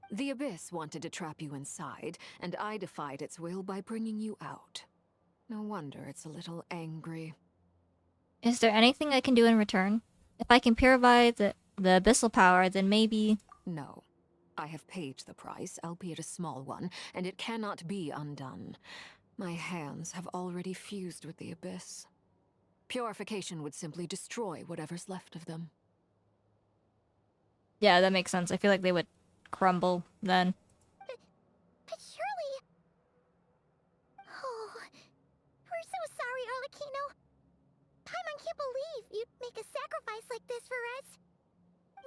Speaker 18: The Abyss wanted to trap you inside, and I defied its will by bringing you out. No wonder it's a little angry.
Speaker 1: Is there anything I can do in return? If I can purify the abyssal power, then maybe...
Speaker 18: No. I have paid the price, albeit a small one, and it cannot be undone. My hands have already fused with the Abyss. Purification would simply destroy whatever's left of them.
Speaker 1: Yeah, that makes sense. I feel like they would crumble then.
Speaker 3: But surely... Oh, we're so sorry, Arlecchino. Paimon can't believe you'd make a sacrifice like this for us.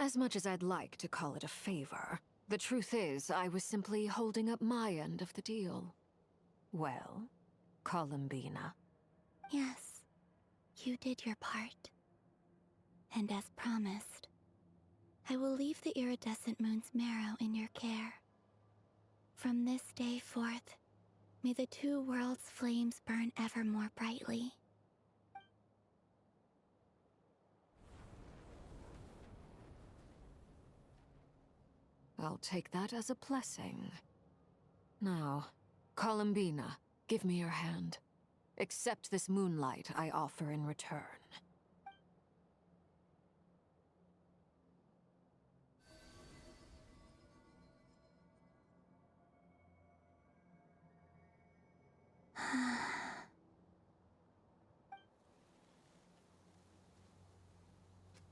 Speaker 18: As much as I'd like to call it a favor, the truth is I was simply holding up my end of the deal. Well, Columbina.
Speaker 11: Yes, you did your part. And as promised, I will leave the iridescent moon's marrow in your care. From this day forth, may the two worlds' flames burn ever more brightly.
Speaker 18: I'll take that as a blessing. Now, Columbina, give me your hand. Accept this moonlight I offer in return.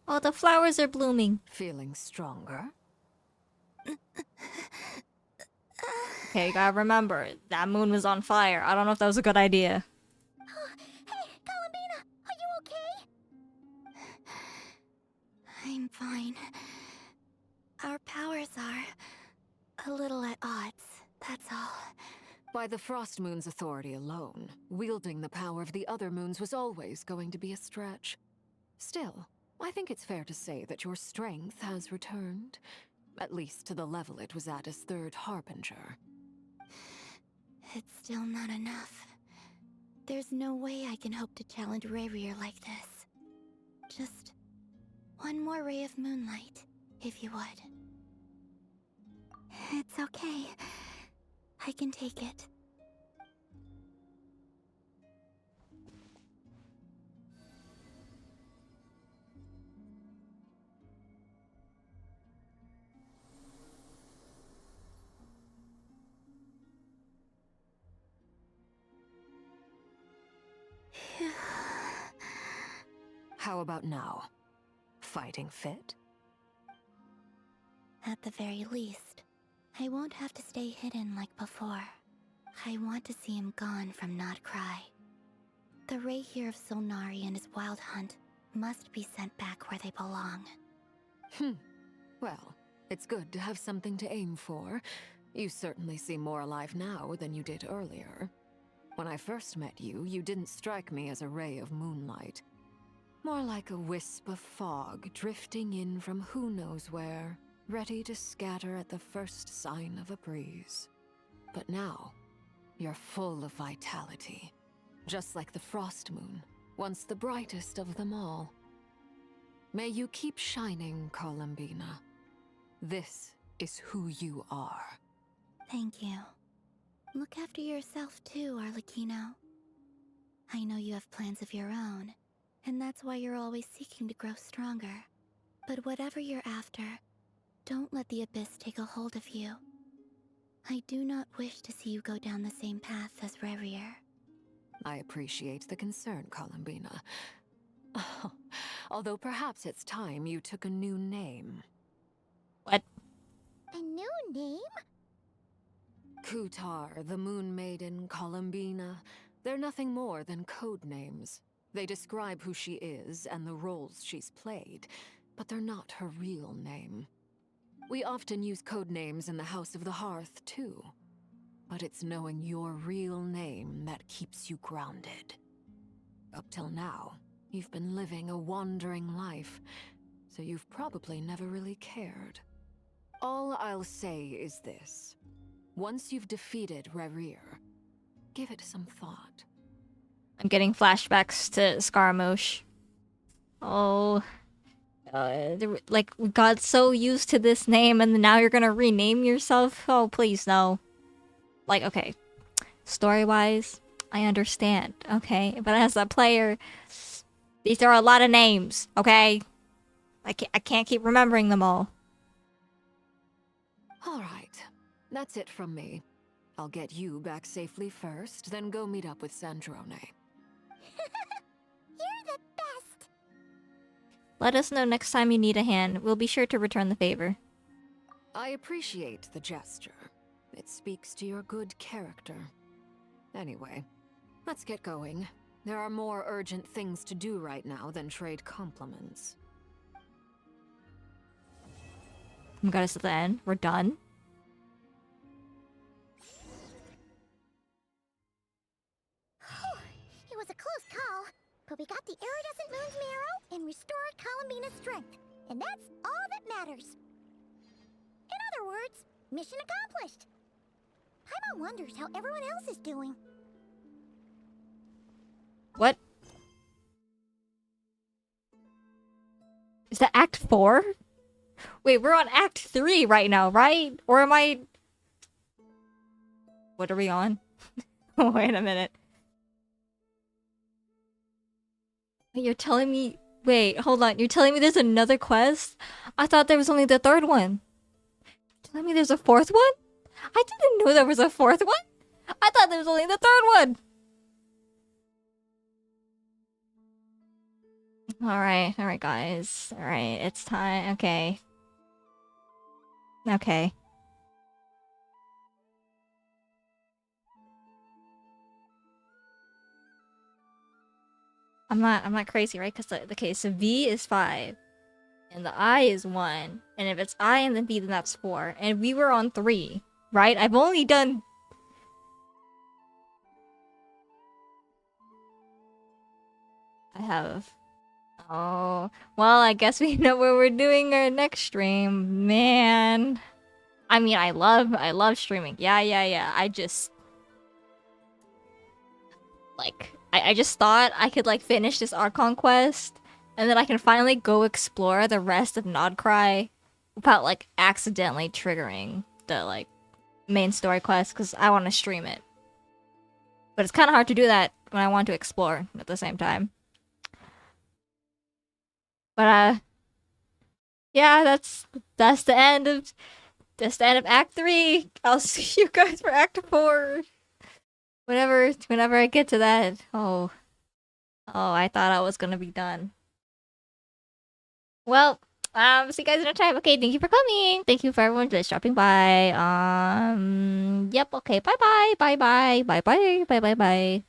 Speaker 1: Oh, the flowers are blooming.
Speaker 18: Feeling stronger?
Speaker 1: Okay, you gotta remember, that moon was on fire. I don't know if that was a good idea.
Speaker 3: Hey, Columbina, are you okay?
Speaker 11: I'm fine. Our powers are a little at odds, that's all.
Speaker 18: By the Frost Moon's authority alone, wielding the power of the other moons was always going to be a stretch. Still, I think it's fair to say that your strength has returned, at least to the level it was at as Third Harbinger.
Speaker 11: It's still not enough. There's no way I can hope to challenge Rayrir like this. Just one more ray of moonlight, if you would. It's okay. I can take it.
Speaker 18: How about now? Fighting fit?
Speaker 11: At the very least, I won't have to stay hidden like before. I want to see him gone from Not Cry. The Ray here of Solnari and his wild hunt must be sent back where they belong.
Speaker 18: Well, it's good to have something to aim for. You certainly seem more alive now than you did earlier. When I first met you, you didn't strike me as a ray of moonlight. More like a wisp of fog drifting in from who knows where, ready to scatter at the first sign of a breeze. But now, you're full of vitality. Just like the Frost Moon, once the brightest of them all. May you keep shining, Columbina. This is who you are.
Speaker 11: Thank you. Look after yourself too, Arlecchino. I know you have plans of your own, and that's why you're always seeking to grow stronger. But whatever you're after, don't let the Abyss take a hold of you. I do not wish to see you go down the same path as Rayrir.
Speaker 18: I appreciate the concern, Columbina. Although perhaps it's time you took a new name.
Speaker 1: What?
Speaker 3: A new name?
Speaker 18: Kutar, the Moon Maiden, Columbina, they're nothing more than code names. They describe who she is and the roles she's played, but they're not her real name. We often use code names in the House of the Hearth, too. But it's knowing your real name that keeps you grounded. Up till now, you've been living a wandering life, so you've probably never really cared. All I'll say is this. Once you've defeated Rayrir, give it some thought.
Speaker 1: I'm getting flashbacks to Scaramouche. Oh. Like, we got so used to this name and now you're gonna rename yourself? Oh, please, no. Like, okay. Story-wise, I understand, okay? But as a player, these are a lot of names, okay? I can't keep remembering them all.
Speaker 18: All right. That's it from me. I'll get you back safely first, then go meet up with Sandrone.
Speaker 3: You're the best!
Speaker 1: Let us know next time you need a hand. We'll be sure to return the favor.
Speaker 18: I appreciate the gesture. It speaks to your good character. Anyway, let's get going. There are more urgent things to do right now than trade compliments.
Speaker 1: We got us at the end. We're done.
Speaker 3: It was a close call, but we got the iridescent moon's marrow and restored Columbina's strength, and that's all that matters. In other words, mission accomplished. Paimon wonders how everyone else is doing.
Speaker 1: What? Is that Act 4? Wait, we're on Act 3 right now, right? Or am I... What are we on? Wait a minute. You're telling me... Wait, hold on. You're telling me there's another quest? I thought there was only the third one. You're telling me there's a fourth one? I didn't know there was a fourth one. I thought there was only the third one. Alright, guys. Alright, it's time. Okay. Okay. I'm not crazy, right? Because so V is 5. And the I is 1. And if it's I and then V, then that's 4. And we were on 3, right? I've only done I have. Oh, well, I guess we know where we're doing our next stream, man. I mean, I love streaming. Yeah. I just like I just thought I could like finish this Archon quest and then I can finally go explore the rest of Nodcry without like accidentally triggering the like main story quest because I want to stream it. But it's kind of hard to do that when I want to explore at the same time. But yeah, that's the end of Act 3. I'll see you guys for Act 4. Whenever I get to that. Oh, I thought I was gonna be done. Well, see you guys another time. Okay, thank you for coming. Thank you for everyone just dropping by. Yep. Okay. Bye bye. Bye bye. Bye bye. Bye bye. Bye.